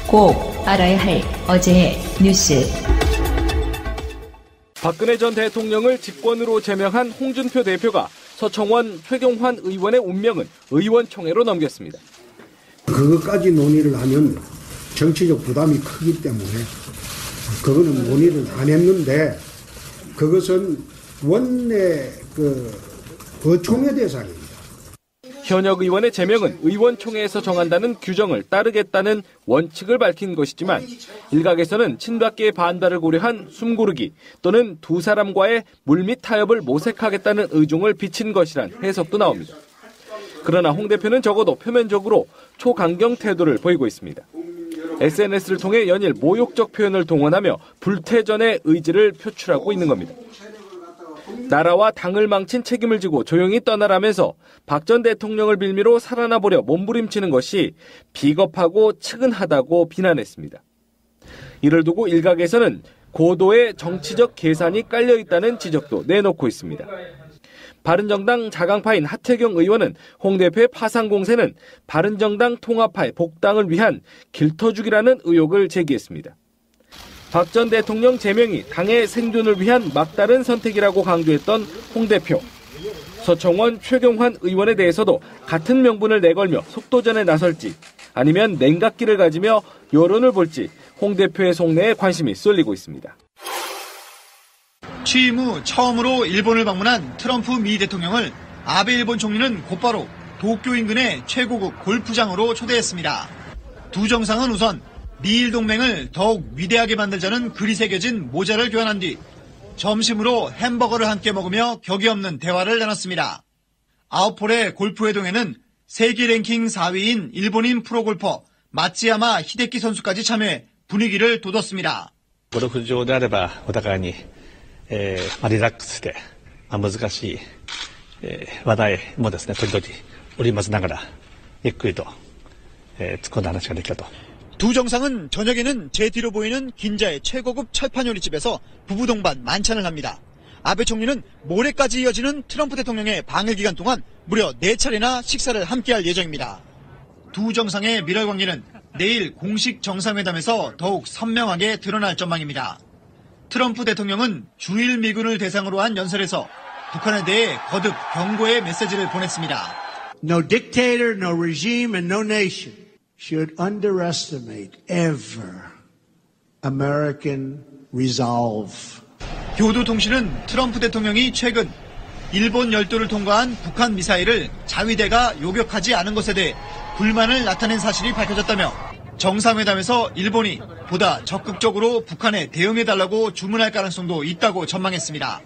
꼭 알아야 할 어제의 뉴스. 박근혜 전 대통령을 집권으로 제명한 홍준표 대표가 서청원 최경환 의원의 운명은 의원총회로 넘겼습니다. 그것까지 논의를 하면 정치적 부담이 크기 때문에 그거는 논의를 안 했는데 그것은 원내 의총회 대상입니다. 현역 의원의 제명은 의원총회에서 정한다는 규정을 따르겠다는 원칙을 밝힌 것이지만 일각에서는 친박계의 반발을 고려한 숨고르기 또는 두 사람과의 물밑 타협을 모색하겠다는 의중을 비친 것이란 해석도 나옵니다. 그러나 홍 대표는 적어도 표면적으로 초강경 태도를 보이고 있습니다. SNS를 통해 연일 모욕적 표현을 동원하며 불태전의 의지를 표출하고 있는 겁니다. 나라와 당을 망친 책임을 지고 조용히 떠나라면서 박 전 대통령을 빌미로 살아나 보려 몸부림치는 것이 비겁하고 측은하다고 비난했습니다. 이를 두고 일각에서는 고도의 정치적 계산이 깔려 있다는 지적도 내놓고 있습니다. 바른정당 자강파인 하태경 의원은 홍 대표의 파상 공세는 바른정당 통합파의 복당을 위한 길터주기라는 의혹을 제기했습니다. 박 전 대통령 제명이 당의 생존을 위한 막다른 선택이라고 강조했던 홍 대표. 서청원 최경환 의원에 대해서도 같은 명분을 내걸며 속도전에 나설지 아니면 냉각기를 가지며 여론을 볼지 홍 대표의 속내에 관심이 쏠리고 있습니다. 취임 후 처음으로 일본을 방문한 트럼프 미 대통령을 아베 일본 총리는 곧바로 도쿄 인근의 최고급 골프장으로 초대했습니다. 두 정상은 우선 미일 동맹을 더욱 위대하게 만들자는 글이 새겨진 모자를 교환한 뒤 점심으로 햄버거를 함께 먹으며 격이 없는 대화를 나눴습니다. 아웃폴의 골프회동에는 세계 랭킹 4위인 일본인 프로골퍼 마츠야마 히데키 선수까지 참여해 분위기를 돋웠습니다. ゴルフ場であればお互いにリラックスで難しい話題もですね時々織り交ぜながらゆっくりと突っ込んだ話ができたと。 두 정상은 저녁에는 제 뒤로 보이는 긴자의 최고급 철판 요리집에서 부부 동반 만찬을 합니다. 아베 총리는 모레까지 이어지는 트럼프 대통령의 방일 기간 동안 무려 4차례나 식사를 함께할 예정입니다. 두 정상의 밀월 관계는 내일 공식 정상회담에서 더욱 선명하게 드러날 전망입니다. 트럼프 대통령은 주일 미군을 대상으로 한 연설에서 북한에 대해 거듭 경고의 메시지를 보냈습니다. No dictator, no regime, and no nation should underestimate ever American resolve. 교도통신은 트럼프 대통령이 최근 일본 열도를 통과한 북한 미사일을 자위대가 요격하지 않은 것에 대해 불만을 나타낸 사실이 밝혀졌다며 정상회담에서 일본이 보다 적극적으로 북한에 대응해달라고 주문할 가능성도 있다고 전망했습니다.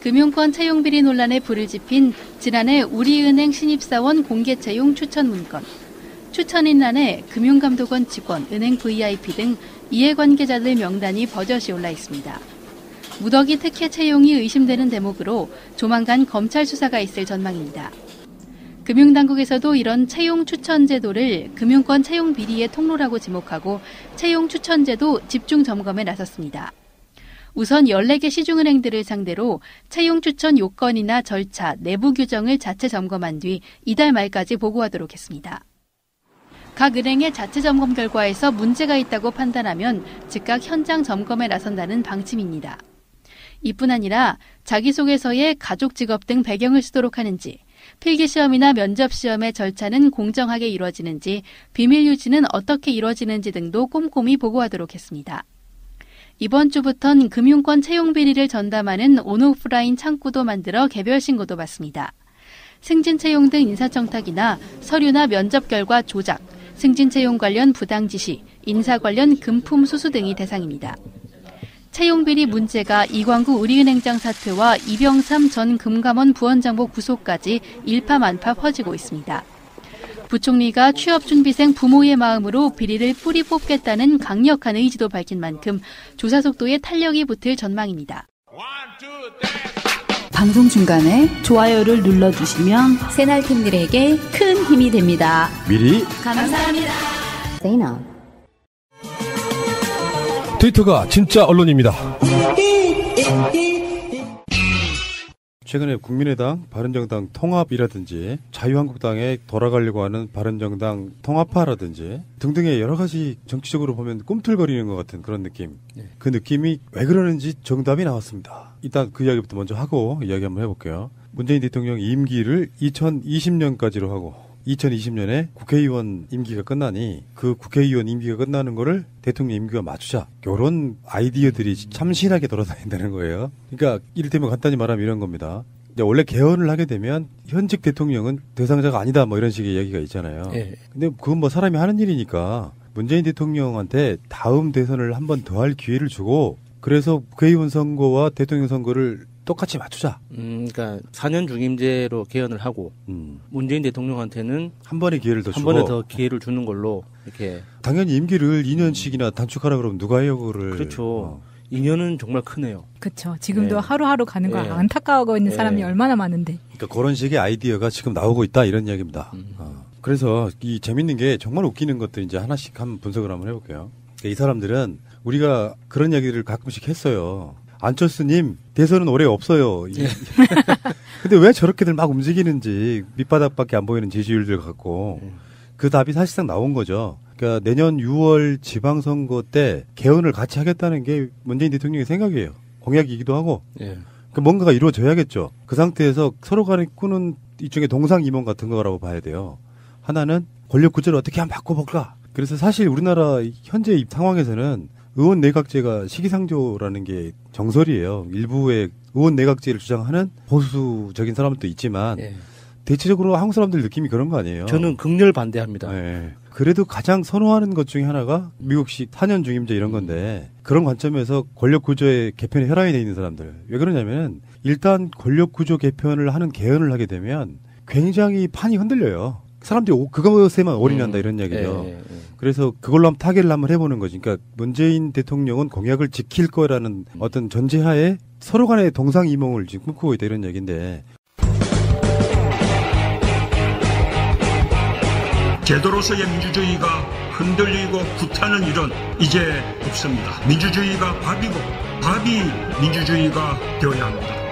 금융권 채용비리 논란에 불을 지핀 지난해 우리은행 신입사원 공개채용 추천 문건. 추천인란에 금융감독원 직원, 은행 VIP 등 이해관계자들 명단이 버젓이 올라 있습니다. 무더기 특혜 채용이 의심되는 대목으로 조만간 검찰 수사가 있을 전망입니다. 금융당국에서도 이런 채용 추천 제도를 금융권 채용 비리의 통로라고 지목하고 채용 추천 제도 집중 점검에 나섰습니다. 우선 14개 시중은행들을 상대로 채용 추천 요건이나 절차, 내부 규정을 자체 점검한 뒤 이달 말까지 보고하도록 했습니다. 각 은행의 자체 점검 결과에서 문제가 있다고 판단하면 즉각 현장 점검에 나선다는 방침입니다. 이뿐 아니라 자기소개서에 가족 직업 등 배경을 쓰도록 하는지, 필기시험이나 면접시험의 절차는 공정하게 이루어지는지, 비밀 유지는 어떻게 이루어지는지 등도 꼼꼼히 보고하도록 했습니다. 이번 주부턴 금융권 채용 비리를 전담하는 온오프라인 창구도 만들어 개별 신고도 받습니다. 승진 채용 등 인사청탁이나 서류나 면접 결과 조작, 승진 채용 관련 부당 지시, 인사 관련 금품 수수 등이 대상입니다. 채용 비리 문제가 이광구 우리은행장 사퇴와 이병삼 전 금감원 부원장복 구속까지 일파만파 퍼지고 있습니다. 부총리가 취업준비생 부모의 마음으로 비리를 뿌리 뽑겠다는 강력한 의지도 밝힌 만큼 조사 속도에 탄력이 붙을 전망입니다. 방송 중간에 좋아요를 눌러주시면 새날팀들에게 큰 힘이 됩니다. 미리 감사합니다. 트위터가 진짜 언론입니다. 최근에 국민의당, 바른정당 통합이라든지 자유한국당에 돌아가려고 하는 바른정당 통합파라든지 등등의 여러 가지 정치적으로 보면 꿈틀거리는 것 같은 그런 느낌. 그 느낌이 왜 그러는지 정답이 나왔습니다. 일단 그 이야기부터 먼저 하고 이야기 한번 해볼게요. 문재인 대통령 임기를 2020년까지로 하고 2020년에 국회의원 임기가 끝나니 그 국회의원 임기가 끝나는 거를 대통령 임기와 맞추자. 이런 아이디어들이 참신하게 돌아다닌다는 거예요. 그러니까 이를테면 간단히 말하면 이런 겁니다. 원래 개헌을 하게 되면 현직 대통령은 대상자가 아니다 뭐 이런 식의 얘기가 있잖아요. 근데 그건 뭐 사람이 하는 일이니까 문재인 대통령한테 다음 대선을 한 번 더 할 기회를 주고 그래서 국회의원 선거와 대통령 선거를 똑같이 맞추자. 그러니까 4년 중임제로 개헌을 하고 문재인 대통령한테는 한 번의 기회를 더 주고 한 번에 더 기회를 주는 걸로 이렇게. 당연히 임기를 2년씩이나 단축하라 그러면 누가 해요 그거를. 그렇죠. 2년은 정말 크네요. 그렇죠. 지금도 하루하루 가는 거 안타까워하고 있는 사람이 얼마나 많은데. 그러니까 그런 식의 아이디어가 지금 나오고 있다 이런 이야기입니다. 그래서 이 재밌는 게 정말 웃기는 것들 이제 하나씩 한번 분석을 한번 해볼게요. 그러니까 이 사람들은 우리가 그런 얘기를 가끔씩 했어요. 안철수님 대선은 올해 없어요. 근데 왜 저렇게들 막 움직이는지 밑바닥밖에 안 보이는 지지율들 갖고 그 답이 사실상 나온 거죠. 그러니까 내년 6월 지방선거 때 개헌을 같이 하겠다는 게 문재인 대통령의 생각이에요. 공약이기도 하고 그러니까 뭔가가 이루어져야겠죠. 그 상태에서 서로 간에 꾸는 일종의 동상이몽 같은 거라고 봐야 돼요. 하나는 권력 구조를 어떻게 한번 바꿔볼까. 그래서 사실 우리나라 현재 상황에서는 의원 내각제가 시기상조라는 게 정설이에요. 일부의 의원 내각제를 주장하는 보수적인 사람들도 있지만 대체적으로 한국 사람들 느낌이 그런 거 아니에요? 저는 극렬 반대합니다. 그래도 가장 선호하는 것 중에 하나가 미국식 4년 중임제 이런 건데 그런 관점에서 권력 구조의 개편에 혈안이 돼 있는 사람들. 왜 그러냐면 일단 권력 구조 개편을 하는 개헌을 하게 되면 굉장히 판이 흔들려요. 사람들이 그것에만 올인한다 이런 얘기죠. 그래서 그걸로 한번 타결을 한번 해보는 거지. 그러니까 문재인 대통령은 공약을 지킬 거라는 어떤 전제하에 서로 간의 동상이몽을 지금 꿈꾸고 있다 이런 얘기인데 제도로서의 민주주의가 흔들리고 구타는 일은 이제 없습니다. 민주주의가 밥이고 밥이 민주주의가 되어야 합니다.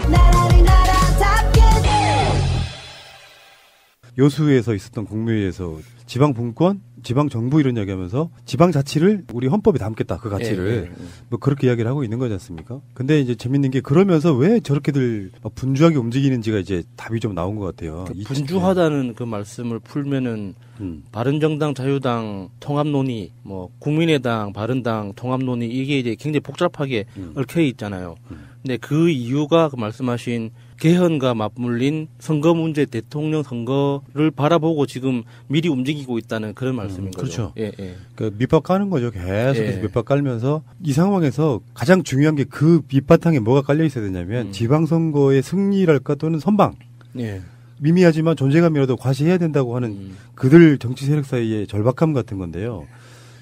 여수에서 있었던 국무회의에서 지방분권, 지방정부 이런 이야기하면서 지방자치를 우리 헌법에 담겠다 그 가치를 뭐 그렇게 이야기를 하고 있는 거지 않습니까? 근데 이제 재밌는 게 그러면서 왜 저렇게들 분주하게 움직이는지가 이제 답이 좀 나온 것 같아요. 분주하다는 그 말씀을 풀면은 바른정당, 자유당 통합 논의, 뭐 국민의당, 바른당 통합 논의 이게 이제 굉장히 복잡하게 얽혀 있잖아요. 근데 그 이유가 그 말씀하신 개헌과 맞물린 선거 문제, 대통령 선거를 바라보고 지금 미리 움직이고 있다는 그런 말씀인 거죠. 그렇죠. 그러니까 밑밥 까는 거죠. 계속해서 밑밥 깔면서 이 상황에서 가장 중요한 게 그 밑바탕에 뭐가 깔려 있어야 되냐면 지방선거의 승리랄까 또는 선방. 미미하지만 존재감이라도 과시해야 된다고 하는 그들 정치 세력 사이의 절박함 같은 건데요.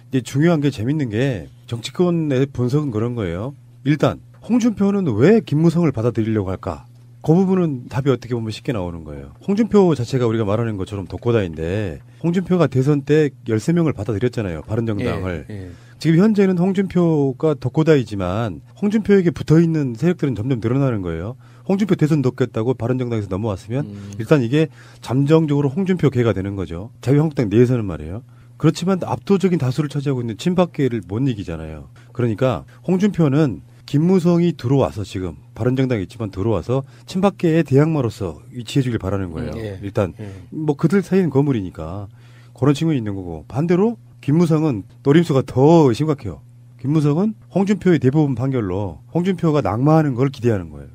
이제 중요한 게 재밌는 게 정치권의 분석은 그런 거예요. 일단 홍준표는 왜 김무성을 받아들이려고 할까? 그 부분은 답이 어떻게 보면 쉽게 나오는 거예요. 홍준표 자체가 우리가 말하는 것처럼 독고다인데 홍준표가 대선 때 13명을 받아들였잖아요. 바른정당을. 지금 현재는 홍준표가 독고다이지만 홍준표에게 붙어있는 세력들은 점점 늘어나는 거예요. 홍준표 대선 넣겠다고 바른정당에서 넘어왔으면 일단 이게 잠정적으로 홍준표계가 되는 거죠. 자유한국당 내에서는 말이에요. 그렇지만 압도적인 다수를 차지하고 있는 친박계를 못 이기잖아요. 그러니까 홍준표는 김무성이 들어와서 지금 바른정당에 있지만 들어와서 친박계의 대항마로서 위치해 주길 바라는 거예요. 일단 뭐 그들 사이는 거물이니까 그런 측면이 있는 거고 반대로 김무성은 노림수가 더 심각해요. 김무성은 홍준표의 대부분 판결로 홍준표가 낙마하는 걸 기대하는 거예요.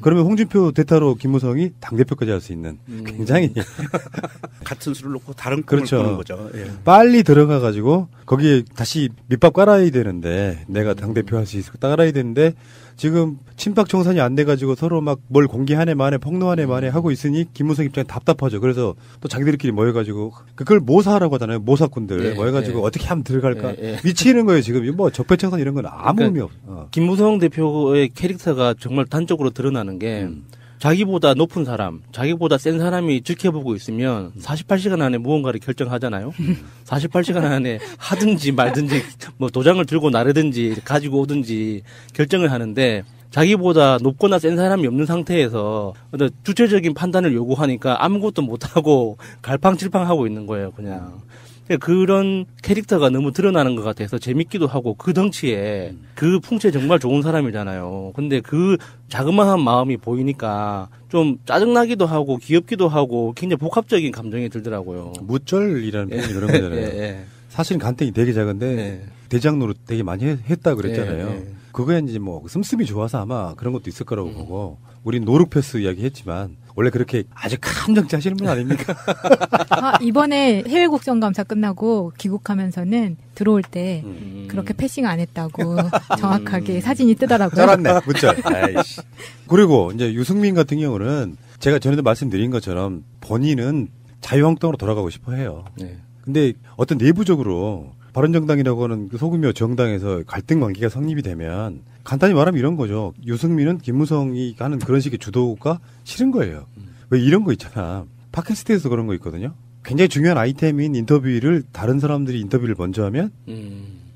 그러면 홍준표 대타로 김무성이 당대표까지 할 수 있는 굉장히 같은 수를 놓고 다른 꿈을 꾸는 거죠. 빨리 들어가가지고 거기에 다시 밑밥 깔아야 되는데 내가 당대표 할 수 있을 거 깔아야 되는데 지금 친박 정산이 안 돼가지고 서로 막 뭘 공개하네 마네 폭로하네 마네 하고 있으니 김무성 입장에 답답하죠. 그래서 또 자기들끼리 모여가지고 그걸 모사라고 하잖아요. 모사꾼들 모여가지고 어떻게 하면 들어갈까 미치는 거예요. 지금 뭐 적폐청산 이런 건 아무 의미 없어. 김무성 대표의 캐릭터가 정말 단적으로 드러나는 게 자기보다 높은 사람, 자기보다 센 사람이 지켜보고 있으면 48시간 안에 무언가를 결정하잖아요. 48시간 안에 하든지 말든지 뭐 도장을 들고 나르든지 가지고 오든지 결정을 하는데 자기보다 높거나 센 사람이 없는 상태에서 어떤 주체적인 판단을 요구하니까 아무것도 못하고 갈팡질팡하고 있는 거예요, 그냥. 그런 캐릭터가 너무 드러나는 것 같아서 재밌기도 하고 그 덩치에 그 풍채 정말 좋은 사람이잖아요. 근데 그 자그마한 마음이 보이니까 좀 짜증나기도 하고 귀엽기도 하고 굉장히 복합적인 감정이 들더라고요. 무쩔이라는 표현이 그런 거잖아요. 사실은 간땡이 되게 작은데 대장 노릇 되게 많이 했다 그랬잖아요. 그거에 이제 뭐 씀씀이 좋아서 아마 그런 것도 있을 거라고 보고 우리 노룩패스 이야기 했지만 원래 그렇게 아주 감정치 하시는 분 아닙니까? 이번에 해외 국정감사 끝나고 귀국하면서는 들어올 때 그렇게 패싱 안 했다고 정확하게 사진이 뜨더라고요. 쩔었네. 무쩔. 아이씨. 그리고 이제 유승민 같은 경우는 제가 전에도 말씀드린 것처럼 본인은 자유한국당으로 돌아가고 싶어 해요. 근데 어떤 내부적으로 바른정당이라고 하는 그 소규모 정당에서 갈등 관계가 성립이 되면 간단히 말하면 이런 거죠. 유승민은 김무성이 하는 그런 식의 주도가 싫은 거예요. 왜 이런 거 있잖아. 팟캐스트에서 그런 거 있거든요. 굉장히 중요한 아이템인 인터뷰를 다른 사람들이 인터뷰를 먼저 하면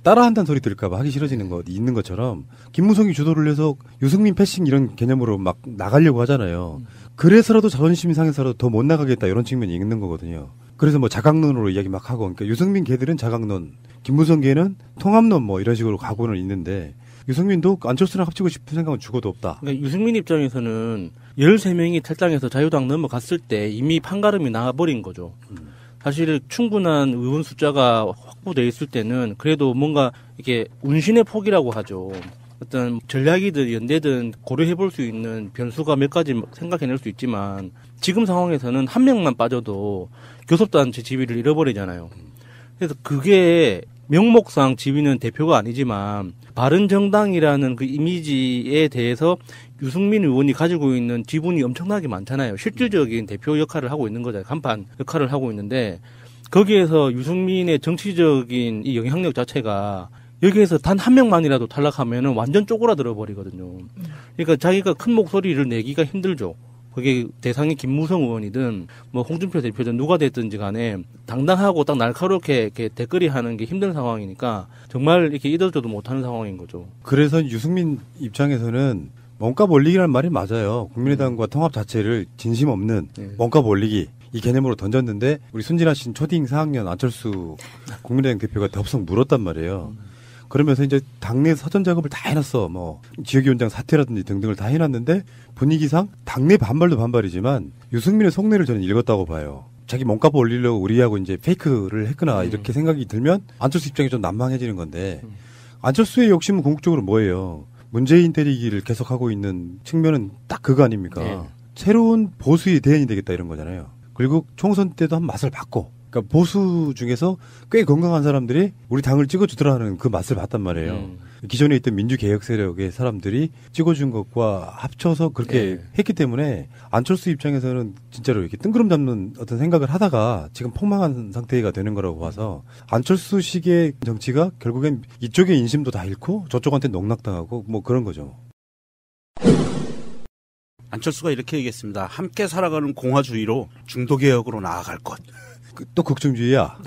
따라한다는 소리 들을까 봐 하기 싫어지는 거 있는 것처럼 김무성이 주도를 해서 유승민 패싱 이런 개념으로 막 나가려고 하잖아요. 그래서라도 자존심이 상해서라도 더 못 나가겠다 이런 측면이 있는 거거든요. 그래서 뭐 자강론으로 이야기 막 하고, 그러니까 유승민 개들은 자강론, 김무성 개는 통합론 뭐 이런 식으로 가고는 있는데 유승민도 안철수랑 합치고 싶은 생각은 죽어도 없다. 그러니까 유승민 입장에서는 13명이 탈당해서 자유당 넘어갔을 때 이미 판가름이 나와버린 거죠. 사실 충분한 의원 숫자가 확보돼 있을 때는 그래도 뭔가 이렇게 운신의 폭이라고 하죠. 어떤 전략이든 연대든 고려해볼 수 있는 변수가 몇 가지 생각해낼 수 있지만 지금 상황에서는 한 명만 빠져도 교섭단체 지위를 잃어버리잖아요. 그래서 그게 명목상 지위는 대표가 아니지만 바른정당이라는 그 이미지에 대해서 유승민 의원이 가지고 있는 지분이 엄청나게 많잖아요. 실질적인 대표 역할을 하고 있는 거잖아요. 간판 역할을 하고 있는데 거기에서 유승민의 정치적인 이 영향력 자체가 여기에서 단 한 명만이라도 탈락하면은 완전 쪼그라들어 버리거든요. 그러니까 자기가 큰 목소리를 내기가 힘들죠. 그게 대상이 김무성 의원이든 뭐 홍준표 대표든 누가 됐든지 간에 당당하고 딱 날카롭게 이렇게 댓글이 하는 게 힘든 상황이니까 정말 이렇게 잊어줘도 못하는 상황인 거죠. 그래서 유승민 입장에서는 원값 올리기라는 말이 맞아요. 국민의당과 통합 자체를 진심 없는 원값 올리기 이 개념으로 던졌는데 우리 순진하신 초딩 4학년 안철수 국민의당 대표가 덥석 물었단 말이에요. 그러면서 이제 당내 사전 작업을 다 해놨어. 뭐 지역위원장 사퇴라든지 등등을 다 해놨는데 분위기상 당내 반발도 반발이지만 유승민의 속내를 저는 읽었다고 봐요. 자기 몸값 올리려고 우리하고 이제 페이크를 했구나 이렇게 생각이 들면 안철수 입장이 좀 난망해지는 건데 안철수의 욕심은 궁극적으로 뭐예요? 문재인 때리기를 계속하고 있는 측면은 딱 그거 아닙니까? 새로운 보수의 대안이 되겠다 이런 거잖아요. 그리고 총선 때도 한 맛을 봤고 그러니까 보수 중에서 꽤 건강한 사람들이 우리 당을 찍어주더라는 그 맛을 봤단 말이에요. 기존에 있던 민주개혁 세력의 사람들이 찍어준 것과 합쳐서 그렇게 했기 때문에 안철수 입장에서는 진짜로 이렇게 뜬구름 잡는 어떤 생각을 하다가 지금 폭망한 상태가 되는 거라고 봐서 안철수식의 정치가 결국엔 이쪽의 인심도 다 잃고 저쪽한테 농락당하고 뭐 그런 거죠. 안철수가 이렇게 얘기했습니다. 함께 살아가는 공화주의로 중도개혁으로 나아갈 것. 또 국정주의야.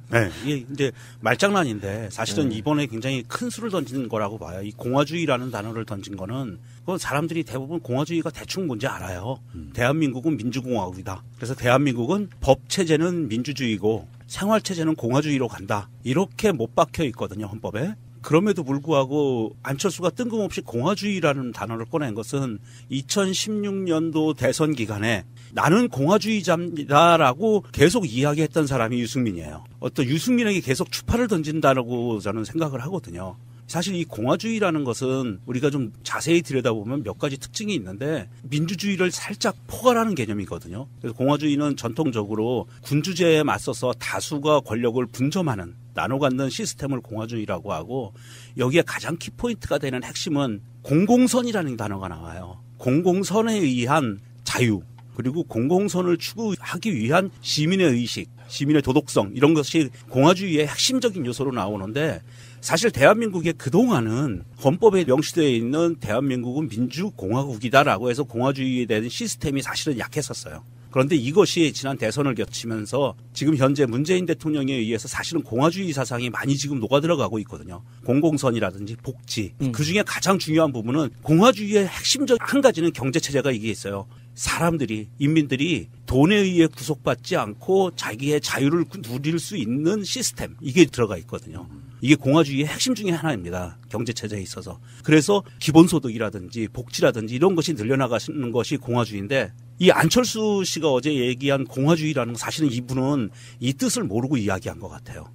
네, 이게 이제 말장난인데 사실은 이번에 굉장히 큰 수를 던진 거라고 봐요. 이 공화주의라는 단어를 던진 거는 그건 사람들이 대부분 공화주의가 대충 뭔지 알아요. 대한민국은 민주공화국이다. 그래서 대한민국은 법체제는 민주주의고 생활체제는 공화주의로 간다. 이렇게 못 박혀 있거든요, 헌법에. 그럼에도 불구하고 안철수가 뜬금없이 공화주의라는 단어를 꺼낸 것은 2016년도 대선 기간에 나는 공화주의자입니다라고 계속 이야기했던 사람이 유승민이에요. 어떤 유승민에게 계속 추파를 던진다라고 저는 생각을 하거든요. 사실 이 공화주의라는 것은 우리가 좀 자세히 들여다보면 몇 가지 특징이 있는데 민주주의를 살짝 포괄하는 개념이거든요. 그래서 공화주의는 전통적으로 군주제에 맞서서 다수가 권력을 분점하는 나눠 갖는 시스템을 공화주의라고 하고 여기에 가장 키포인트가 되는 핵심은 공공선이라는 단어가 나와요. 공공선에 의한 자유 그리고 공공선을 추구하기 위한 시민의 의식, 시민의 도덕성 이런 것이 공화주의의 핵심적인 요소로 나오는데 사실 대한민국의 그동안은 헌법에 명시되어 있는 대한민국은 민주공화국이다라고 해서 공화주의에 대한 시스템이 사실은 약했었어요. 그런데 이것이 지난 대선을 거치면서 지금 현재 문재인 대통령에 의해서 사실은 공화주의 사상이 많이 지금 녹아들어가고 있거든요. 공공선이라든지 복지. 그중에 가장 중요한 부분은 공화주의의 핵심적 한 가지는 경제체제가 이게 있어요. 사람들이, 인민들이 돈에 의해 구속받지 않고 자기의 자유를 누릴 수 있는 시스템. 이게 들어가 있거든요. 이게 공화주의의 핵심 중에 하나입니다. 경제체제에 있어서. 그래서 기본소득이라든지 복지라든지 이런 것이 늘려나가시는 것이 공화주의인데 이 안철수 씨가 어제 얘기한 공화주의라는 건 사실은 이분은 이 뜻을 모르고 이야기한 것 같아요.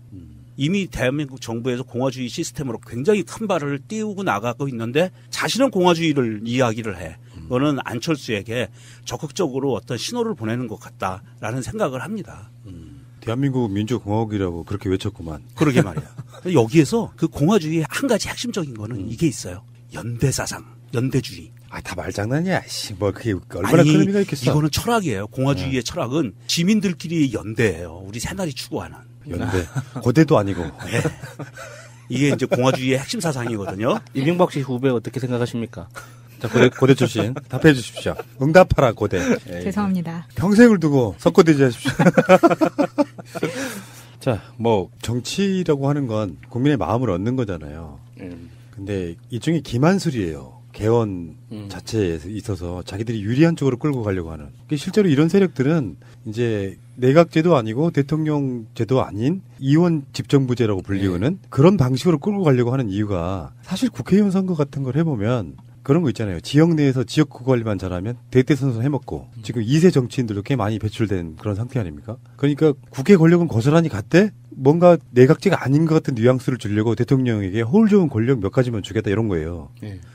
이미 대한민국 정부에서 공화주의 시스템으로 굉장히 큰 발을 띄우고 나가고 있는데 자신은 공화주의를 이야기를 해. 그거는 안철수에게 적극적으로 어떤 신호를 보내는 것 같다라는 생각을 합니다. 대한민국 민주공화국이라고 그렇게 외쳤구만. 그러게 말이야. 여기에서 그 공화주의의 한 가지 핵심적인 거는 이게 있어요. 연대사상, 연대주의. 아, 다 말장난이야. 뭐 그게 얼마나 큰 의미가 있겠어. 이거는 철학이에요. 공화주의의 철학은 지민들끼리 연대예요. 우리 새날이 추구하는. 연대. 고대도 아니고. 네. 이게 이제 공화주의의 핵심 사상이거든요. 이명박 씨 후배 어떻게 생각하십니까? 자, 고대 출신 답해 주십시오. 응답하라 고대. 죄송합니다. 평생을 두고 석고대지 하십시오. 자, 뭐 정치라고 하는 건 국민의 마음을 얻는 거잖아요. 근데 일종의 기만술이에요. 개헌 자체에 있어서 자기들이 유리한 쪽으로 끌고 가려고 하는. 실제로 이런 세력들은 이제 내각제도 아니고 대통령제도 아닌 이원 집정부제라고 불리우는 그런 방식으로 끌고 가려고 하는 이유가 사실 국회의원 선거 같은 걸 해보면 그런 거 있잖아요. 지역 내에서 지역구 관리만 잘하면 대대선선 해먹고 지금 2세 정치인들도 꽤 많이 배출된 그런 상태 아닙니까? 그러니까 국회 권력은 고스란히 갔대 뭔가 내각제가 아닌 것 같은 뉘앙스를 주려고 대통령에게 허울 좋은 권력 몇 가지만 주겠다 이런 거예요.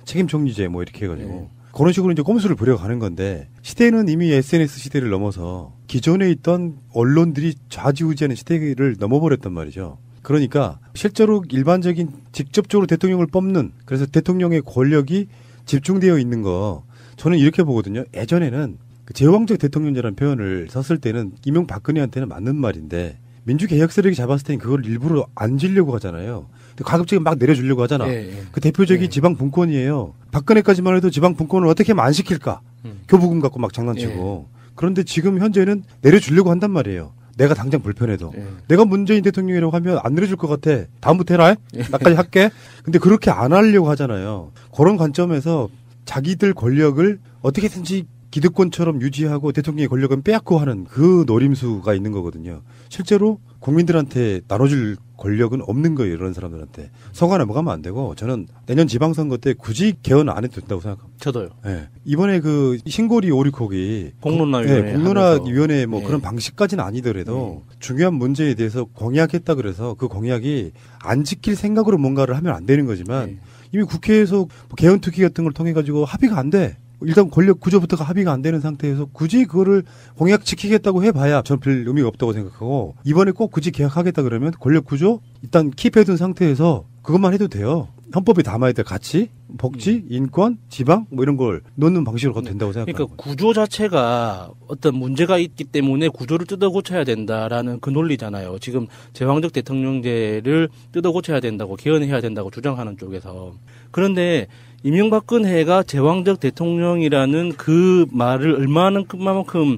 책임 총리제 뭐 이렇게 해가지고. 그런 식으로 이제 꼼수를 부려가는 건데 시대는 이미 SNS 시대를 넘어서 기존에 있던 언론들이 좌지우지하는 시대를 넘어버렸단 말이죠. 그러니까 실제로 일반적인 직접적으로 대통령을 뽑는 그래서 대통령의 권력이 집중되어 있는 거 저는 이렇게 보거든요. 예전에는 그 제왕적 대통령제라는 표현을 썼을 때는 이명박근혜한테는 맞는 말인데 민주개혁 세력이 잡았을 때는 그걸 일부러 안 지려고 하잖아요. 가급적이면 막 내려주려고 하잖아. 그 대표적인 지방 분권이에요. 박근혜까지만 해도 지방 분권을 어떻게 하면 안 시킬까. 교부금 갖고 막 장난치고. 그런데 지금 현재는 내려주려고 한단 말이에요. 내가 당장 불편해도. 내가 문재인 대통령이라고 하면 안 내려줄 것 같아. 다음부터 해라. 나까지 할게. 근데 그렇게 안 하려고 하잖아요. 그런 관점에서 자기들 권력을 어떻게든지 기득권처럼 유지하고 대통령의 권력은 빼앗고 하는 그 노림수가 있는 거거든요. 실제로 국민들한테 나눠줄 권력은 없는 거예요. 이런 사람들한테. 선거 넘어가면 안 되고 저는 내년 지방선거 때 굳이 개헌 안 해도 된다고 생각합니다. 저도요. 네. 이번에 그 신고리 오리콕이 공론화위원회 뭐 그런 방식까지는 아니더라도 중요한 문제에 대해서 공약했다 그래서 그 공약이 안 지킬 생각으로 뭔가를 하면 안 되는 거지만 이미 국회에서 개헌 특위 같은 걸 통해 가지고 합의가 안 돼. 일단 권력 구조부터가 합의가 안 되는 상태에서 굳이 그거를 공약 지키겠다고 해봐야 저는 별 의미가 없다고 생각하고 이번에 꼭 굳이 개혁하겠다 그러면 권력 구조 일단 킵해둔 상태에서 그것만 해도 돼요. 헌법에 담아야 될 가치, 복지, 인권, 지방 뭐 이런 걸 넣는 방식으로 가도 된다고 생각합니다. 그러니까 구조 자체가 어떤 문제가 있기 때문에 구조를 뜯어 고쳐야 된다라는 그 논리잖아요. 지금 제왕적 대통령제를 뜯어 고쳐야 된다고 개헌해야 된다고 주장하는 쪽에서. 그런데 이명박근혜가 제왕적 대통령이라는 그 말을 얼마만큼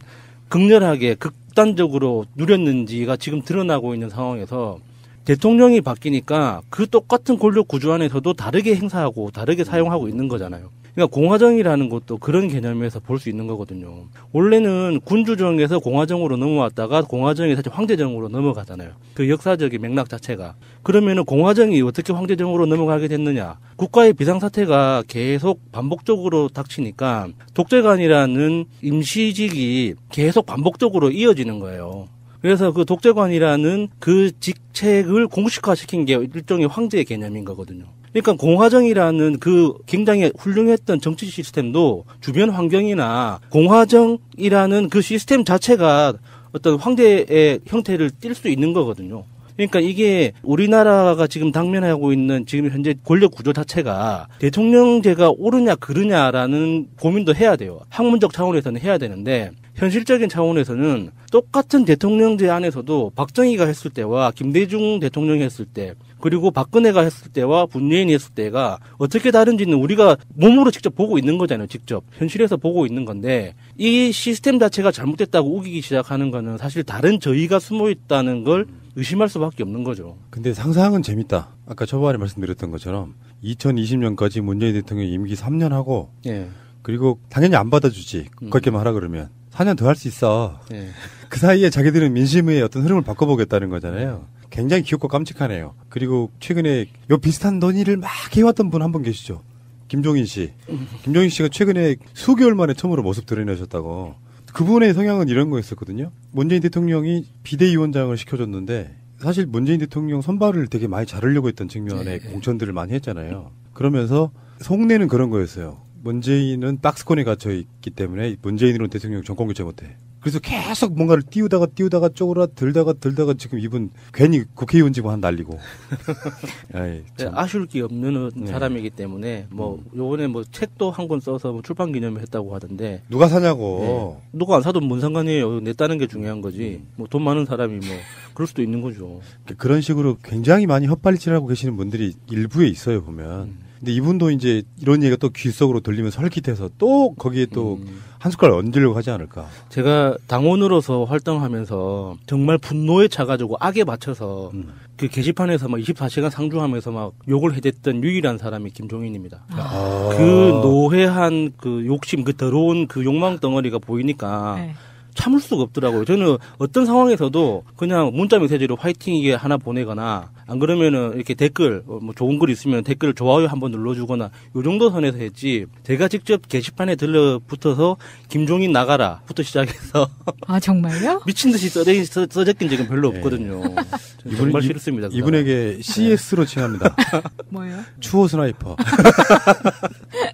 극렬하게 극단적으로 누렸는지가 지금 드러나고 있는 상황에서 대통령이 바뀌니까 그 똑같은 권력 구조 안에서도 다르게 행사하고 다르게 사용하고 있는 거잖아요. 그러니까 공화정이라는 것도 그런 개념에서 볼 수 있는 거거든요. 원래는 군주정에서 공화정으로 넘어왔다가 공화정이 사실 황제정으로 넘어가잖아요. 그 역사적인 맥락 자체가. 그러면은 공화정이 어떻게 황제정으로 넘어가게 됐느냐. 국가의 비상사태가 계속 반복적으로 닥치니까 독재관이라는 임시직이 계속 반복적으로 이어지는 거예요. 그래서 그 독재관이라는 그 직책을 공식화시킨 게 일종의 황제의 개념인 거거든요. 그러니까 공화정이라는 그 굉장히 훌륭했던 정치 시스템도 주변 환경이나 공화정이라는 그 시스템 자체가 어떤 황제의 형태를 띌 수 있는 거거든요. 그러니까 이게 우리나라가 지금 당면하고 있는 지금 현재 권력 구조 자체가 대통령제가 옳으냐 그르냐라는 고민도 해야 돼요. 학문적 차원에서는 해야 되는데 현실적인 차원에서는 똑같은 대통령제 안에서도 박정희가 했을 때와 김대중 대통령이 했을 때 그리고 박근혜가 했을 때와 문재인이 했을 때가 어떻게 다른지는 우리가 몸으로 직접 보고 있는 거잖아요. 직접 현실에서 보고 있는 건데 이 시스템 자체가 잘못됐다고 우기기 시작하는 거는 사실 다른 저희가 숨어 있다는 걸 의심할 수밖에 없는 거죠. 근데 상상은 재밌다. 아까 초반에 말씀드렸던 것처럼 2020년까지 문재인 대통령 임기 3년 하고 예. 그리고 당연히 안 받아주지. 그렇게만 하라 그러면 4년 더 할 수 있어. 예. 그 사이에 자기들은 민심의 어떤 흐름을 바꿔보겠다는 거잖아요. 굉장히 귀엽고 깜찍하네요. 그리고 최근에 요 비슷한 논의를 막 해왔던 분 한 분 계시죠. 김종인 씨. 김종인 씨가 최근에 수개월 만에 처음으로 모습 드러내셨다고. 그분의 성향은 이런 거였었거든요. 문재인 대통령이 비대위원장을 시켜줬는데 사실 문재인 대통령 선발을 되게 많이 자르려고 했던 측면에 공천들을 많이 했잖아요. 그러면서 속내는 그런 거였어요. 문재인은 박스권에 갇혀 있기 때문에 문재인으로는 대통령 정권 교체 못해. 그래서 계속 뭔가를 띄우다가 쪼그라들다가 지금 이분 괜히 국회의원 직원 한 날리고. 네, 아쉬울 게 없는 사람이기 때문에 뭐 요번에 뭐 책도 한 권 써서 뭐 출판 기념회 했다고 하던데 누가 사냐고. 네. 누가 안 사도 뭔 상관이에요. 냈다는 게 중요한 거지. 뭐 돈 많은 사람이 뭐 그럴 수도 있는 거죠. 그런 식으로 굉장히 많이 헛발질하고 계시는 분들이 일부에 있어요 보면. 근데 이분도 이제 이런 얘기가 또 귀 속으로 들리면서 설깃해서 또 거기에 또 한 숟갈 얹으려고 하지 않을까. 제가 당원으로서 활동하면서 정말 분노에 차가지고 악에 맞춰서 그 게시판에서 막 24시간 상주하면서 막 욕을 해댔던 유일한 사람이 김종인입니다. 그 노회한 그 욕심, 그 더러운 그 욕망 덩어리가 보이니까 네. 참을 수가 없더라고요. 저는 어떤 상황에서도 그냥 문자 메시지로 화이팅 이게 하나 보내거나 안 그러면은 이렇게 댓글 뭐 좋은 글 있으면 댓글 좋아요 한번 눌러주거나 요 정도 선에서 했지. 제가 직접 게시판에 들러붙어서 김종인 나가라부터 시작해서 아 정말요? 미친 듯이 써적인 적은 별로 없거든요. 정말 싫습니다. 이분에게 CS로 칭합니다. 뭐요? 추호 스나이퍼.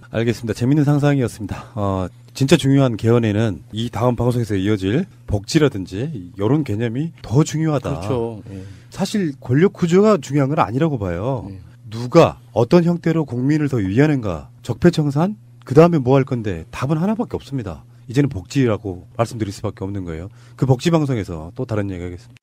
알겠습니다. 재밌는 상상이었습니다. 진짜 중요한 개헌에는 이 다음 방송에서 이어질 복지라든지 이런 개념이 더 중요하다. 그렇죠. 예. 사실 권력 구조가 중요한 건 아니라고 봐요. 누가 어떤 형태로 국민을 더 위하는가. 적폐청산? 그 다음에 뭐 할 건데 답은 하나밖에 없습니다. 이제는 복지라고 말씀드릴 수밖에 없는 거예요. 그 복지 방송에서 또 다른 얘기 하겠습니다.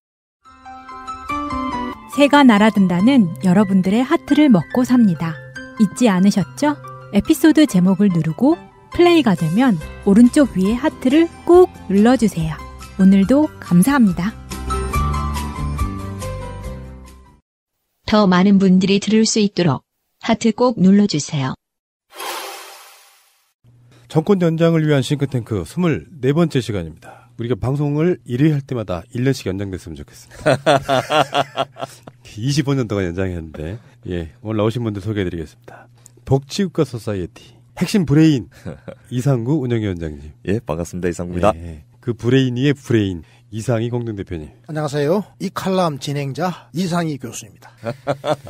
새가 날아든다는 여러분들의 하트를 먹고 삽니다. 잊지 않으셨죠? 에피소드 제목을 누르고 플레이가 되면 오른쪽 위에 하트를 꾹 눌러주세요. 오늘도 감사합니다. 더 많은 분들이 들을 수 있도록 하트 꼭 눌러주세요. 정권 연장을 위한 싱크탱크 24번째 시간입니다. 우리가 방송을 1회 할 때마다 1년씩 연장됐으면 좋겠습니다. 25년 동안 연장했는데 오늘 나오신 분들 소개해드리겠습니다. 복지국가 소사이어티 핵심 브레인 이상구 운영위원장님. 예, 반갑습니다. 이상구입니다. 그 브레인이의 브레인 이상희 공동대표님. 안녕하세요. 이 칼럼 진행자 이상희 교수입니다.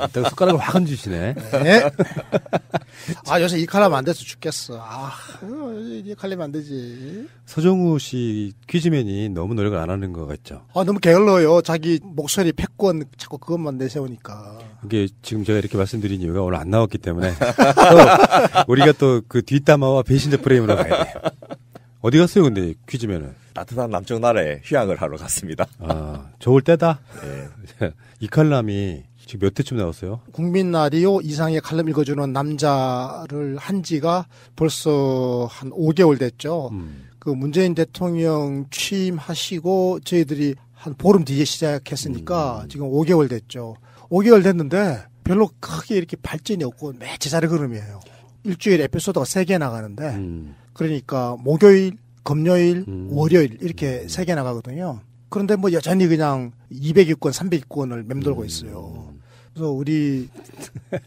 일단 숟가락을 확 얹으시네. 네. 요새 이 칼럼 안 돼서 죽겠어. 이 칼럼 안 되지. 서정우 씨 퀴즈맨이 너무 노력을 안 하는 것 같죠? 너무 게을러요. 자기 목소리 패권 자꾸 그것만 내세우니까. 이게 지금 제가 이렇게 말씀드린 이유가 오늘 안 나왔기 때문에 또 우리가 또 그 뒷담화와 배신자 프레임으로 가야 돼요. 어디 갔어요, 근데 퀴즈맨은? 따뜻한 남쪽 나라에 휴양을 하러 갔습니다. 좋을 때다. 예. 이 칼럼이 지금 몇 회쯤 나왔어요? 국민 라디오 이상의 칼럼 읽어주는 남자를 한 지가 벌써 한 5개월 됐죠. 그 문재인 대통령 취임하시고 저희들이 한 보름 뒤에 시작했으니까 지금 5개월 됐죠. 5개월 됐는데 별로 크게 이렇게 발전이 없고 매 제자리 걸음이에요. 일주일에 에피소드가 3개 나가는데 그러니까 목요일, 금요일, 월요일 이렇게 3개 나가거든요. 그런데 뭐 여전히 그냥 200위권, 300위권을 맴돌고 있어요. 그래서 우리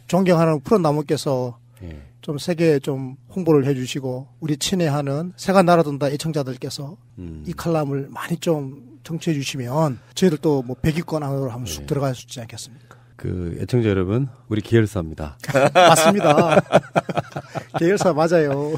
존경하는 프로나무께서 좀 세게 좀 홍보를 해주시고 우리 친애하는 새가 날아든다 애청자들께서 이 칼럼을 많이 좀 청취해 주시면 저희들도 뭐 100위권 안으로 한번 쑥 들어갈 수 있지 않겠습니까? 그 애청자 여러분, 우리 계열사입니다. 맞습니다. 계열사 맞아요.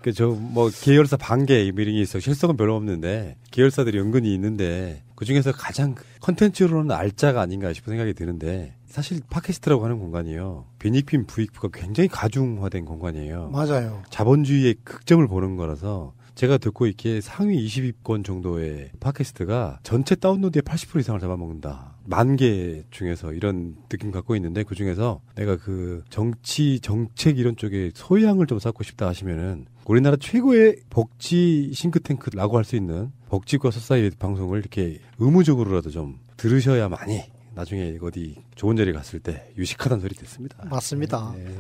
계열사 반개 미링이 있어 실속은 별로 없는데 계열사들이 은근히 있는데 그 중에서 가장 컨텐츠로는 알짜가 아닌가 싶은 생각이 드는데 사실 팟캐스트라고 하는 공간이요. 빈익빈 부익부가 굉장히 가중화된 공간이에요. 맞아요. 자본주의의 극점을 보는 거라서 제가 듣고 있기에 상위 20위권 정도의 팟캐스트가 전체 다운로드의 80% 이상을 잡아먹는다. 10,000개 중에서 이런 느낌 갖고 있는데 그 중에서 내가 그 정치, 정책 이런 쪽에 소양을 좀 쌓고 싶다 하시면은 우리나라 최고의 복지 싱크탱크라고 할 수 있는 복지과 소사이어티 방송을 이렇게 의무적으로라도 좀 들으셔야만이 나중에 어디 좋은 자리 갔을 때 유식하다는 소리 듣습니다. 맞습니다. 네.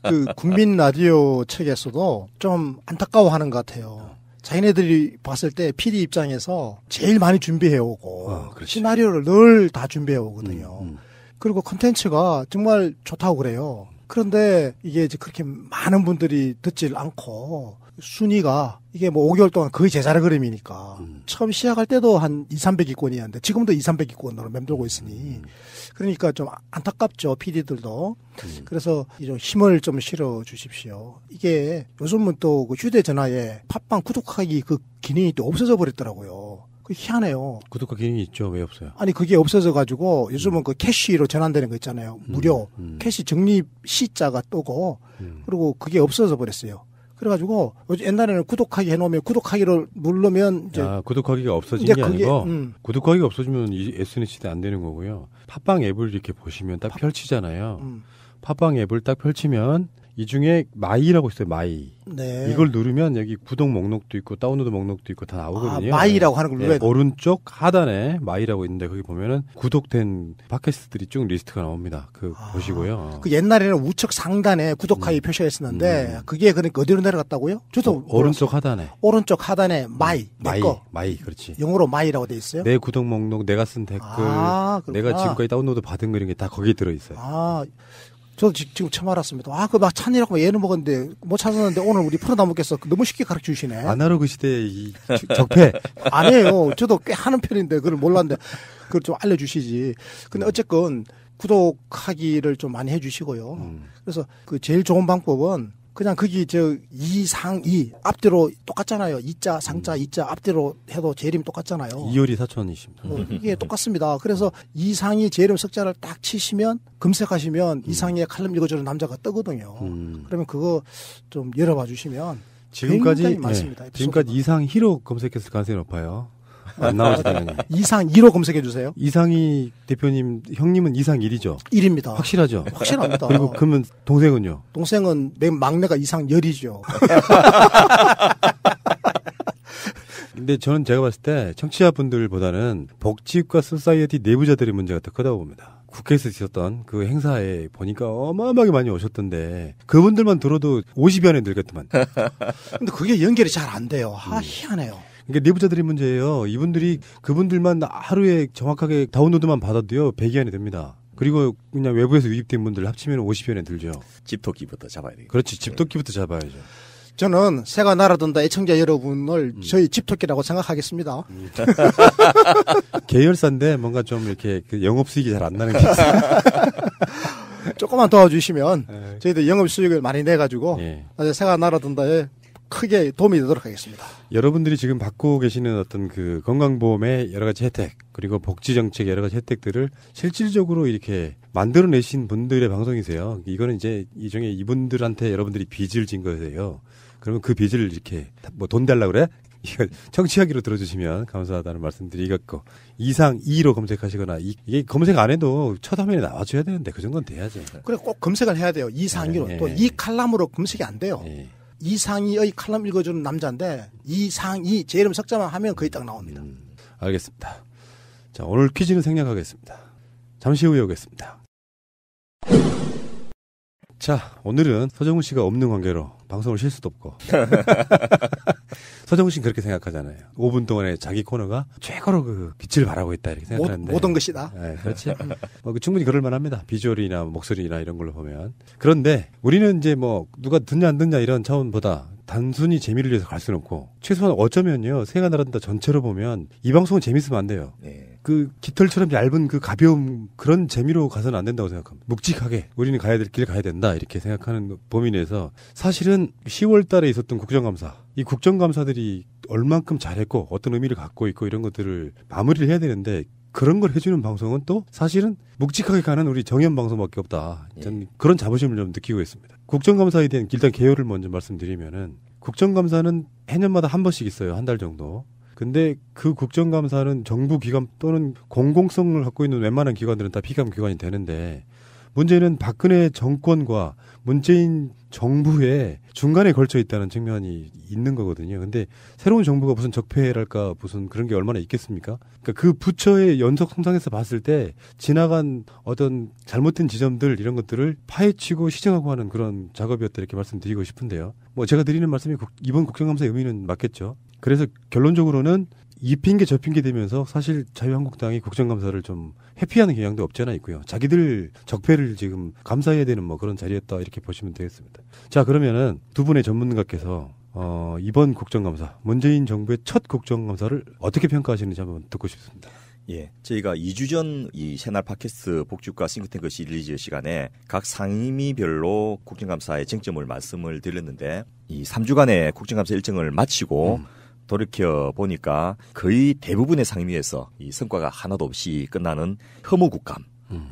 그 국민 라디오 책에서도 좀 안타까워하는 것 같아요. 자기네들이 봤을 때 PD 입장에서 제일 많이 준비해 오고 시나리오를 늘 다 준비해 오거든요. 그리고 콘텐츠가 정말 좋다고 그래요. 그런데 이게 이제 그렇게 많은 분들이 듣질 않고 순위가 이게 뭐 5개월 동안 거의 제자리 걸음이니까 처음 시작할 때도 한 200~300위권이었는데 지금도 200~300위권으로 맴돌고 있으니 그러니까 좀 안타깝죠, PD들도. 그래서 좀 힘을 좀 실어 주십시오. 이게 요즘은 또 그 휴대전화에 팟빵 구독하기 그 기능이 또 없어져 버렸더라고요. 그 희한해요. 구독과 기능이 있죠. 왜 없어요? 아니 그게 없어져 가지고 요즘은 그 캐시로 전환되는 거 있잖아요. 무료. 캐시 적립 C자가 뜨고 그리고 그게 없어져 버렸어요. 그래가지고 옛날에는 구독하기 해놓으면 구독하기를 누르면 이제 구독하기가 없어진 게 아니고 구독하기가 없어지면 이 SNS도 안 되는 거고요. 팟빵 앱을 이렇게 보시면 딱 펼치잖아요. 팟빵 앱을 딱 펼치면 이 중에 마이라고 있어요. 마이. 네. 이걸 누르면 여기 구독 목록도 있고 다운로드 목록도 있고 다 나오거든요. 마이라고 하는 걸 눌러야 돼요. 오른쪽 하단에 마이라고 있는데 거기 보면은 구독된 팟캐스트들이 쭉 리스트가 나옵니다. 보시고요. 그 옛날에는 우측 상단에 구독하기 표시가 있었는데 그게 그러니까 어디로 내려갔다고요? 저도 오른쪽 하단에. 오른쪽 하단에 마이. 마이, 그렇지. 영어로 마이라고 돼 있어요? 내 구독 목록, 내가 쓴 댓글, 내가 지금까지 다운로드 받은 거 이런 게 다 거기에 들어 있어요. 저도 지금 처음 알았습니다. 그거 막 찬이라고 얘는 먹었는데 못 찾았는데 오늘 우리 프로나무께서 너무 쉽게 가르쳐 주시네. 아날로그 시대의 이 적폐. 아니에요. 저도 꽤 하는 편인데 그걸 몰랐는데 그걸 좀 알려주시지. 근데 어쨌건 구독하기를 좀 많이 해주시고요. 그래서 그 제일 좋은 방법은 그냥 거기 이상이 앞뒤로 똑같잖아요. 이자 상자 이자 앞뒤로 해도 제 이름이 똑같잖아요. 이효리 사촌이십니다. 이게 똑같습니다. 그래서 이상이 제 이름 석자를 딱 치시면 검색하시면 이상의 칼럼 읽어주는 남자가 뜨거든요. 그러면 그거 좀 열어봐 주시면 굉장히 많습니다. 지금까지 이상 히로 검색했을 가능성이 높아요. 안 나오죠, 당연히. 이상 2로 검색해 주세요. 이상희 대표님, 형님은 이상 1이죠? 1입니다. 확실하죠? 확실합니다. 그리고 그러면 동생은요? 동생은 맨 막내가 이상 10이죠. 근데 저는 제가 봤을 때 청취자분들보다는 복지과 소사이어티 내부자들의 문제가 더 크다고 봅니다. 국회에서 있었던 그 행사에 보니까 어마어마하게 많이 오셨던데 그분들만 들어도 50여 년이 늙었더만. 근데 그게 연결이 잘 안 돼요. 희한해요. 그러니까 내부자들의 문제예요. 이분들이 그분들만 하루에 정확하게 다운로드만 받아도요 100위 안에 됩니다. 그리고 그냥 외부에서 유입된 분들 합치면 50여 년 들죠. 집토끼부터 잡아야 돼요. 그렇지. 집토끼부터 잡아야죠. 저는 새가 날아든다 애청자 여러분을 저희 집토끼라고 생각하겠습니다. 계열사인데 뭔가 좀 이렇게 그 영업수익이 잘 안 나는 게 있어요. 조금만 도와주시면 저희들 영업수익을 많이 내가지고 새가 날아든다에 크게 도움이 되도록 하겠습니다. 여러분들이 지금 받고 계시는 어떤 그 건강보험의 여러 가지 혜택 그리고 복지정책의 여러 가지 혜택들을 실질적으로 이렇게 만들어내신 분들의 방송이세요. 이거는 이제 이중에 이분들한테 여러분들이 빚을 진 거예요. 그러면 그 빚을 이렇게 뭐 돈 달라고 그래? 이거 청취하기로 들어주시면 감사하다는 말씀드리겠고 이상 2로 검색하시거나 이게 검색 안 해도 첫 화면에 나와줘야 되는데 그 정도는 돼야죠. 그래 꼭 검색을 해야 돼요. 이상 2로. 또 이 칼럼으로 검색이 안 돼요. 이상희의 칼럼 읽어주는 남자인데 이상희 제 이름 석자만 하면 거의 딱 나옵니다. 알겠습니다. 자, 오늘 퀴즈는 생략하겠습니다. 잠시 후에 오겠습니다. 자, 오늘은 서정훈 씨가 없는 관계로 방송을 쉴 수도 없고 서정훈 씨는 그렇게 생각하잖아요. 5분 동안에 자기 코너가 최고로 그 빛을 발하고 있다 이렇게 생각하는데 모든 것이다. 네, 그렇지. 충분히 그럴 만합니다. 비주얼이나 목소리나 이런 걸로 보면. 그런데 우리는 이제 뭐 누가 듣냐 안 듣냐 이런 차원보다 단순히 재미를 위해서 갈 수는 없고 최소한 어쩌면요 새가 날아든다 전체로 보면 이 방송은 재밌으면 안 돼요. 그 깃털처럼 얇은 그 가벼움 그런 재미로 가서는 안 된다고 생각합니다. 묵직하게 우리는 가야 될 길 가야 된다 이렇게 생각하는 범위 내에서 사실은 10월 달에 있었던 국정감사 이 국정감사들이 얼만큼 잘했고 어떤 의미를 갖고 있고 이런 것들을 마무리를 해야 되는데 그런 걸 해주는 방송은 또 사실은 묵직하게 가는 우리 정연 방송밖에 없다. 저는 그런 자부심을 좀 느끼고 있습니다. 국정감사에 대한 일단 개요를 먼저 말씀드리면은 국정감사는 해년마다 한 번씩 있어요. 한 달 정도. 근데 그 국정감사는 정부 기관 또는 공공성을 갖고 있는 웬만한 기관들은 다 피감 기관이 되는데 문제는 박근혜 정권과 문재인 정부의 중간에 걸쳐 있다는 측면이 있는 거거든요. 근데 새로운 정부가 무슨 적폐랄까 무슨 그런 게 얼마나 있겠습니까? 그러니까 그 부처의 연속 성장에서 봤을 때 지나간 어떤 잘못된 지점들 이런 것들을 파헤치고 시정하고 하는 그런 작업이었다 이렇게 말씀드리고 싶은데요. 뭐 제가 드리는 말씀이 이번 국정감사의 의미는 맞겠죠. 그래서 결론적으로는 이 핑계 저 핑계 되면서 사실 자유한국당이 국정감사를 좀 회피하는 경향도 없지 않아 있고요. 자기들 적폐를 지금 감사해야 되는 뭐 그런 자리였다 이렇게 보시면 되겠습니다. 자, 그러면은 두 분의 전문가께서 이번 국정감사, 문재인 정부의 첫 국정감사를 어떻게 평가하시는지 한번 듣고 싶습니다. 예, 저희가 2주 전 이 새날 팟캐스트 복지국가 싱크탱크 시리즈 시간에 각 상임위별로 국정감사의 쟁점을 말씀을 드렸는데 이 3주간의 국정감사 일정을 마치고 돌이켜 보니까 거의 대부분의 상임위에서 이 성과가 하나도 없이 끝나는 허무국감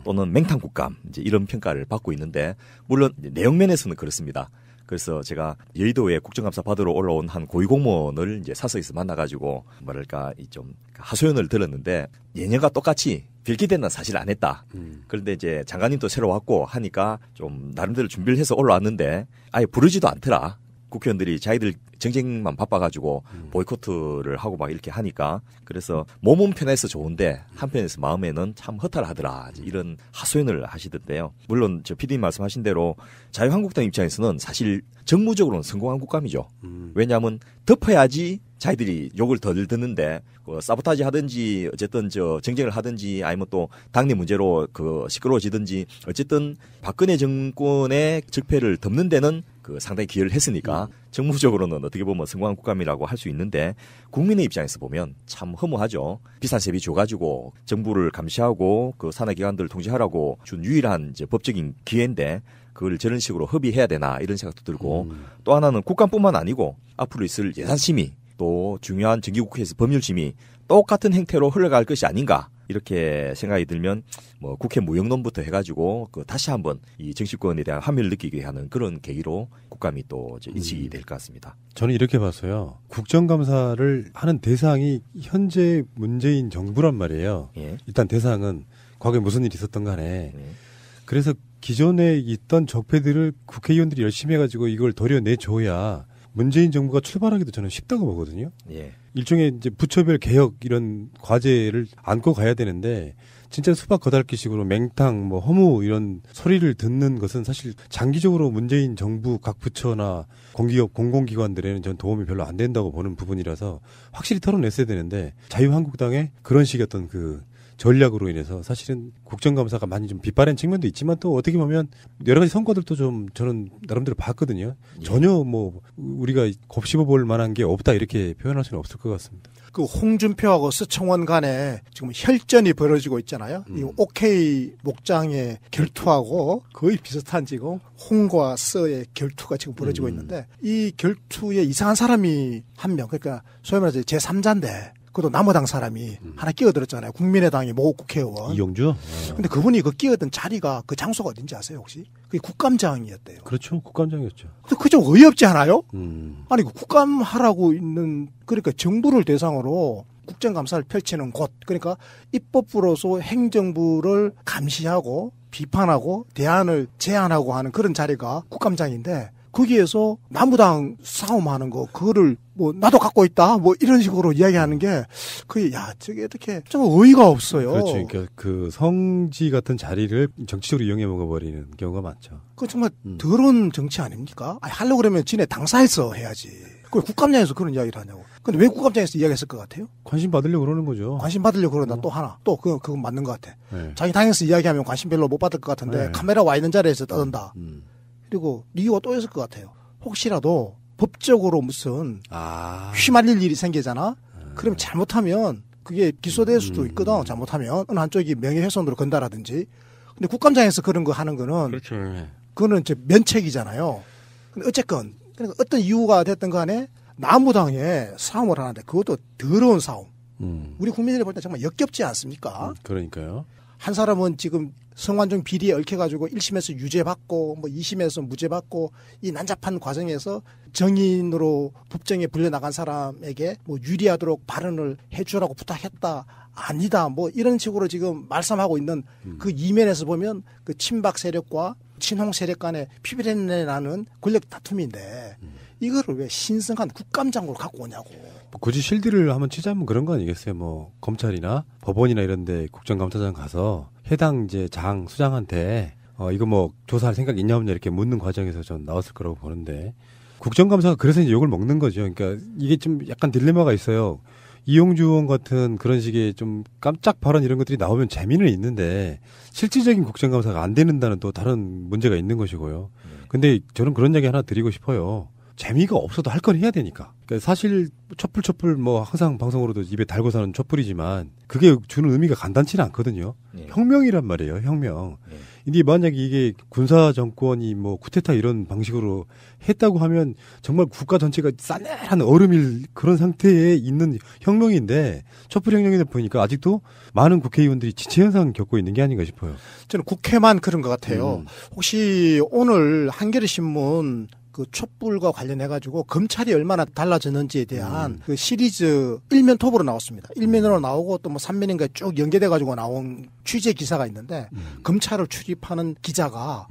또는 맹탕국감 이제 이런 평가를 받고 있는데 물론 내용면에서는 그렇습니다. 그래서 제가 여의도에 국정감사 받으러 올라온 한 고위공무원을 이제 사석에서 만나가지고 뭐랄까 좀 하소연을 들었는데 예년과 똑같이 별기대는 사실 안 했다. 그런데 이제 장관님도 새로 왔고 하니까 좀 나름대로 준비를 해서 올라왔는데 아예 부르지도 않더라. 국회의원들이 자기들 정쟁만 바빠가지고 보이콧을 하고 막 이렇게 하니까 그래서 몸은 편해서 좋은데 한편에서 마음에는 참 허탈하더라 이런 하소연을 하시던데요. 물론 저 PD님 말씀하신 대로 자유한국당 입장에서는 사실 정무적으로는 성공한 국감이죠. 왜냐하면 덮어야지 자기들이 욕을 덜 듣는데 사보타지 하든지 어쨌든 저 정쟁을 하든지 아니면 또 당내 문제로 그 시끄러워지든지 어쨌든 박근혜 정권의 적폐를 덮는 데는 그 상당히 기여를 했으니까 정무적으로는 어떻게 보면 성공한 국감이라고 할 수 있는데 국민의 입장에서 보면 참 허무하죠. 비싼 세비 줘가지고 정부를 감시하고 그 산하기관들을 통제하라고 준 유일한 이제 법적인 기회인데 그걸 저런 식으로 허비해야 되나 이런 생각도 들고 또 하나는 국감뿐만 아니고 앞으로 있을 예산심의 또 중요한 정기국회에서 법률심의 똑같은 행태로 흘러갈 것이 아닌가 이렇게 생각이 들면 뭐 국회 무용론부터 해가지고 그 다시 한번 이 정치권에 대한 함의를 느끼게 하는 그런 계기로 국감이 또 이제 인식이 될 것 같습니다. 저는 이렇게 봤어요. 국정감사를 하는 대상이 현재 문재인 정부란 말이에요. 예. 일단 대상은 과거에 무슨 일이 있었던 간에 그래서 기존에 있던 적폐들을 국회의원들이 열심히 해가지고 이걸 도려내줘야 문재인 정부가 출발하기도 저는 쉽다고 보거든요. 예. 일종의 이제 부처별 개혁 이런 과제를 안고 가야 되는데 진짜 수박 거달기식으로 맹탕 뭐 허무 이런 소리를 듣는 것은 사실 장기적으로 문재인 정부 각 부처나 공기업 공공기관들에는 전 도움이 별로 안 된다고 보는 부분이라서 확실히 털어냈어야 되는데 자유한국당의 그런 식의 어떤 그 전략으로 인해서 사실은 국정감사가 많이 좀 빗바랜 측면도 있지만 또 어떻게 보면 여러 가지 성과들도 좀 저는 나름대로 봤거든요. 전혀 뭐 우리가 곱씹어 볼 만한 게 없다 이렇게 표현할 수는 없을 것 같습니다. 그 홍준표하고 서청원 간에 지금 혈전이 벌어지고 있잖아요. 이 OK 목장의 결투하고 거의 비슷한 지금 홍과 서의 결투가 지금 벌어지고 있는데 이 결투에 이상한 사람이 한 명, 그러니까 소위 말해서 제3자인데 그것도 남어당 사람이 하나 끼어들었잖아요. 국민의당의 모 국회의원. 이용주? 근데 그분이 그 끼어든 자리가 그 장소가 어딘지 아세요 혹시? 그게 국감장이었대요. 그렇죠. 국감장이었죠. 근데 그게 좀 어이없지 않아요? 아니 국감하라고 있는 그러니까 정부를 대상으로 국정감사를 펼치는 곳 그러니까 입법부로서 행정부를 감시하고 비판하고 대안을 제안하고 하는 그런 자리가 국감장인데 거기에서 남부당 싸움하는 거 그거를 뭐 나도 갖고 있다 뭐 이런 식으로 이야기하는 게 그게 야 저게 어떻게 좀 어이가 없어요. 그렇죠. 그러니까 그 성지 같은 자리를 정치적으로 이용해 먹어버리는 경우가 많죠. 그 정말 더러운 정치 아닙니까? 아니, 하려고 그러면 지네 당사에서 해야지. 그걸 국감장에서 그런 이야기를 하냐고. 근데 왜 국감장에서 이야기했을 것 같아요? 관심 받으려고 그러는 거죠. 관심 받으려고 그러나 또 하나. 또 그건 맞는 것 같아. 네. 자기 당에서 이야기하면 관심 별로 못 받을 것 같은데 네. 카메라 와 있는 자리에서 떠든다. 그리고 이유가 또 있을 것 같아요. 혹시라도 법적으로 무슨 휘말릴 일이 생기잖아. 그럼 잘못하면 그게 기소될 수도 있거든. 잘못하면 어느 한쪽이 명예훼손으로 건다라든지. 근데 국감장에서 그런 거 하는 거는 그렇죠. 그거는 이제 면책이잖아요. 근데 어쨌건 그러니까 어떤 이유가 됐든 간에 남부당에 싸움을 하는데 그것도 더러운 싸움. 우리 국민들이 볼 때 정말 역겹지 않습니까? 그러니까요. 한 사람은 지금 성완종 비리에 얽혀가지고 1심에서 유죄받고 뭐 2심에서 무죄받고 이 난잡한 과정에서 정인으로 법정에 불려나간 사람에게 뭐 유리하도록 발언을 해주라고 부탁했다. 아니다. 뭐 이런 식으로 지금 말씀하고 있는 그 이면에서 보면 그 친박 세력과 친홍 세력 간의 피비린내 나는 권력 다툼인데 이거를 왜 신성한 국감장으로 갖고 오냐고. 뭐 굳이 실드를 한번 치자면 그런 거 아니겠어요? 뭐 검찰이나 법원이나 이런데 국정감사장 가서 해당 이제 장 수장한테 이거 뭐 조사할 생각 있냐 없냐 이렇게 묻는 과정에서 전 나왔을 거라고 보는데 국정감사가 그래서 이제 욕을 먹는 거죠. 그러니까 이게 좀 약간 딜레마가 있어요. 이용주 의원 같은 그런 식의 좀 깜짝 발언 이런 것들이 나오면 재미는 있는데 실질적인 국정감사가 안 되는다는 또 다른 문제가 있는 것이고요. 근데 저는 그런 얘기 하나 드리고 싶어요. 재미가 없어도 할 건 해야 되니까. 그러니까 사실 촛불 뭐 항상 방송으로도 입에 달고 사는 촛불이지만 그게 주는 의미가 간단치는 않거든요. 혁명이란 말이에요. 혁명. 근데 만약에 이게 군사 정권이 뭐 쿠데타 이런 방식으로 했다고 하면 정말 국가 전체가 싸늘한 얼음일 그런 상태에 있는 혁명인데 촛불혁명이다 보니까 아직도 많은 국회의원들이 지체 현상 겪고 있는 게 아닌가 싶어요. 저는 국회만 그런 것 같아요. 혹시 오늘 한겨레 신문 그 촛불과 관련해가지고 검찰이 얼마나 달라졌는지에 대한 그 시리즈 1면 톱으로 나왔습니다. 1면으로 나오고 또 뭐 3면인가 쭉 연계돼가지고 나온 취재 기사가 있는데 검찰을 출입하는 기자가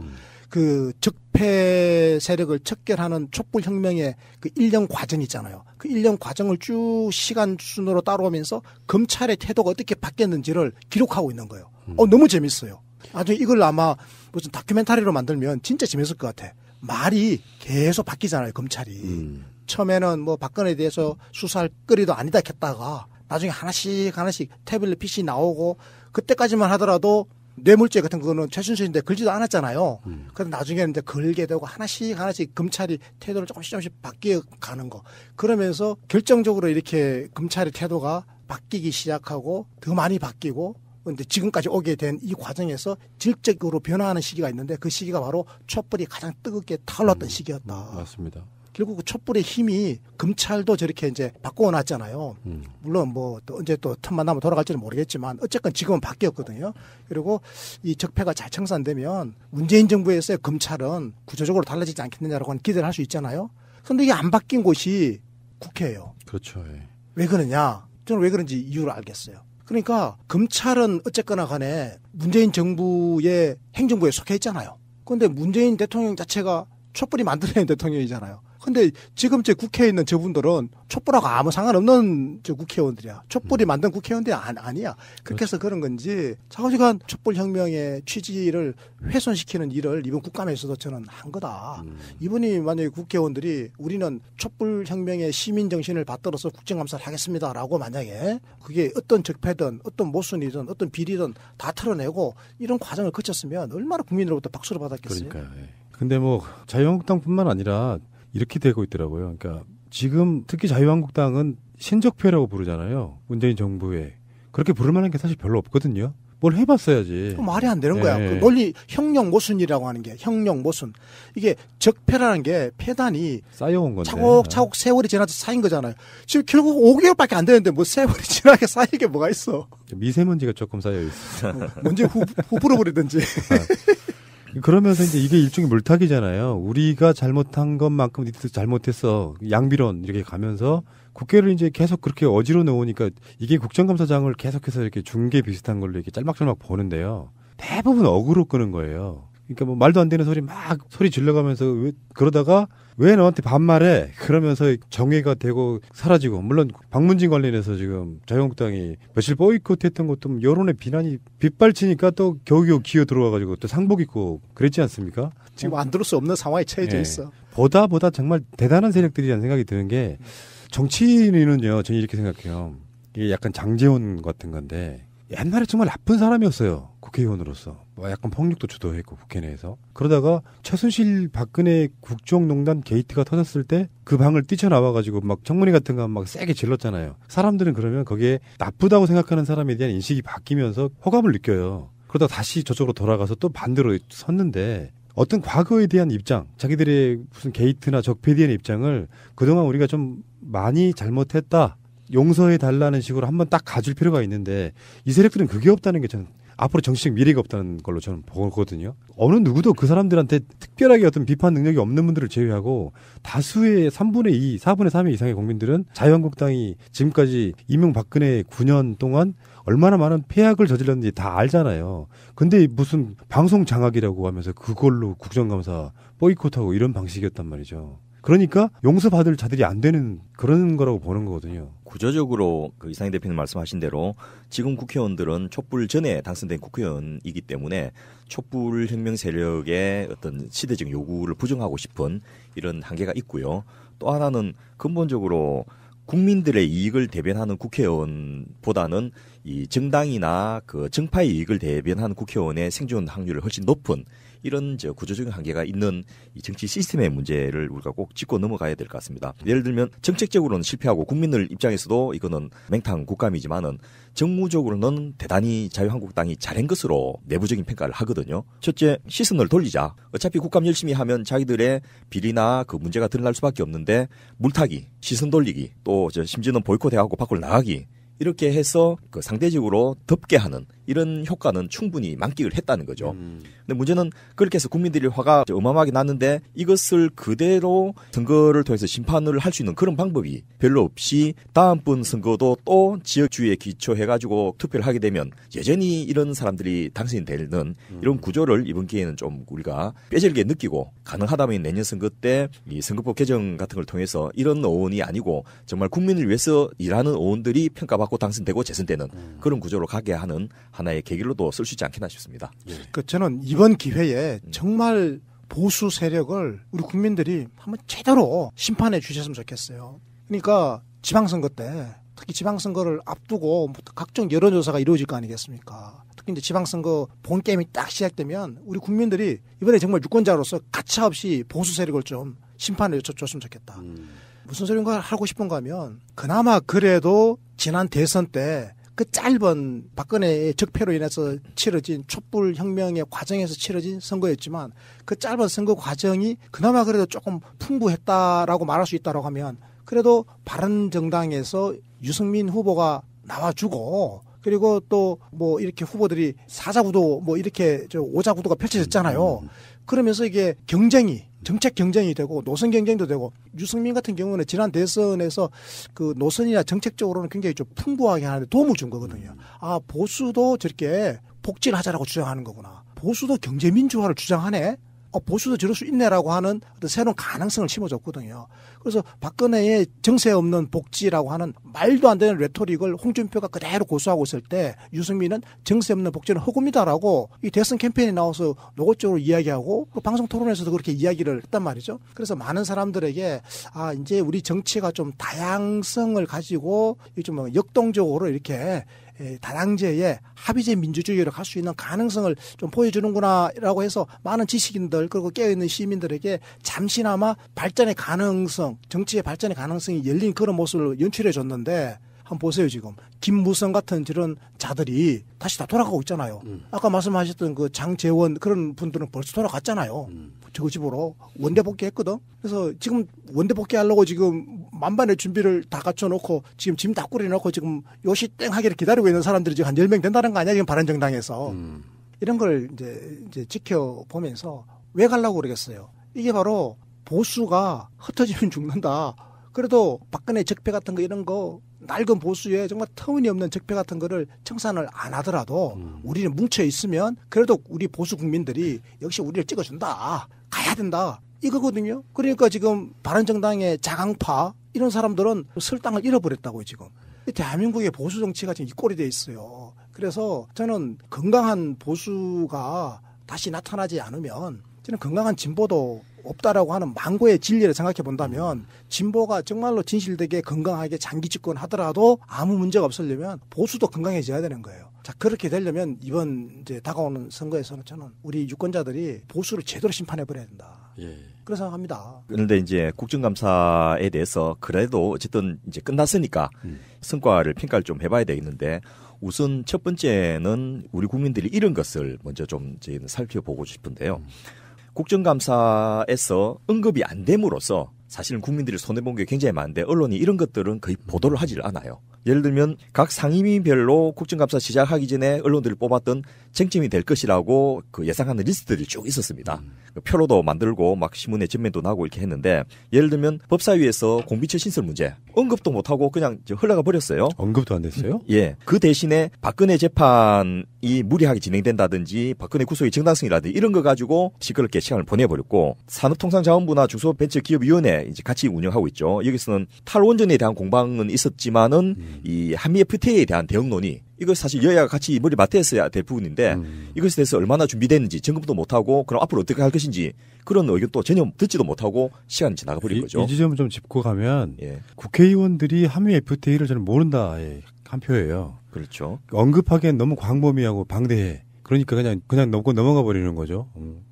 그 적폐 세력을 척결하는 촛불혁명의 그 1년 과정 있잖아요. 그 1년 과정을 쭉 시간 순으로 따라오면서 검찰의 태도가 어떻게 바뀌었는지를 기록하고 있는 거예요. 너무 재밌어요. 나중에 이걸 아마 무슨 다큐멘터리로 만들면 진짜 재밌을 것 같아. 말이 계속 바뀌잖아요, 검찰이. 처음에는 뭐 박근혜에 대해서 수사할 거리도 아니다 했다가 나중에 하나씩 태블릿 PC 나오고 그때까지만 하더라도 뇌물죄 같은 거는 최순실인데 걸지도 않았잖아요. 그런데 나중에는 이제 걸게 되고 하나씩 검찰이 태도를 조금씩 바뀌어 가는 거. 그러면서 결정적으로 이렇게 검찰의 태도가 바뀌기 시작하고 더 많이 바뀌고 근데 지금까지 오게 된 이 과정에서 질적으로 변화하는 시기가 있는데 그 시기가 바로 촛불이 가장 뜨겁게 타올랐던 시기였다. 맞습니다. 결국 그 촛불의 힘이 검찰도 저렇게 이제 바꿔놨잖아요. 물론 뭐 또 언제 또 틈만 나면 돌아갈지는 모르겠지만 어쨌건 지금은 바뀌었거든요. 그리고 이 적폐가 잘 청산되면 문재인 정부에서의 검찰은 구조적으로 달라지지 않겠느냐라고 하는 기대를 할 수 있잖아요. 그런데 이게 안 바뀐 곳이 국회예요. 그렇죠. 예. 왜 그러냐? 저는 왜 그런지 이유를 알겠어요. 그러니까 검찰은 어쨌거나 간에 문재인 정부의 행정부에 속해 있잖아요. 그런데 문재인 대통령 자체가 촛불이 만들어낸 대통령이잖아요. 근데 지금 제 국회에 있는 저분들은 촛불하고 아무 상관없는 저 국회의원들이야. 촛불이 만든 국회의원들이 아니야. 그렇게 해서 그런 건지 자꾸지간 촛불혁명의 취지를 훼손시키는 일을 이번 국감에서도 저는 한 거다. 이분이 만약에 국회의원들이 우리는 촛불혁명의 시민정신을 받들어서 국정감사를 하겠습니다라고 만약에 그게 어떤 적폐든 어떤 모순이든 어떤 비리든 다 털어내고 이런 과정을 거쳤으면 얼마나 국민으로부터 박수를 받았겠어요. 그러니까요. 예. 근데 뭐 자유한국당뿐만 아니라 이렇게 되고 있더라고요. 그러니까 지금 특히 자유한국당은 신적폐라고 부르잖아요. 문재인 정부에. 그렇게 부를 만한 게 사실 별로 없거든요. 뭘 해봤어야지. 말이 안 되는 거야. 그 논리 형용 모순이라고 하는 게 형용 모순. 이게 적폐라는 게 폐단이 쌓여온 건데 차곡차곡 세월이 지나서 쌓인 거잖아요. 지금 결국 5개월밖에 안 되는데 뭐 세월이 지나게 쌓인 게 뭐가 있어. 미세먼지가 조금 쌓여 있어. 먼지 후 불어버리든지. 그러면서 이제 이게 일종의 물타기잖아요. 우리가 잘못한 것만큼 니들 잘못했어. 양비론 이렇게 가면서 국회를 이제 계속 그렇게 어지러 놓으니까 이게 국정감사장을 계속해서 이렇게 중계 비슷한 걸로 이렇게 짤막짤막 보는데요. 대부분 어그로 끄는 거예요. 그러니까 뭐 말도 안 되는 소리 막 소리 질러가면서 그러다가 왜 너한테 반말해? 그러면서 정회가 되고 사라지고 물론 박문진 관련해서 지금 자유한국당이 며칠 보이콧했던 것도 여론의 비난이 빗발치니까 또 겨우겨우 기어 들어와가지고 또 상복 입고 그랬지 않습니까? 지금 안 들을 수 없는 상황에 처해져 있어. 보다 정말 대단한 세력들이라는 생각이 드는 게 정치인은요 저는 이렇게 생각해요. 이게 약간 장제원 같은 건데 옛날에 정말 나쁜 사람이었어요. 국회의원으로서. 뭐 약간 폭력도 주도했고 국회 내에서. 그러다가 최순실 박근혜 국정농단 게이트가 터졌을 때 그 방을 뛰쳐나와가지고 막 청문회 같은 거 막 세게 질렀잖아요. 사람들은 그러면 거기에 나쁘다고 생각하는 사람에 대한 인식이 바뀌면서 호감을 느껴요. 그러다 다시 저쪽으로 돌아가서 또 반대로 섰는데 어떤 과거에 대한 입장, 자기들의 무슨 게이트나 적폐에 대한 입장을 그동안 우리가 좀 많이 잘못했다. 용서해 달라는 식으로 한번 딱 가줄 필요가 있는데 이 세력들은 그게 없다는 게 저는 앞으로 정치적 미래가 없다는 걸로 저는 보거든요. 어느 누구도 그 사람들한테 특별하게 어떤 비판 능력이 없는 분들을 제외하고 다수의 3분의 2, 4분의 3 이상의 국민들은 자유한국당이 지금까지 이명박근혜 9년 동안 얼마나 많은 폐악을 저질렀는지 다 알잖아요. 근데 무슨 방송 장악이라고 하면서 그걸로 국정감사 보이콧하고 이런 방식이었단 말이죠. 그러니까 용서받을 자들이 안 되는 그런 거라고 보는 거거든요. 구조적으로 그 이상희 대표님 말씀하신 대로 지금 국회의원들은 촛불 전에 당선된 국회의원이기 때문에 촛불 혁명 세력의 어떤 시대적 요구를 부정하고 싶은 이런 한계가 있고요. 또 하나는 근본적으로 국민들의 이익을 대변하는 국회의원보다는 이 정당이나 그 정파의 이익을 대변하는 국회의원의 생존 확률이 훨씬 높은 이런 구조적인 한계가 있는 이 정치 시스템의 문제를 우리가 꼭 짚고 넘어가야 될 것 같습니다. 예를 들면 정책적으로는 실패하고 국민들 입장에서도 이거는 맹탕 국감이지만은 정무적으로는 대단히 자유한국당이 잘한 것으로 내부적인 평가를 하거든요. 첫째, 시선을 돌리자. 어차피 국감 열심히 하면 자기들의 비리나 그 문제가 드러날 수밖에 없는데 물타기, 시선 돌리기, 또 심지어는 보이콧해가고 밖으로 나가기 이렇게 해서 그 상대적으로 덮게 하는 이런 효과는 충분히 만끽을 했다는 거죠. 근데 문제는 그렇게 해서 국민들이 화가 어마어마하게 났는데 이것을 그대로 선거를 통해서 심판을 할 수 있는 그런 방법이 별로 없이 다음번 선거도 또 지역주의에 기초해가지고 투표를 하게 되면 여전히 이런 사람들이 당선이 되는 이런 구조를 이번 기회에는 좀 우리가 뼈저리게 느끼고 가능하다면 내년 선거 때 이 선거법 개정 같은 걸 통해서 이런 의원이 아니고 정말 국민을 위해서 일하는 의원들이 평가받고 당선되고 재선되는 그런 구조로 가게 하는 하나의 계기로도 쓸 수 있지 않겠나 싶습니다. 그 저는 이번 기회에 정말 보수 세력을 우리 국민들이 한번 제대로 심판해 주셨으면 좋겠어요. 그러니까 지방선거 때 특히 지방선거를 앞두고 각종 여론조사가 이루어질 거 아니겠습니까? 특히 이제 지방선거 본 게임이 딱 시작되면 우리 국민들이 이번에 정말 유권자로서 가차없이 보수 세력을 좀 심판해 줬으면 좋겠다. 무슨 소리인가 하고 싶은가 하면 그나마 그래도 지난 대선 때 그 짧은 박근혜의 적폐로 인해서 치러진 촛불 혁명의 과정에서 치러진 선거였지만 그 짧은 선거 과정이 그나마 그래도 조금 풍부했다라고 말할 수 있다고 하면 그래도 바른정당에서 유승민 후보가 나와주고 그리고 또 뭐 이렇게 후보들이 사자구도 뭐 이렇게 오자구도가 펼쳐졌잖아요. 그러면서 이게 경쟁이 정책 경쟁이 되고 노선 경쟁도 되고 유승민 같은 경우는 지난 대선에서 그 노선이나 정책적으로는 굉장히 좀 풍부하게 하는데 도움을 준 거거든요. 아, 보수도 저렇게 복지를 하자라고 주장하는 거구나. 보수도 경제민주화를 주장하네. 보수도 저럴 수 있네라고 하는 어떤 새로운 가능성을 심어줬거든요. 그래서 박근혜의 정세 없는 복지라고 하는 말도 안 되는 레토릭을 홍준표가 그대로 고수하고 있을 때 유승민은 정세 없는 복지는 허구입니다라고 이 대선 캠페인에 나와서 노골적으로 이야기하고 방송 토론에서도 그렇게 이야기를 했단 말이죠. 그래서 많은 사람들에게 아, 이제 우리 정치가 좀 다양성을 가지고 좀 역동적으로 이렇게 다당제의 합의제 민주주의를 갈 수 있는 가능성을 좀 보여주는구나라고 해서 많은 지식인들 그리고 깨어있는 시민들에게 잠시나마 발전의 가능성, 정치의 발전의 가능성이 열린 그런 모습을 연출해 줬는데 한번 보세요. 지금 김무성 같은 저런 자들이 다시 다 돌아가고 있잖아요. 아까 말씀하셨던 그 장재원 그런 분들은 벌써 돌아갔잖아요. 저거 집으로 원대 복귀했거든. 그래서 지금 원대 복귀하려고 지금 만반의 준비를 다 갖춰놓고 지금 짐 다 꾸려놓고 지금 요시 땡 하기를 기다리고 있는 사람들이 지금 한 10명 된다는 거 아니야? 지금 바른정당에서. 이런 걸 이제 지켜보면서 왜 가려고 그러겠어요. 이게 바로 보수가 흩어지면 죽는다. 그래도 박근혜 적폐 같은 거 이런 거 낡은 보수에 정말 터무니없는 적폐 같은 거를 청산을 안 하더라도 우리는 뭉쳐 있으면 그래도 우리 보수 국민들이 역시 우리를 찍어준다. 가야 된다. 이거거든요. 그러니까 지금 바른정당의 자강파 이런 사람들은 설당을 잃어버렸다고요. 지금. 대한민국의 보수 정치가 지금 이 꼴이 돼 있어요. 그래서 저는 건강한 보수가 다시 나타나지 않으면 저는 건강한 진보도 없다라고 하는 망고의 진리를 생각해 본다면 진보가 정말로 진실되게 건강하게 장기 집권하더라도 아무 문제가 없으려면 보수도 건강해져야 되는 거예요. 자, 그렇게 되려면 이번 이제 다가오는 선거에서는 저는 우리 유권자들이 보수를 제대로 심판해 버려야 된다. 그런 생각합니다. 그런데 이제 국정감사에 대해서 그래도 어쨌든 이제 끝났으니까 성과를 평가를 좀 해봐야 되겠는데 우선 첫 번째는 우리 국민들이 이런 것을 먼저 좀 저희는 살펴보고 싶은데요. 국정감사에서 언급이 안 됨으로써 사실은 국민들이 손해본 게 굉장히 많은데 언론이 이런 것들은 거의 보도를 하질 않아요. 예를 들면 각 상임위별로 국정감사 시작하기 전에 언론들을 뽑았던 쟁점이 될 것이라고 그 예상하는 리스트들이 쭉 있었습니다. 표로도 만들고 막 신문에 전면도 나고 이렇게 했는데 예를 들면 법사위에서 공비처 신설 문제 언급도 못하고 그냥 흘러가 버렸어요. 언급도 안 됐어요? 예. 그 대신에 박근혜 재판이 무리하게 진행된다든지 박근혜 구속의 정당성이라든지 이런 거 가지고 시끄럽게 시간을 보내버렸고 산업통상자원부나 중소벤처기업위원회 이제 같이 운영하고 있죠. 여기서는 탈원전에 대한 공방은 있었지만은 이 한미 FTA에 대한 대응 논의 이거 사실 여야가 같이 머리 맞대서야 될 부분인데 이것에 대해서 얼마나 준비됐는지 점검도 못하고 그럼 앞으로 어떻게 할 것인지 그런 의견도 전혀 듣지도 못하고 시간이 지나가 버린 거죠. 이 지점을 좀 짚고 가면 국회의원들이 한미 FTA를 저는 모른다 한 표예요. 그렇죠. 언급하기엔 너무 광범위하고 방대해. 그러니까 그냥 넘어가 버리는 거죠.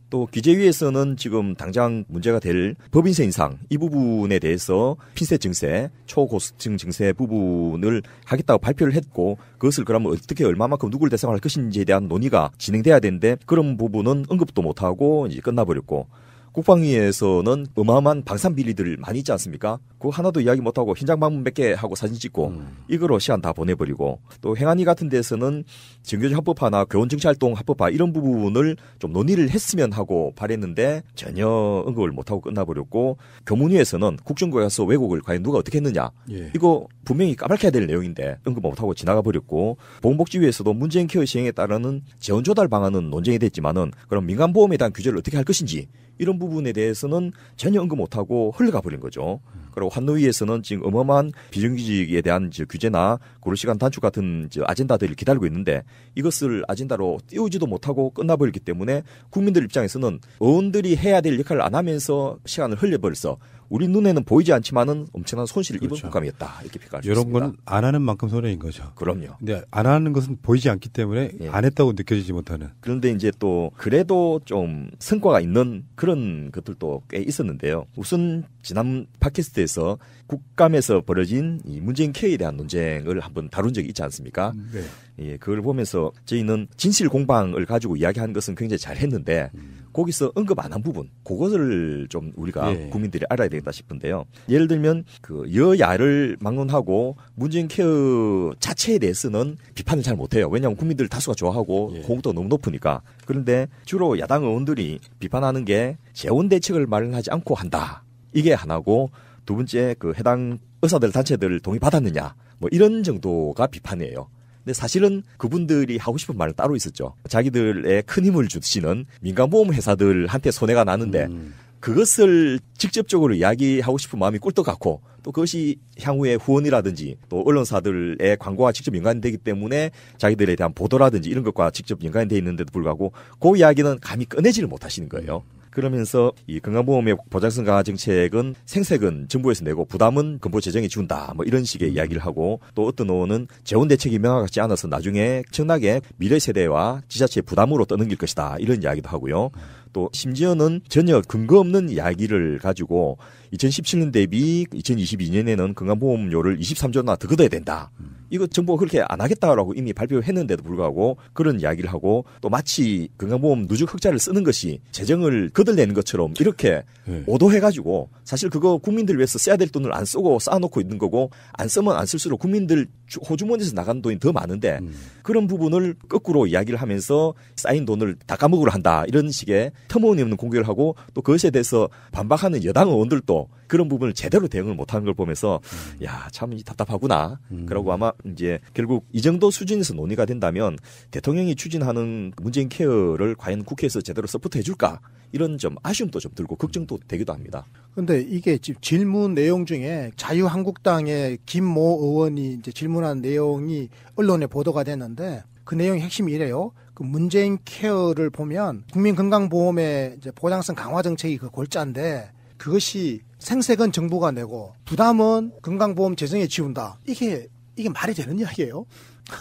또 기재위에서는 지금 당장 문제가 될 법인세 인상 이 부분에 대해서 핀셋 증세, 초고수층 증세 부분을 하겠다고 발표를 했고 그것을 그러면 어떻게 얼마만큼 누구를 대상으로 할 것인지에 대한 논의가 진행돼야 되는데 그런 부분은 언급도 못하고 이제 끝나버렸고 국방위에서는 어마어마한 방산 비리들 많이 있지 않습니까? 그거 하나도 이야기 못하고 현장 방문 몇 개 하고 사진 찍고 이거로 시간 다 보내버리고 또 행안위 같은 데서는 정교조 합법화나 교원정치활동 합법화 이런 부분을 좀 논의를 했으면 하고 바랬는데 전혀 언급을 못하고 끝나버렸고 교문위에서는 국정교과에 가서 왜곡을 과연 누가 어떻게 했느냐 이거 분명히 까발켜야 될 내용인데 언급 못하고 지나가 버렸고 보건복지위에서도 문재인 케어 시행에 따르는 재원 조달 방안은 논쟁이 됐지만은 그럼 민간보험에 대한 규제를 어떻게 할 것인지 이런 부분에 대해서는 전혀 언급 못하고 흘러가 버린 거죠. 그리고 환노위에서는 지금 어마어마한 비정규직에 대한 규제나 고르시간 단축 같은 아젠다들을 기다리고 있는데 이것을 아젠다로 띄우지도 못하고 끝나버렸기 때문에 국민들 입장에서는 의원들이 해야 될 역할을 안 하면서 시간을 흘려버려서 우리 눈에는 보이지 않지만은 엄청난 손실을 입은 국감이었다 이렇게 평가할 수 있습니다. 이런 건 안 하는 만큼 손해인 거죠. 그럼요. 근데 안 하는 것은 보이지 않기 때문에 안 했다고 느껴지지 못하는. 그런데 이제 또 그래도 좀 성과가 있는 그런 것들도 꽤 있었는데요. 우선 지난 팟캐스트에서 국감에서 벌어진 이 문재인 케어에 대한 논쟁을 한번 다룬 적이 있지 않습니까? 네. 예, 그걸 보면서 저희는 진실 공방을 가지고 이야기한 것은 굉장히 잘 했는데 거기서 언급 안 한 부분 그것을 좀 우리가 국민들이 알아야 되겠다 싶은데요. 예를 들면 그 여야를 막론하고 문재인 케어 자체에 대해서는 비판을 잘 못해요. 왜냐하면 국민들 다수가 좋아하고 호응도가 너무 높으니까. 그런데 주로 야당 의원들이 비판하는 게 재원 대책을 마련하지 않고 한다. 이게 하나고 두 번째 그 해당 의사들 단체들 동의 받았느냐 뭐 이런 정도가 비판이에요. 근데 사실은 그분들이 하고 싶은 말은 따로 있었죠. 자기들의 큰 힘을 주시는 민간보험 회사들한테 손해가 나는데 그것을 직접적으로 이야기하고 싶은 마음이 꿀떡 같고 또 그것이 향후에 후원이라든지 또 언론사들의 광고와 직접 연관되기 때문에 자기들에 대한 보도라든지 이런 것과 직접 연관이 돼 있는데도 불구하고 그 이야기는 감히 꺼내지를 못하시는 거예요. 그러면서 이 건강보험의 보장성 강화 정책은 생색은 정부에서 내고 부담은 건보 재정에 준다. 뭐 이런 식의 이야기를 하고 또 어떤 의원은 재원 대책이 명확하지 않아서 나중에 엄청나게 미래 세대와 지자체의 부담으로 떠넘길 것이다. 이런 이야기도 하고요. 또 심지어는 전혀 근거 없는 이야기를 가지고 2017년 대비 2022년에는 건강보험료를 23조나 더 걷어야 된다. 이거 정부가 그렇게 안 하겠다라고 이미 발표했는데도 불구하고 그런 이야기를 하고 또 마치 건강보험 누적 흑자를 쓰는 것이 재정을 거들내는 것처럼 이렇게 오도해가지고 사실 그거 국민들 위해서 써야 될 돈을 안 쓰고 쌓아놓고 있는 거고 안 쓰면 안 쓸수록 국민들 호주머니에서 나가는 돈이 더 많은데 그런 부분을 거꾸로 이야기를 하면서 쌓인 돈을 다 까먹으려 한다. 이런 식의 터무니없는 공격을 하고 또 그것에 대해서 반박하는 여당 의원들도 그런 부분을 제대로 대응을 못하는 걸 보면서 야, 참 답답하구나. 그러고 아마 이제 결국 이 정도 수준에서 논의가 된다면 대통령이 추진하는 문재인 케어를 과연 국회에서 제대로 서포트 해줄까? 이런 좀 아쉬움도 좀 들고 걱정도 되기도 합니다. 그런데 이게 지금 질문 내용 중에 자유한국당의 김모 의원이 이제 질문한 내용이 언론에 보도가 됐는데 그 내용의 핵심이 이래요. 그 문재인 케어를 보면 국민건강보험의 이제 보장성 강화 정책이 그 골자인데 그것이 생색은 정부가 내고 부담은 건강보험 재정에 지운다. 이게 말이 되는 이야기예요?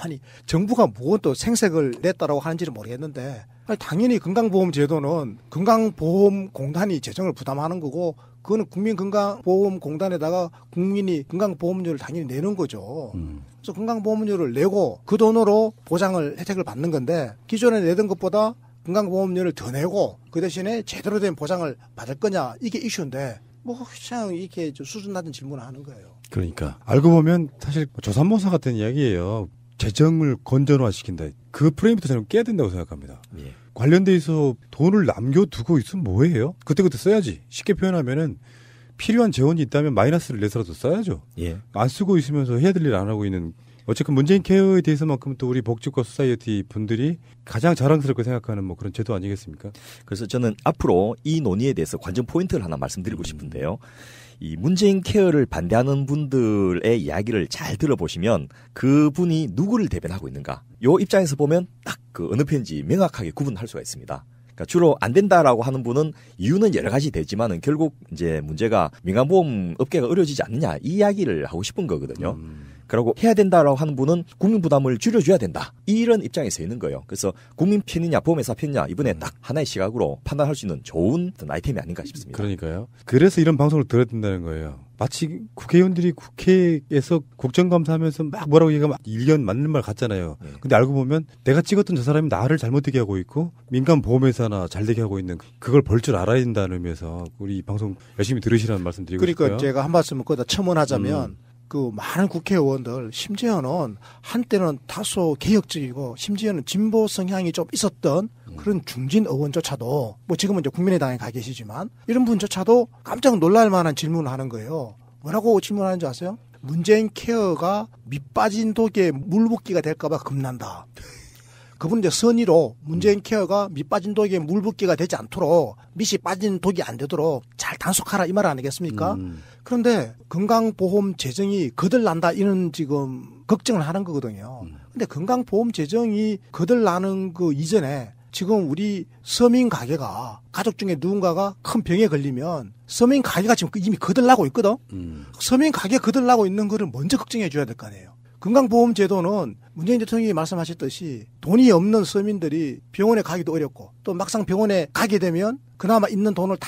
아니 정부가 뭐 또 생색을 냈다라고 하는지는 모르겠는데 아니, 당연히 건강보험 제도는 건강보험공단이 재정을 부담하는 거고 그거는 국민건강보험공단에다가 국민이 건강보험료를 당연히 내는 거죠. 그래서 건강보험료를 내고 그 돈으로 보장을 혜택을 받는 건데 기존에 내던 것보다 건강보험료를 더 내고 그 대신에 제대로 된 보장을 받을 거냐 이게 이슈인데 뭐 그냥 이렇게 수준 낮은 질문을 하는 거예요. 그러니까 알고 보면 사실 조삼모사 같은 이야기예요. 재정을 건전화시킨다. 그 프레임부터 저는 깨야 된다고 생각합니다. 예. 관련돼 있어 돈을 남겨두고 있으면 뭐해요? 그때그때 써야지. 쉽게 표현하면은 필요한 재원이 있다면 마이너스를 내서라도 써야죠. 예. 안 쓰고 있으면서 해야 될 일 안 하고 있는. 어쨌든 문재인 케어에 대해서만큼 또 우리 복지과 소사이어티 분들이 가장 자랑스럽게 생각하는 뭐 그런 제도 아니겠습니까? 그래서 저는 앞으로 이 논의에 대해서 관전 포인트를 하나 말씀드리고 싶은데요. 이 문재인 케어를 반대하는 분들의 이야기를 잘 들어보시면 그분이 누구를 대변하고 있는가. 요 입장에서 보면 딱 그 어느 편인지 명확하게 구분할 수가 있습니다. 그러니까 주로 안 된다라고 하는 분은 이유는 여러 가지 되지만은 결국 이제 문제가 민간보험 업계가 어려워지지 않느냐 이 이야기를 하고 싶은 거거든요. 그리고 해야 된다라고 하는 분은 국민 부담을 줄여줘야 된다. 이런 입장에 서 있는 거예요. 그래서 국민 편이냐 보험회사 편이냐 이번에 딱 하나의 시각으로 판단할 수 있는 좋은 아이템이 아닌가 싶습니다. 그러니까요. 그래서 이런 방송을 들어야 된다는 거예요. 마치 국회의원들이 국회에서 국정감사하면서 막 뭐라고 얘기하면 일견 맞는 말 같잖아요. 근데 알고 보면 내가 찍었던 저 사람이 나를 잘못되게 하고 있고 민간 보험회사나 잘되게 하고 있는 그걸 벌 줄 알아야 된다는 의미에서 우리 이 방송 열심히 들으시라는 말씀 드리고 싶고요. 그러니까 제가 한 말씀을 거기다 첨언하자면 그 많은 국회의원들 심지어는 한때는 다소 개혁적이고 심지어는 진보 성향이 좀 있었던 그런 중진 의원조차도 뭐 지금은 이제 국민의당에 가 계시지만 이런 분조차도 깜짝 놀랄 만한 질문을 하는 거예요. 뭐라고 질문하는지 아세요? 문재인 케어가 밑 빠진 독에 물 붓기가 될까봐 겁난다. 그분은 이제 선의로 문재인 케어가 밑 빠진 독에 물 붓기가 되지 않도록 밑이 빠진 독이 안 되도록 잘 단속하라 이 말 아니겠습니까? 그런데 건강보험 재정이 거들난다 이런 지금 걱정을 하는 거거든요. 근데 건강보험 재정이 거들나는 그 이전에 지금 우리 서민 가게가 가족 중에 누군가가 큰 병에 걸리면 서민 가게가 지금 이미 거들나고 있거든. 서민 가게 거들나고 있는 거를 먼저 걱정해 줘야 될 거 아니에요. 건강보험 제도는 문재인 대통령이 말씀하셨듯이 돈이 없는 서민들이 병원에 가기도 어렵고 또 막상 병원에 가게 되면 그나마 있는 돈을 다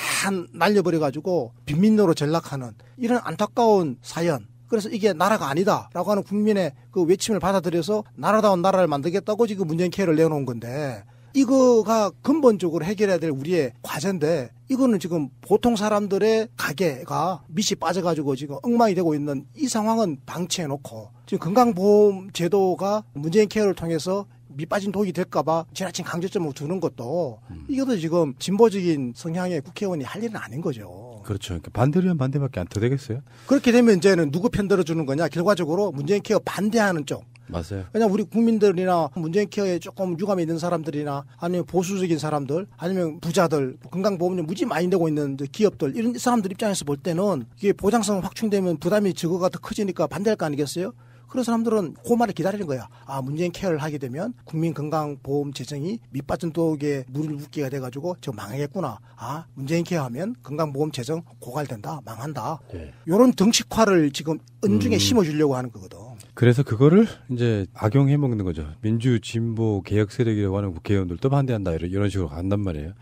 날려버려가지고 빈민노로 전락하는 이런 안타까운 사연. 그래서 이게 나라가 아니다라고 하는 국민의 그 외침을 받아들여서 나라다운 나라를 만들겠다고 지금 문재인 케어를 내놓은 건데 이거가 근본적으로 해결해야 될 우리의 과제인데 이거는 지금 보통 사람들의 가게가 밑이 빠져가지고 지금 엉망이 되고 있는 이 상황은 방치해놓고 지금 건강보험 제도가 문재인 케어를 통해서 밑 빠진 독이 될까봐 지나친 강조점을 두는 것도 이것도 지금 진보적인 성향의 국회의원이 할 일은 아닌 거죠. 그렇죠. 그러니까 반대로 하면 반대밖에 안 더 되겠어요? 그렇게 되면 이제는 누구 편 들어주는 거냐? 결과적으로 문재인 케어 반대하는 쪽. 맞아요. 그냥 우리 국민들이나 문재인 케어에 조금 유감이 있는 사람들이나 아니면 보수적인 사람들 아니면 부자들 건강보험료 무지 많이 내고 있는 기업들 이런 사람들 입장에서 볼 때는 이게 보장성 확충되면 부담이 저거가 더 커지니까 반대할 거 아니겠어요? 그런 사람들은 그 말을 기다리는 거야. 아, 문재인 케어를 하게 되면 국민건강보험 재정이 밑빠진 독에 물을 붓기가 돼가지고 저 망하겠구나. 아, 문재인 케어 하면 건강보험 재정 고갈된다. 망한다. 이런 정치화를 지금 은중에 심어주려고 하는 거거든. 그래서 그거를 이제 악용해 먹는 거죠. 민주, 진보, 개혁 세력이라고 하는 국회의원들도 반대한다. 이런 식으로 간단 말이에요.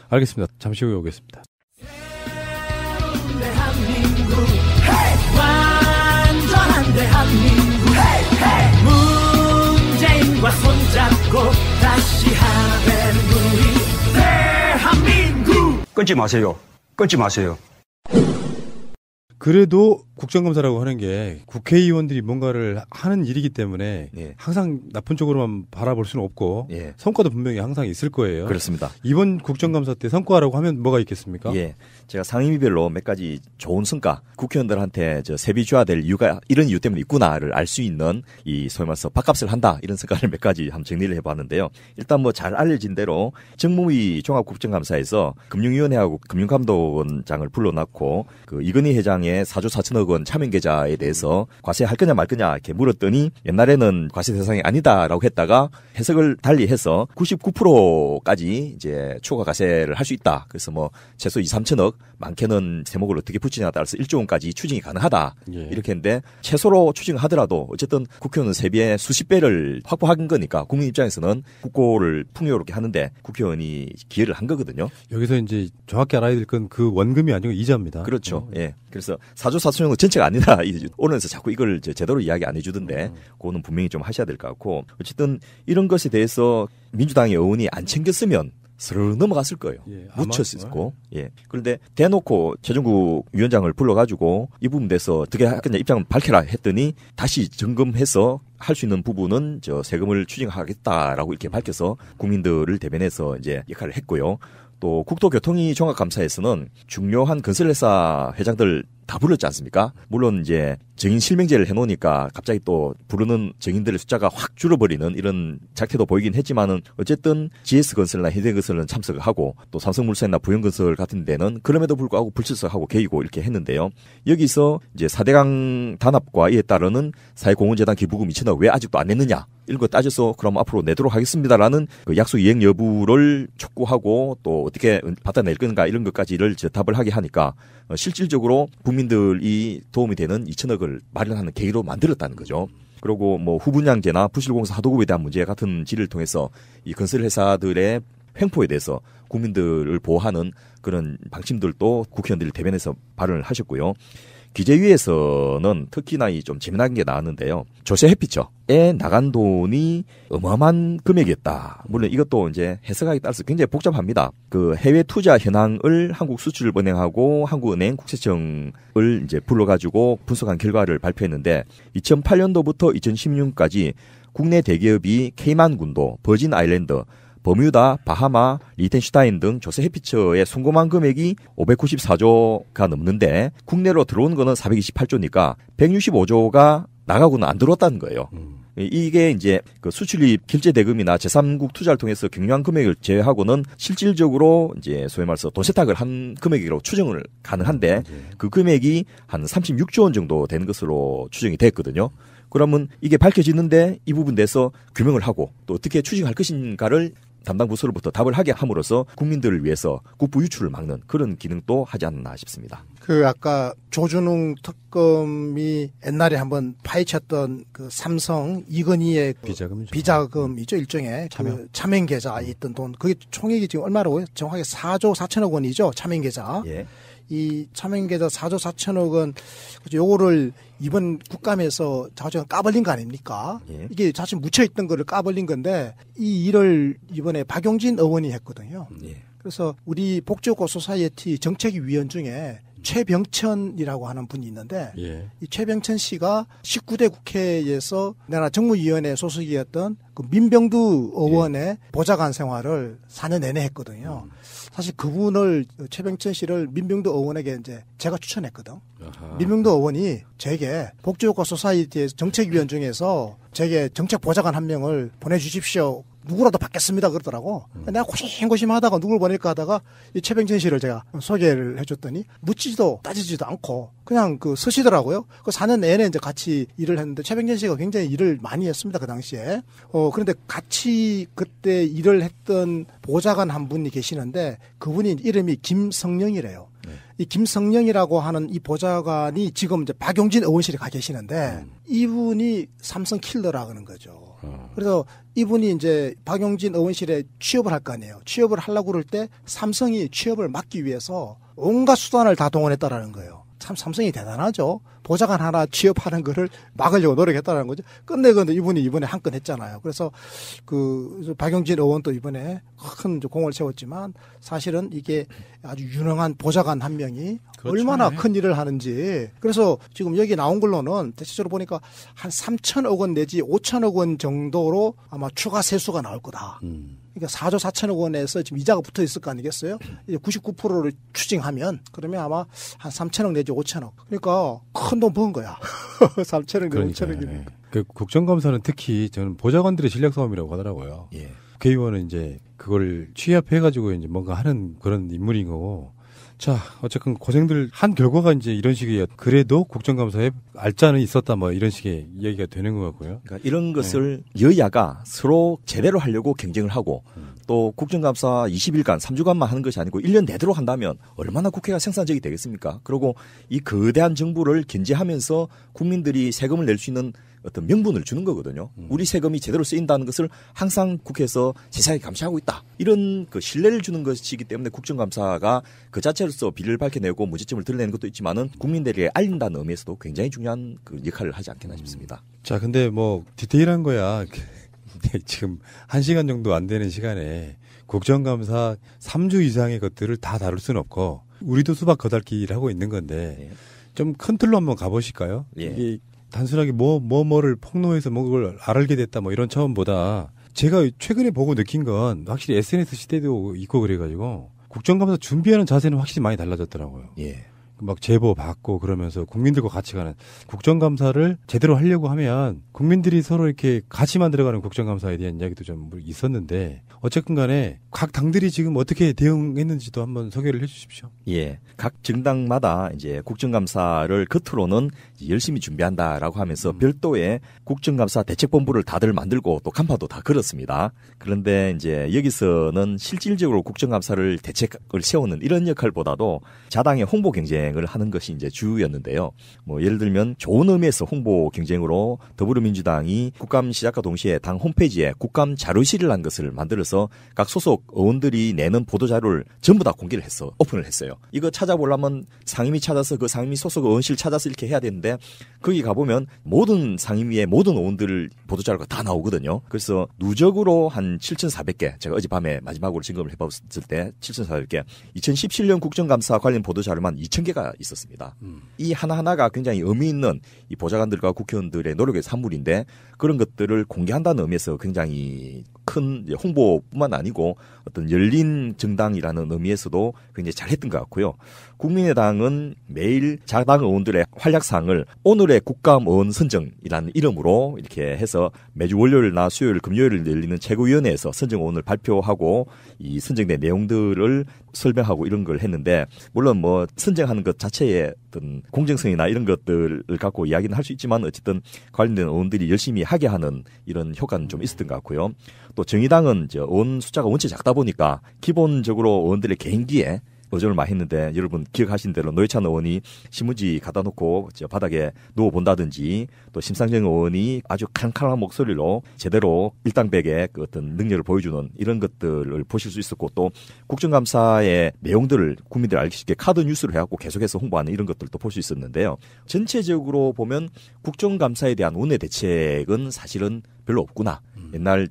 알겠습니다. 잠시 후에 오겠습니다. 대한민국 완전한 대한민국 문재인과 손잡고 다시 하는 우리 대한민국 끊지 마세요. 끊지 마세요. 그래도 국정감사라고 하는 게 국회의원들이 뭔가를 하는 일이기 때문에 항상 나쁜 쪽으로만 바라볼 수는 없고 성과도 분명히 항상 있을 거예요. 그렇습니다. 이번 국정감사 때 성과라고 하면 뭐가 있겠습니까? 예, 제가 상임위별로 몇 가지 좋은 성과, 국회의원들한테 저 세비 줘야 될 이유가 이런 이유 때문에 있구나를 알 수 있는 이 소위 말해서 밥값을 한다 이런 성과를 몇 가지 한번 정리를 해봤는데요. 일단 뭐 잘 알려진 대로 정무위 종합국정감사에서 금융위원회하고 금융감독원장을 불러놨고 그 이건희 회장의 4조 4천억 원 차명 계좌에 대해서 과세할 거냐 말 거냐 이렇게 물었더니 옛날에는 과세 대상이 아니다라고 했다가 해석을 달리 해서 99%까지 이제 추가 과세를 할 수 있다. 그래서 뭐 최소 2, 3천억, 많게는 세목을 어떻게 붙이냐에 따라서 1조 원까지 추징이 가능하다. 이렇게 했는데 최소로 추징을 하더라도 어쨌든 국회의원은 세비의 수십 배를 확보한 거니까 국민 입장에서는 국고를 풍요롭게 하는데 국회의원이 기여를 한 거거든요. 여기서 이제 정확히 알아야 될 건 그 원금이 아니고 이자입니다. 그렇죠. 예. 그래서 4조 4천억은 전체가 아니다. 오늘에서 자꾸 이걸 제대로 이야기 안 해주던데 그거는 분명히 좀 하셔야 될 것 같고 어쨌든 이런 것에 대해서 민주당의 의원이 안 챙겼으면 스르르 넘어갔을 거예요. 예, 묻혔었고. 예. 그런데 대놓고 최종국 위원장을 불러가지고 이 부분에 대해서 어떻게 하겠냐 입장을 밝혀라 했더니 다시 점검해서 할 수 있는 부분은 저 세금을 추징하겠다라고 이렇게 밝혀서 국민들을 대변해서 이제 역할을 했고요. 또 국토교통위 종합감사에서는 중요한 건설회사 회장들 다 불렀지 않습니까? 물론 이제 증인 실명제를 해놓으니까 갑자기 또 부르는 증인들의 숫자가 확 줄어버리는 이런 작태도 보이긴 했지만은 어쨌든 GS건설이나 현대건설은 참석을 하고 또 삼성물산이나 부영건설 같은 데는 그럼에도 불구하고 불출석하고 개의고 이렇게 했는데요. 여기서 이제 4대강 단합과 이에 따르는 사회공헌재단 기부금 2천억 왜 아직도 안 냈느냐? 이런 거 따져서 그럼 앞으로 내도록 하겠습니다라는 그 약속 이행 여부를 촉구하고 또 어떻게 받아낼 건가 이런 것까지를 답을 하게 하니까 실질적으로 국민들이 도움이 되는 2천억을 마련하는 계기로 만들었다는 거죠. 그리고 뭐 후분양제나 부실공사 하도급에 대한 문제 같은 질을 통해서 이 건설회사들의 횡포에 대해서 국민들을 보호하는 그런 방침들도 국회의원들이 대변해서 발언을 하셨고요. 기재위에서는 특히나 이 좀 재미난 게 나왔는데요. 조세 햇빛에 나간 돈이 어마어마한 금액이었다. 물론 이것도 이제 해석하기에 따라서 굉장히 복잡합니다. 그 해외 투자 현황을 한국수출은행하고 한국은행 국세청을 이제 불러가지고 분석한 결과를 발표했는데 2008년도부터 2016년까지 국내 대기업이 케이만군도, 버진 아일랜드, 버뮤다, 바하마, 리텐슈타인 등 조세 해피처에 송금한 금액이 594조가 넘는데 국내로 들어온 거는 428조니까 165조가 나가고는 안 들어왔다는 거예요. 이게 이제 그 수출입 결제 대금이나 제3국 투자를 통해서 경유한 금액을 제외하고는 실질적으로 이제 소위 말해서 돈 세탁을 한 금액으로 추정을 가능한데 그 금액이 한 36조 원 정도 되는 것으로 추정이 됐거든요. 그러면 이게 밝혀지는데 이 부분에 대해서 규명을 하고 또 어떻게 추징할 것인가를 담당 부서로부터 답을 하게 함으로써 국민들을 위해서 국부 유출을 막는 그런 기능도 하지 않나 싶습니다. 그 아까 조준웅 특검이 옛날에 한번 파헤쳤던 그 삼성 이건희의 비자금이죠. 일종의 차명 계좌에 있던 돈. 그게 총액이 지금 얼마라고요? 정확하게 4조 4천억 원이죠. 차명 계좌. 예. 이 차명계좌 4조 4천억 원, 요거를 이번 국감에서 자주 까발린 거 아닙니까? 예. 이게 사실 묻혀있던 거를 까발린 건데, 이 일을 이번에 박용진 의원이 했거든요. 예. 그래서 우리 복지국가 소사이어티 정책위원 중에 최병천이라고 하는 분이 있는데, 이 최병천 씨가 19대 국회에서 내가 정무위원회 소속이었던 그 민병두 의원의 보좌관 생활을 4년 내내 했거든요. 사실 그분을 최병천 씨를 민병두 의원에게 이제 제가 추천했거든. 민병두 의원이 제게 복지국가 소사이티의 정책위원 중에서 제게 정책 보좌관 한 명을 보내주십시오. 누구라도 받겠습니다 그러더라고. 내가 고심하다가 누굴 보낼까 하다가 이 최병천 씨를 제가 소개를 해줬더니 묻지도 따지지도 않고 그냥 그 쓰시더라고요. 그 4년 내내 이제 같이 일을 했는데 최병천 씨가 굉장히 일을 많이 했습니다 그 당시에. 그런데 같이 그때 일을 했던 보좌관 한 분이 계시는데 그분이 이름이 김성령이래요. 이 김성령이라고 하는 이 보좌관이 지금 이제 박용진 의원실에 가 계시는데 이분이 삼성 킬러라 그러는 거죠. 그래서 이분이 이제 박용진 의원실에 취업을 할 거 아니에요. 취업을 하려고 그럴 때 삼성이 취업을 막기 위해서 온갖 수단을 다 동원했다라는 거예요. 참 삼성이 대단하죠. 보좌관 하나 취업하는 거를 막으려고 노력했다는 거죠. 근데 이분이 이번에 한 건 했잖아요. 그래서 그 박용진 의원도 이번에 큰 공을 세웠지만 사실은 이게 아주 유능한 보좌관 한 명이 그렇죠. 얼마나 큰 일을 하는지. 그래서 지금 여기 나온 걸로는 대체적으로 보니까 한 3천억 원 내지 5천억 원 정도로 아마 추가 세수가 나올 거다. 그러니까 4조 4천억 원에서 지금 이자가 붙어 있을 거 아니겠어요? 이제 99%를 추징하면 그러면 아마 한 3천억 내지 5천억. 그러니까 큰 돈 버은 거야. 3천억 내지 5천억이니까. 그 국정감사는 특히 저는 보좌관들의 실력 싸움이라고 하더라고요. 예. 국회의원은 이제 그걸 취합해가지고 이제 뭔가 하는 그런 인물인 거고. 자, 어쨌든 고생들 한 결과가 이제 이런 식이에요. 그래도 국정감사에 알짜는 있었다 뭐 이런 식의 이야기가 되는 것 같고요. 그러니까 이런 것을 여야가 서로 제대로 하려고 경쟁을 하고 또 국정감사 20일간 3주간만 하는 것이 아니고 1년 내도록 한다면 얼마나 국회가 생산적이 되겠습니까? 그리고 이 거대한 정부를 견제하면서 국민들이 세금을 낼 수 있는 어떤 명분을 주는 거거든요. 우리 세금이 제대로 쓰인다는 것을 항상 국회에서 세상에 감시하고 있다. 이런 그 신뢰를 주는 것이기 때문에 국정감사가 그 자체로서 비리를 밝혀내고 문제점을 드러내는 것도 있지만은 국민들에게 알린다는 의미에서도 굉장히 중요한 그 역할을 하지 않겠나 싶습니다. 자, 근데 뭐 디테일한 거야. 지금 1시간 정도 안 되는 시간에 국정감사 3주 이상의 것들을 다 다룰 수는 없고 우리도 수박 거달기를 하고 있는 건데 좀 큰 틀로 한번 가보실까요? 이게 단순하게 뭐를 폭로해서 뭐를 알게 됐다 뭐 이런 처음보다 제가 최근에 보고 느낀 건 확실히 SNS 시대도 있고 그래가지고 국정감사 준비하는 자세는 확실히 많이 달라졌더라고요. 막 제보 받고 그러면서 국민들과 같이 가는 국정감사를 제대로 하려고 하면 국민들이 서로 이렇게 같이 만들어가는 국정감사에 대한 이야기도 좀 있었는데 어쨌든 간에 각 당들이 지금 어떻게 대응했는지도 한번 소개를 해 주십시오. 예. 각 정당마다 이제 국정감사를 겉으로는 열심히 준비한다라고 하면서 별도의 국정감사 대책본부를 다들 만들고 또 간판도 다 걸었습니다. 그런데 이제 여기서는 실질적으로 국정감사를 대책을 세우는 이런 역할보다도 자당의 홍보 경쟁을 하는 것이 이제 주였는데요. 뭐 예를 들면 좋은 의미에서 홍보 경쟁으로 더불어민주당이 국감 시작과 동시에 당 홈페이지에 국감 자료실을 한 것을 만들어서 각 소속 의원들이 내는 보도자료를 전부 다 공개를 했어. 오픈을 했어요. 이거 찾아보려면 상임위 찾아서 그 상임위 소속 의원실 찾아서 이렇게 해야 되는데 거기 가보면 모든 상임위의 모든 의원들 보도자료가 다 나오거든요. 그래서 누적으로 한 7,400개, 제가 어젯밤에 마지막으로 점검을 해봤을 때 7,400개, 2017년 국정감사 관련 보도자료만 2,000개가 있었습니다. 이 하나하나가 굉장히 의미 있는 이 보좌관들과 국회의원들의 노력의 산물인데 그런 것들을 공개한다는 의미에서 굉장히 큰 홍보뿐만 아니고 어떤 열린 정당이라는 의미에서도 굉장히 잘했던 것 같고요. 국민의당은 매일 자당 의원들의 활약상을 오늘의 국감 의원 선정이라는 이름으로 이렇게 해서 매주 월요일나 수요일, 금요일을 열리는 최고위원회에서 선정 의원을 발표하고 이 선정된 내용들을 설명하고 이런 걸 했는데 물론 뭐 선정하는 것 자체의 어떤 공정성이나 이런 것들을 갖고 이야기는 할 수 있지만 어쨌든 관련된 의원들이 열심히 하게 하는 이런 효과는 좀 있었던 것 같고요. 또 정의당은 의원 숫자가 원체 작다 보니까 기본적으로 의원들의 개인기에 의존을 많이 했는데 여러분 기억하신 대로 노회찬 의원이 신문지 갖다 놓고 바닥에 누워본다든지 또 심상정 의원이 아주 칸칸한 목소리로 제대로 일당백의 그 어떤 능력을 보여주는 이런 것들을 보실 수 있었고 또 국정감사의 내용들을 국민들 알기 쉽게 카드 뉴스로 해갖고 계속해서 홍보하는 이런 것들도 볼 수 있었는데요. 전체적으로 보면 국정감사에 대한 원내 대책은 사실은 별로 없구나.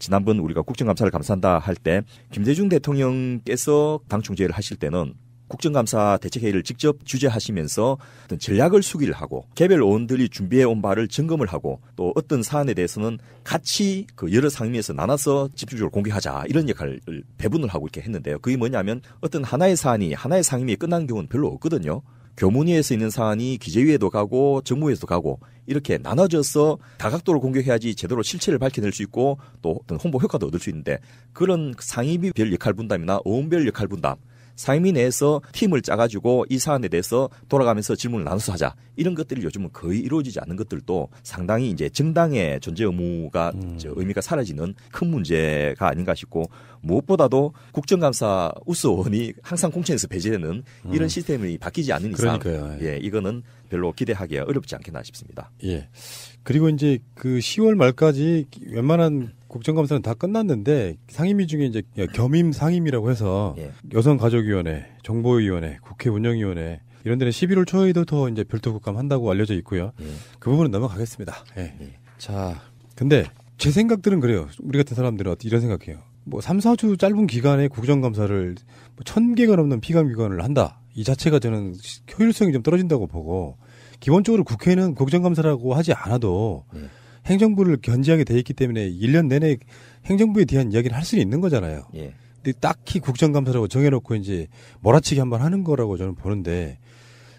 지난번 우리가 국정감사를 감사한다 할 때 김대중 대통령께서 당 총재를 하실 때는 국정감사 대책회의를 직접 주재하시면서 어떤 전략을 수기를 하고 개별 의원들이 준비해온 바를 점검을 하고 또 어떤 사안에 대해서는 같이 그 여러 상임위에서 나눠서 집중적으로 공개하자 이런 역할을 배분을 하고 이렇게 했는데요. 그게 뭐냐면 어떤 하나의 사안이 하나의 상임위에 끝난 경우는 별로 없거든요. 교문위에서 있는 사안이 기재위에도 가고 정무위에도 가고 이렇게 나눠져서 다각도로 공격해야지 제대로 실체를 밝혀낼 수 있고 또 어떤 홍보 효과도 얻을 수 있는데 그런 상임위별 역할 분담이나 의원별 역할 분담 상임위 내에서 팀을 짜가지고 이 사안에 대해서 돌아가면서 질문을 나눠서 하자. 이런 것들이 요즘은 거의 이루어지지 않는 것들도 상당히 이제 정당의 존재 의무가 의미가 사라지는 큰 문제가 아닌가 싶고 무엇보다도 국정감사 우수 의원이 항상 공천에서 배제되는 이런 시스템이 바뀌지 않는 이상 예, 이거는 별로 기대하기가 어렵지 않겠나 싶습니다. 예. 그리고 이제 그 10월 말까지 웬만한 국정감사는 다 끝났는데 상임위 중에 이제 겸임 상임위라고 해서 여성가족위원회, 정보위원회, 국회 운영위원회 이런 데는 11월 초에도 더 이제 별도 국감 한다고 알려져 있고요. 그 부분은 넘어가겠습니다. 자, 근데 제 생각들은 그래요. 우리 같은 사람들은 이런 생각해요. 뭐 3, 4주 짧은 기간에 국정감사를 1,000개가 넘는 피감기관을 한다. 이 자체가 저는 효율성이 좀 떨어진다고 보고 기본적으로 국회는 국정감사라고 하지 않아도 행정부를 견제하게 돼 있기 때문에 1년 내내 행정부에 대한 이야기를 할 수는 있는 거잖아요. 근데 딱히 국정감사라고 정해놓고 이제 몰아치기 한번 하는 거라고 저는 보는데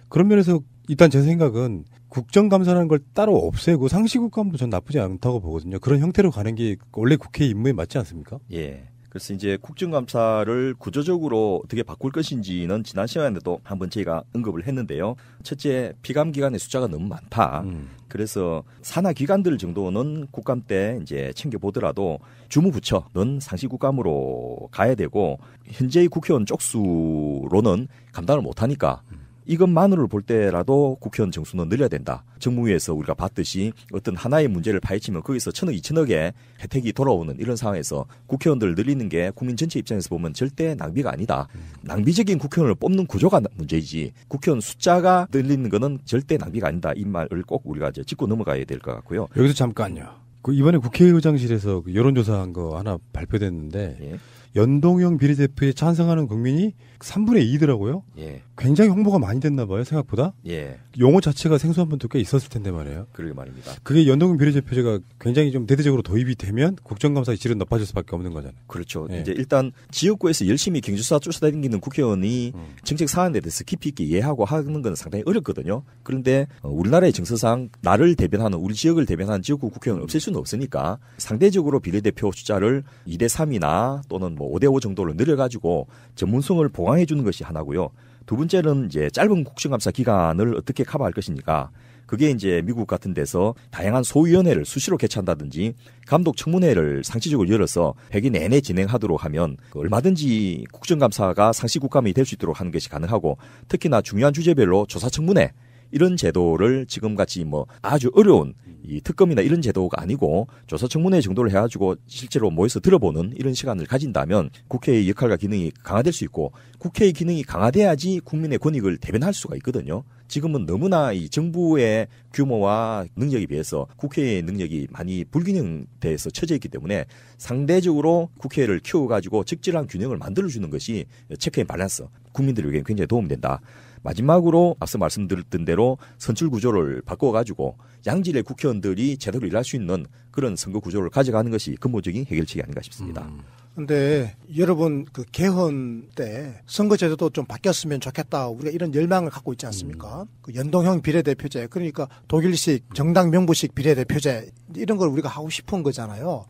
그런 면에서 일단 제 생각은 국정감사라는 걸 따로 없애고 상시국감도 전 나쁘지 않다고 보거든요. 그런 형태로 가는 게 원래 국회 임무에 맞지 않습니까? 예. 그래서 이제 국정감사를 구조적으로 어떻게 바꿀 것인지는 지난 시간에도 한번 저희가 언급을 했는데요. 첫째, 피감기관의 숫자가 너무 많다. 그래서 산하 기관들 정도는 국감 때 이제 챙겨보더라도 주무부처는 상시국감으로 가야 되고 현재의 국회의원 쪽수로는 감당을 못하니까 이것만으로 볼 때라도 국회의원 정수는 늘려야 된다. 정무위에서 우리가 봤듯이 어떤 하나의 문제를 파헤치면 거기서 1,000억, 2,000억의 혜택이 돌아오는 이런 상황에서 국회의원들을 늘리는 게 국민 전체 입장에서 보면 절대 낭비가 아니다. 낭비적인 국회의원을 뽑는 구조가 문제이지 국회의원 숫자가 늘리는 거는 절대 낭비가 아니다. 이 말을 꼭 우리가 짚고 넘어가야 될 것 같고요. 여기서 잠깐요. 이번에 국회의장실에서 여론조사한 거 하나 발표됐는데 연동형 비례대표에 찬성하는 국민이 3분의 2더라고요. 예. 굉장히 홍보가 많이 됐나 봐요, 생각보다. 예. 용어 자체가 생소한 분도 꽤 있었을 텐데 말이에요. 그러게 말입니다. 그게 연동형 비례대표제가 굉장히 좀 대대적으로 도입이 되면 국정감사의 질은 높아질 수밖에 없는 거잖아요. 그렇죠. 예. 이제 일단 지역구에서 열심히 경주사 쫓아다니는 국회의원이 정책 사안에 대해서 깊이 있게 이해하고 하는 건 상당히 어렵거든요. 그런데 우리나라의 정서상 나를 대변하는 우리 지역을 대변하는 지역구 국회의원을 없앨 수는 없으니까 상대적으로 비례대표 숫자를 2대3이나 또는 뭐 5대5 정도로 늘려가지고 전문성을 보강해 주는 것이 하나고요. 두 번째는 이제 짧은 국정감사 기간을 어떻게 커버할 것이니까 그게 이제 미국 같은 데서 다양한 소위원회를 수시로 개최한다든지 감독 청문회를 상시적으로 열어서 회기 내내 진행하도록 하면 얼마든지 국정감사가 상시 국감이 될 수 있도록 하는 것이 가능하고 특히나 중요한 주제별로 조사 청문회 이런 제도를 지금같이 뭐 아주 어려운 이 특검이나 이런 제도가 아니고 조사청문회 정도를 해가지고 실제로 모여서 들어보는 이런 시간을 가진다면 국회의 역할과 기능이 강화될 수 있고 국회의 기능이 강화돼야지 국민의 권익을 대변할 수가 있거든요. 지금은 너무나 이 정부의 규모와 능력에 비해서 국회의 능력이 많이 불균형돼서 처져 있기 때문에 상대적으로 국회를 키워가지고 적절한 균형을 만들어주는 것이 체크앤 밸런스 국민들에게 굉장히 도움이 된다. 마지막으로 앞서 말씀드렸던 대로 선출 구조를 바꿔가지고 양질의 국회의원들이 제대로 일할 수 있는 그런 선거 구조를 가져가는 것이 근본적인 해결책이 아닌가 싶습니다. 근데 여러분 그 개헌 때 선거제도도 좀 바뀌었으면 좋겠다 우리가 이런 열망을 갖고 있지 않습니까? 그 연동형 비례대표제 그러니까 독일식 정당 명부식 비례대표제 이런 걸 우리가 하고 싶은 거잖아요.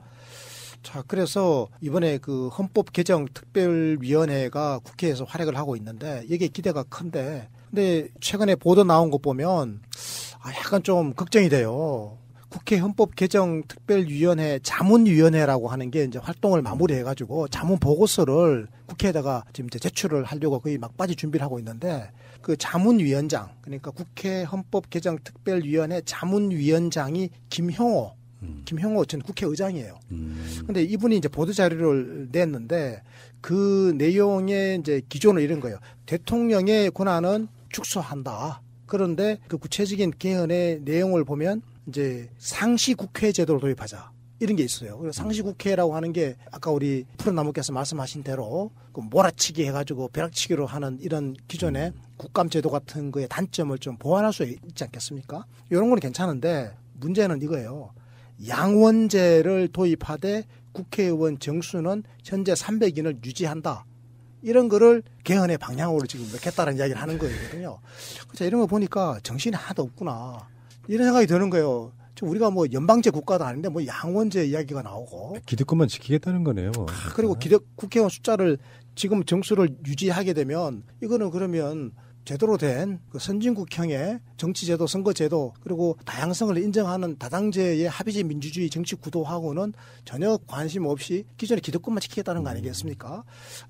자, 그래서 이번에 그 헌법 개정 특별위원회가 국회에서 활약을 하고 있는데 이게 기대가 큰데 근데 최근에 보도 나온 거 보면 약간 좀 걱정이 돼요. 국회 헌법 개정 특별위원회 자문위원회라고 하는 게 이제 활동을 마무리해가지고 자문 보고서를 국회에다가 지금 이제 제출을 하려고 거의 막바지 준비를 하고 있는데 그 자문위원장 그러니까 국회 헌법 개정 특별위원회 자문위원장이 김형호 전 국회의장이에요. 근데 이분이 이제 보도자료를 냈는데 그 내용의 이제 기조는 이런 거예요. 대통령의 권한은 축소한다. 그런데 그 구체적인 개헌의 내용을 보면 이제 상시 국회 제도를 도입하자. 이런 게 있어요. 그래서 상시 국회라고 하는 게 아까 우리 푸른나무께서 말씀하신 대로 그 몰아치기 해가지고 벼락치기로 하는 이런 기존의 국감 제도 같은 거의 단점을 좀 보완할 수 있지 않겠습니까? 이런 건 괜찮은데 문제는 이거예요. 양원제를 도입하되 국회의원 정수는 현재 300인을 유지한다. 이런 거를 개헌의 방향으로 지금 넣겠다는 이야기를 하는 거거든요. 그래서 이런 거 보니까 정신이 하나도 없구나. 이런 생각이 드는 거예요. 우리가 뭐 연방제 국가도 아닌데 뭐 양원제 이야기가 나오고. 기득권만 지키겠다는 거네요. 그리고 국회의원 숫자를 지금 정수를 유지하게 되면 이거는 그러면 제대로 된 그 선진국형의 정치제도, 선거제도 그리고 다양성을 인정하는 다당제의 합의제 민주주의 정치 구도하고는 전혀 관심 없이 기존의 기득권만 지키겠다는 거 아니겠습니까?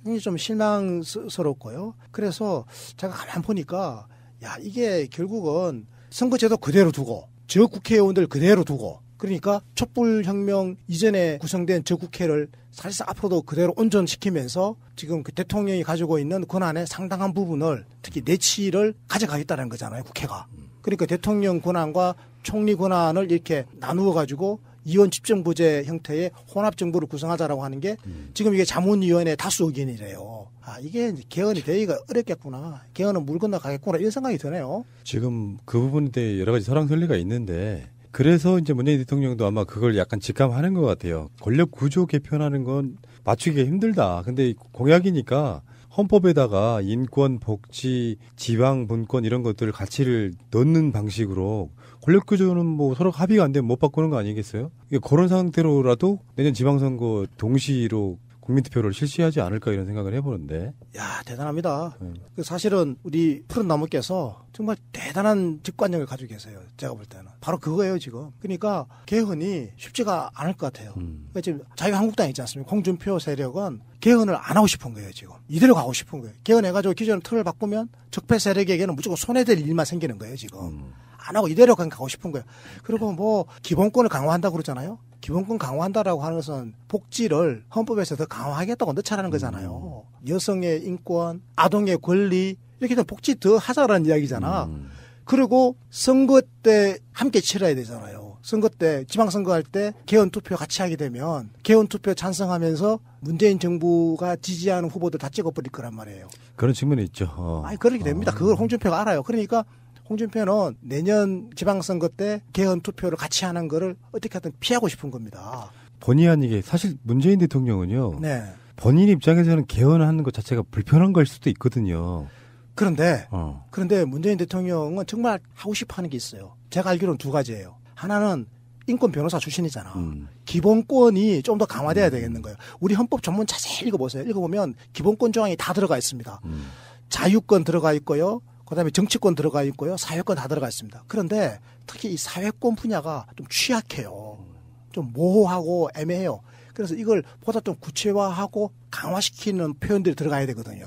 굉장히 좀 실망스럽고요. 그래서 제가 가만 보니까 야 이게 결국은 선거제도 그대로 두고 저 국회의원들 그대로 두고 그러니까 촛불혁명 이전에 구성된 저 국회를 사실상 앞으로도 그대로 온전시키면서 지금 그 대통령이 가지고 있는 권한의 상당한 부분을 특히 내치를 가져가겠다는 거잖아요, 국회가. 그러니까 대통령 권한과 총리 권한을 이렇게 나누어 가지고 이원 집정부제 형태의 혼합정부를 구성하자라고 하는 게 지금 이게 자문위원회 다수 의견이래요. 이게 개헌이 되기가 어렵겠구나. 개헌은 물 건너가겠구나. 이런 생각이 드네요. 지금 그 부분에 대해 여러 가지 설왕설래가 있는데 그래서 이제 문재인 대통령도 아마 그걸 약간 직감하는 것 같아요. 권력 구조 개편하는 건 맞추기가 힘들다. 근데 공약이니까 헌법에다가 인권, 복지, 지방 분권 이런 것들을 가치를 넣는 방식으로 권력 구조는 뭐 서로 합의가 안 되면 못 바꾸는 거 아니겠어요? 그런 상태로라도 내년 지방선거 동시로 국민투표를 실시하지 않을까 이런 생각을 해보는데. 야 대단합니다. 사실은 우리 푸른나무께서 정말 대단한 직관력을 가지고 계세요. 제가 볼 때는. 바로 그거예요 지금. 그러니까 개헌이 쉽지가 않을 것 같아요. 그러니까 지금 자유한국당 있지 않습니까? 홍준표 세력은 개헌을 안 하고 싶은 거예요 지금. 이대로 가고 싶은 거예요. 개헌해가지고 기존의 틀을 바꾸면 적폐 세력에게는 무조건 손해될 일만 생기는 거예요 지금. 안 하고 이대로 그냥 가고 싶은 거예요. 그리고 뭐 기본권을 강화한다고 그러잖아요. 기본권 강화한다라고 하는 것은 복지를 헌법에서 더 강화하겠다고 넣자라는 거잖아요. 여성의 인권, 아동의 권리 이렇게 되면 복지 더 하자라는 이야기잖아. 그리고 선거 때 함께 치러야 되잖아요. 선거 때 지방선거할 때 개헌투표 같이 하게 되면 개헌투표 찬성하면서 문재인 정부가 지지하는 후보들 다 찍어버릴 거란 말이에요. 그런 측면이 있죠. 그렇게 됩니다. 그걸 홍준표가 알아요. 그러니까 홍준표는 내년 지방선거 때 개헌투표를 같이 하는 거를 어떻게든 피하고 싶은 겁니다. 본의 아니게 사실 문재인 대통령은요. 네. 본인 입장에서는 개헌하는 것 자체가 불편한 걸 수도 있거든요. 그런데 문재인 대통령은 정말 하고 싶어 하는 게 있어요. 제가 알기로는 두 가지예요. 하나는 인권 변호사 출신이잖아. 기본권이 좀 더 강화돼야 되겠는 거예요. 우리 헌법 전문 자세히 읽어보세요. 읽어보면 기본권 조항이 다 들어가 있습니다. 자유권 들어가 있고요. 그다음에 정치권 들어가 있고요. 사회권 다 들어가 있습니다. 그런데 특히 이 사회권 분야가 좀 취약해요. 좀 모호하고 애매해요. 그래서 이걸 보다 좀 구체화하고 강화시키는 표현들이 들어가야 되거든요.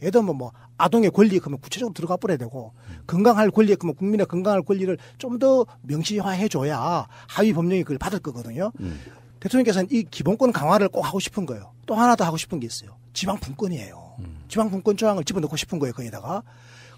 예를 들면 뭐 아동의 권리 그러면 구체적으로 들어가 버려야 되고 건강할 권리 그러면 국민의 건강할 권리를 좀 더 명시화해 줘야 하위 법령이 그걸 받을 거거든요. 대통령께서는 이 기본권 강화를 꼭 하고 싶은 거예요. 또 하나 더 하고 싶은 게 있어요. 지방분권이에요. 지방분권 조항을 집어넣고 싶은 거예요. 거기다가.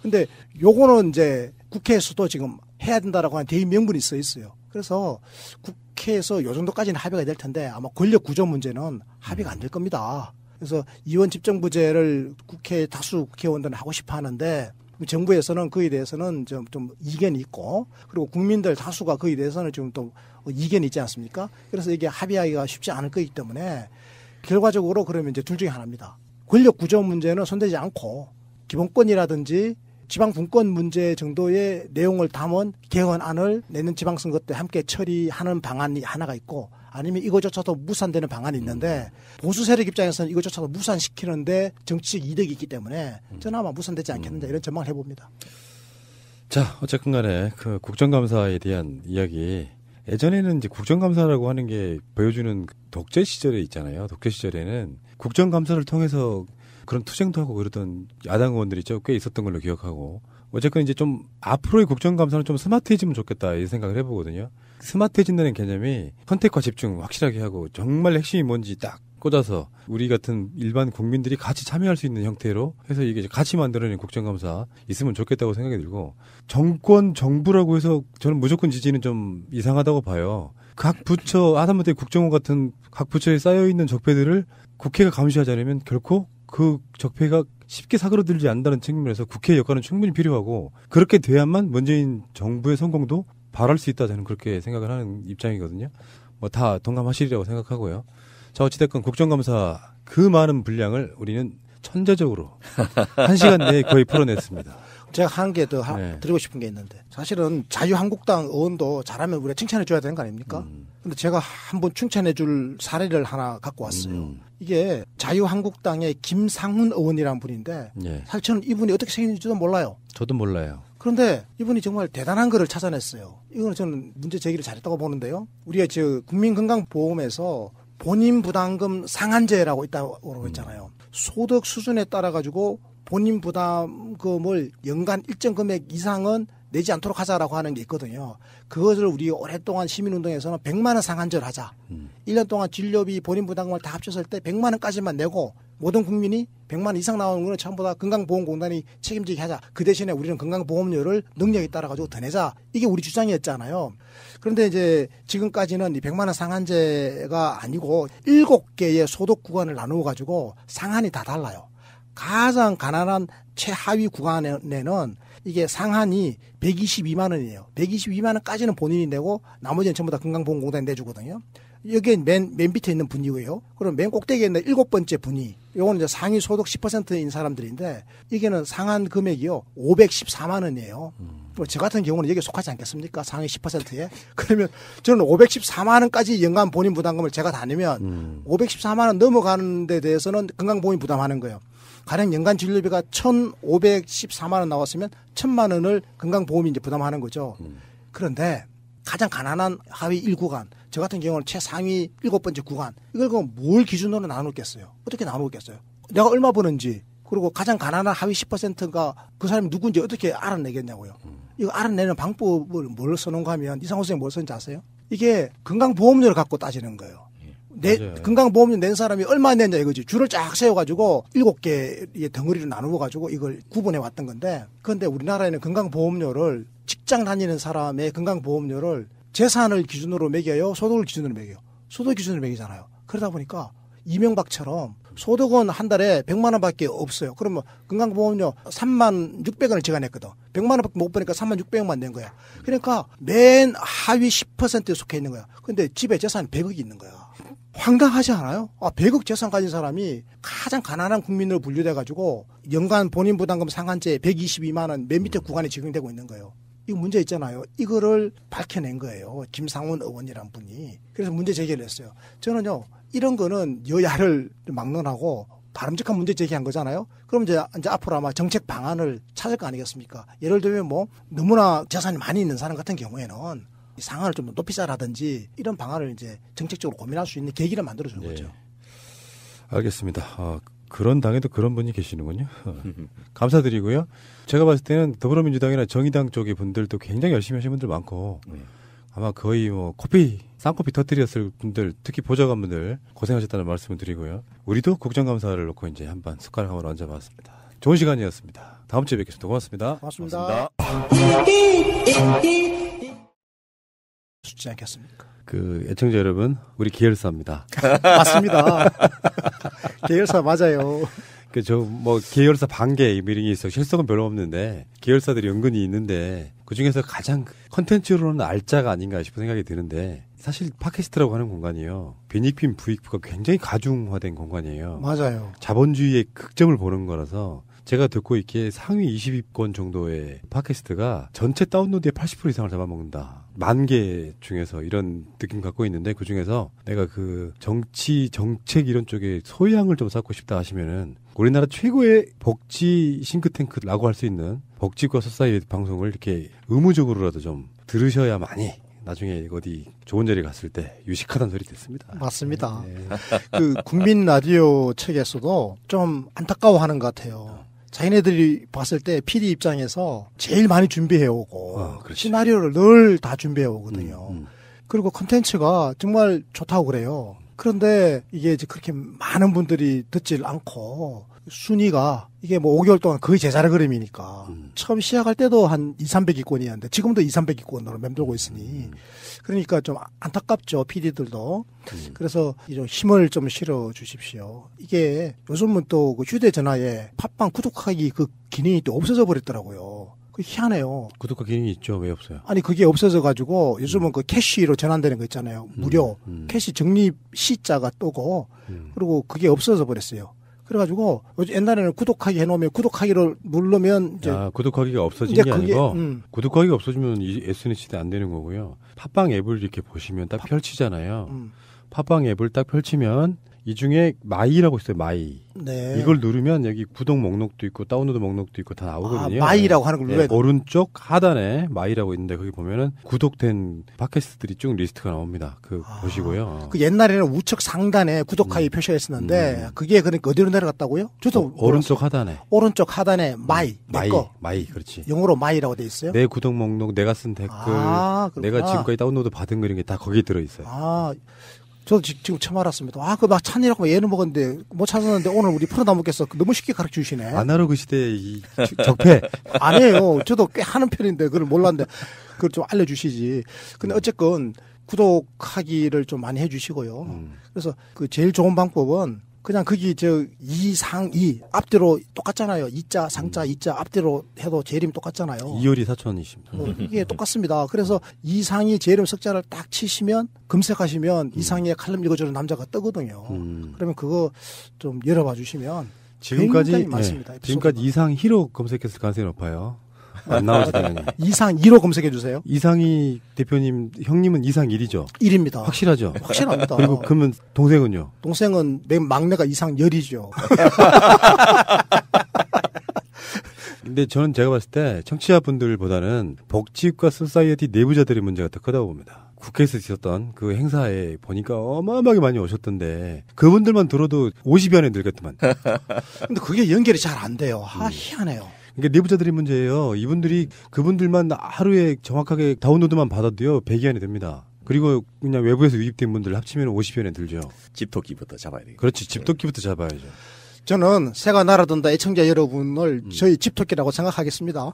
근데 요거는 이제 국회에서도 지금 해야 된다라고 하는 대의 명분이 써 있어요. 그래서 국회에서 요 정도까지는 합의가 될 텐데 아마 권력 구조 문제는 합의가 안 될 겁니다. 그래서 이원 집정부제를 국회 다수 국회의원들은 하고 싶어 하는데 정부에서는 그에 대해서는 좀 이견이 있고 그리고 국민들 다수가 그에 대해서는 좀 또 이견이 있지 않습니까? 그래서 이게 합의하기가 쉽지 않을 거기 때문에 결과적으로 그러면 이제 둘 중에 하나입니다. 권력 구조 문제는 손대지 않고 기본권이라든지 지방분권 문제 정도의 내용을 담은 개헌안을 내년 지방선거 때 함께 처리하는 방안이 하나가 있고 아니면 이거조차도 무산되는 방안이 있는데 보수 세력 입장에서는 이거조차도 무산시키는데 정치적 이득이 있기 때문에 저는 아마 무산되지 않겠는데 이런 전망을 해봅니다. 자, 어쨌든 간에 그 국정감사에 대한 이야기. 예전에는 이제 국정감사라고 하는 게 보여주는 독재 시절에 있잖아요. 독재 시절에는 국정감사를 통해서 그런 투쟁도 하고 그러던 야당 의원들이 꽤 있었던 걸로 기억하고 어쨌든 이제 좀 앞으로의 국정감사는 좀 스마트해지면 좋겠다 이 생각을 해보거든요. 스마트해진다는 개념이 선택과 집중 확실하게 하고 정말 핵심이 뭔지 딱 꽂아서 우리 같은 일반 국민들이 같이 참여할 수 있는 형태로 해서 이게 같이 만들어낸 국정감사 있으면 좋겠다고 생각이 들고 정권 정부라고 해서 저는 무조건 지지는 좀 이상하다고 봐요. 각 부처 하다못해 국정원 같은 각 부처에 쌓여있는 적폐들을 국회가 감시하지 않으면 결코 그 적폐가 쉽게 사그러들지 않는다는 측면에서 국회의 역할은 충분히 필요하고 그렇게 돼야만 문재인 정부의 성공도 바랄 수 있다 저는 그렇게 생각을 하는 입장이거든요. 뭐 다 동감하시리라고 생각하고요. 자 어찌됐건 국정감사 그 많은 분량을 우리는 천재적으로 1시간 내에 거의 풀어냈습니다. 제가 한 개 더 드리고 싶은 게 있는데 사실은 자유한국당 의원도 잘하면 우리가 칭찬해 줘야 되는 거 아닙니까? 근데 제가 한번 칭찬해 줄 사례를 하나 갖고 왔어요. 이게 자유한국당의 김상훈 의원이라는 분인데 사실 저는 이분이 어떻게 생겼는지도 몰라요. 저도 몰라요. 그런데 이분이 정말 대단한 거를 찾아냈어요. 이거는 저는 문제 제기를 잘했다고 보는데요. 우리가 국민건강보험에서 본인 부담금 상한제라고 있다고 했잖아요. 소득 수준에 따라 가지고 본인 부담금을 연간 일정 금액 이상은 내지 않도록 하자라고 하는 게 있거든요. 그것을 우리 오랫동안 시민운동에서는 100만 원 상한제를 하자. 1년 동안 진료비 본인 부담금을 다 합쳤을 때 100만 원까지만 내고 모든 국민이 100만 원 이상 나오는 거는 전부 다 건강보험공단이 책임지게 하자. 그 대신에 우리는 건강보험료를 능력에 따라 가지고 더 내자. 이게 우리 주장이었잖아요. 그런데 이제 지금까지는 이 100만 원 상한제가 아니고 7개의 소득 구간을 나누어 가지고 상한이 다 달라요. 가장 가난한 최하위 구간에는 이게 상한이 122만 원이에요. 122만 원까지는 본인이 내고 나머지는 전부 다 건강보험공단이 내주거든요. 여기에 맨 밑에 있는 분이고요. 그럼 맨 꼭대기에 있는 7번째 분이 요거는 이제 상위 소득 10%인 사람들인데 이게는 상한 금액이요 514만 원이에요. 저 같은 경우는 여기에 속하지 않겠습니까? 상위 10%에. 그러면 저는 514만 원까지 연간 본인 부담금을 제가 다 내면 514만 원 넘어가는 데 대해서는 건강보험이 부담하는 거예요. 가령 연간 진료비가 1,514만 원 나왔으면 1,000만 원을 건강보험이 이제 부담하는 거죠. 그런데 가장 가난한 하위 1구간, 저 같은 경우는 최상위 7번째 구간, 이걸 그럼 뭘 기준으로 나누겠어요? 어떻게 나누겠어요? 내가 얼마 버는지, 그리고 가장 가난한 하위 10%가 그 사람이 누군지 어떻게 알아내겠냐고요. 이거 알아내는 방법을 뭘 써놓은가 하면 이상호 선생님 뭘 썼는지 아세요? 이게 건강보험료를 갖고 따지는 거예요. 건강보험료 낸 사람이 얼마 냈냐 이거지. 줄을 쫙 세워가지고 7개의 덩어리를 나누어가지고 이걸 구분해 왔던 건데, 그런데 우리나라에는 건강보험료를 직장 다니는 사람의 건강보험료를 재산을 기준으로 매겨요? 소득을 기준으로 매겨요? 소득 기준으로 매기잖아요. 그러다 보니까 이명박처럼 소득은 한 달에 100만 원밖에 없어요. 그러면 건강보험료 3만 600원을 지간했거든. 100만 원밖에 못 버니까 3만 600원만 낸 거야. 그러니까 맨 하위 10%에 속해 있는 거야. 근데 집에 재산이 100억이 있는 거야. 황당하지 않아요? 100억 재산 가진 사람이 가장 가난한 국민으로 분류돼가지고 연간 본인 부담금 상한제 122만 원 맨 밑에 구간에 적용되고 있는 거예요. 이거 문제 있잖아요. 이거를 밝혀낸 거예요. 김상훈 의원이란 분이. 그래서 문제 제기를 했어요. 저는요, 이런 거는 여야를 막론하고 바람직한 문제 제기한 거잖아요. 그럼 이제 앞으로 아마 정책 방안을 찾을 거 아니겠습니까? 예를 들면 뭐 너무나 재산이 많이 있는 사람 같은 경우에는 상한을 좀 높이 짜라든지 이런 방안을 이제 정책적으로 고민할 수 있는 계기를 만들어주는 거죠. 알겠습니다. 그런 당에도 그런 분이 계시는군요. 감사드리고요. 제가 봤을 때는 더불어민주당이나 정의당 쪽의 분들도 굉장히 열심히 하시는 분들 많고 아마 거의 뭐 쌍코피 터뜨렸을 분들, 특히 보좌관분들 고생하셨다는 말씀을 드리고요. 우리도 국정감사를 놓고 이제 한번 숟가락 한번 얹어봤습니다. 좋은 시간이었습니다. 다음 주에 뵙겠습니다. 고맙습니다. 고맙습니다. 쉽지 않겠습니까? 애청자 여러분, 우리 계열사입니다. 맞습니다. 계열사 맞아요. 계열사 반개 미링이 있어 실속은 별로 없는데, 계열사들이 은근히 있는데, 그 중에서 가장 컨텐츠로는 알짜가 아닌가 싶은 생각이 드는데, 사실 팟캐스트라고 하는 공간이요. 빈익빈 부익부가 굉장히 가중화된 공간이에요. 맞아요. 자본주의의 극점을 보는 거라서, 제가 듣고 있기에 상위 20위권 정도의 팟캐스트가 전체 다운로드의 80% 이상을 잡아먹는다. 10,000개 중에서 이런 느낌 갖고 있는데, 그 중에서 내가 정치, 정책 이런 쪽에 소양을 좀 쌓고 싶다 하시면은, 우리나라 최고의 복지 싱크탱크라고 할 수 있는 복지과 소사이어티 방송을 이렇게 의무적으로라도 좀 들으셔야만이 나중에 어디 좋은 자리 갔을 때 유식하다는 소리 듣습니다. 맞습니다. 네. 국민 라디오 책에서도 좀 안타까워하는 것 같아요. 자기네들이 봤을 때 PD 입장에서 제일 많이 준비해오고 시나리오를 늘 다 준비해오거든요. 그리고 콘텐츠가 정말 좋다고 그래요. 그런데 이게 이제 그렇게 많은 분들이 듣질 않고 순위가 이게 뭐 5개월 동안 거의 제자리 걸음이니까 처음 시작할 때도 한 200~300위권이었는데 지금도 200~300위권으로 맴돌고 있으니 그러니까 좀 안타깝죠, PD들도. 그래서 좀 힘을 좀 실어 주십시오. 이게 요즘은 또 그 휴대전화에 팟빵 구독하기 그 기능이 또 없어져 버렸더라고요. 그 희한해요. 구독과 기능이 있죠. 왜 없어요? 아니 그게 없어져가지고 요즘은 그 캐시로 전환되는 거 있잖아요. 무료 캐시 적립 시자가 뜨고 그리고 그게 없어져 버렸어요. 그래가지고 옛날에는 구독하기 해놓으면 구독하기를 누르면 이제 구독하기가 없어진 게 아니고 구독하기가 없어지면 이 SNS 안 되는 거고요. 팟빵 앱을 이렇게 보시면 딱 펼치잖아요. 팟빵 앱을 딱 펼치면 이 중에 마이라고 있어요. 마이. 네. 이걸 누르면 여기 구독 목록도 있고 다운로드 목록도 있고 다 나오거든요. 마이라고 하는 걸 눌러야 네, 오른쪽 하단에 마이라고 있는데 거기 보면은 구독된 팟캐스트들이 쭉 리스트가 나옵니다. 보시고요. 그 옛날에는 우측 상단에 구독하기 표시가 있었는데 그게 그러니까 어디로 내려갔다고요? 저도 오른쪽 하단에. 오른쪽 하단에 마이. 마이 그렇지. 영어로 마이라고 돼 있어요? 내 구독 목록, 내가 쓴 댓글, 내가 지금까지 다운로드 받은 거 이런 게 다 거기에 들어 있어요. 저도 지금 처음 알았습니다. 그거 막 찬이라고 예는 먹었는데 못 찾았는데 오늘 우리 프로나무께서 너무 쉽게 가르쳐 주시네. 아날로그 시대의 이 적폐. 아니에요. 저도 꽤 하는 편인데 그걸 몰랐는데 그걸 좀 알려주시지. 근데 어쨌건 구독하기를 좀 많이 해주시고요. 그래서 그 제일 좋은 방법은 그냥 거기 이상이 앞뒤로 똑같잖아요. 이자 상자 이자 앞뒤로 해도 재림 똑같잖아요. 이효리 사촌이십니다. 이게 똑같습니다. 그래서 이상이 재림 석자를 딱 치시면 검색하시면 이상의 칼럼 읽어주는 남자가 뜨거든요. 그러면 그거 좀 열어봐 주시면 지금까지 많습니다. 지금까지 이상 히로 검색했을 가능성이 높아요. 안 나오지 당연히. 이상 2로 검색해 주세요. 이상희 대표님 형님은 이상 1이죠. 1입니다. 확실하죠. 확실합니다. 그리고 그러면 동생은요? 동생은 맨 막내가 이상 10이죠. 근데 저는 제가 봤을 때 청취자분들보다는 복지과 소사이어티 내부자들의 문제가 더 크다고 봅니다. 국회에서 있었던 그 행사에 보니까 어마어마하게 많이 오셨던데 그분들만 들어도 50여 년이 늙었더만. 근데 그게 연결이 잘 안 돼요. 희한해요. 그러니까 내부자들의 문제예요. 그분들만 하루에 정확하게 다운로드만 받아도요 100여 년이 됩니다. 그리고 그냥 외부에서 유입된 분들 합치면 50여 년 들죠. 집토끼부터 잡아야 되겠죠. 그렇지. 집토끼부터 잡아야죠. 저는 새가 날아든다 애청자 여러분을 저희 집토끼라고 생각하겠습니다.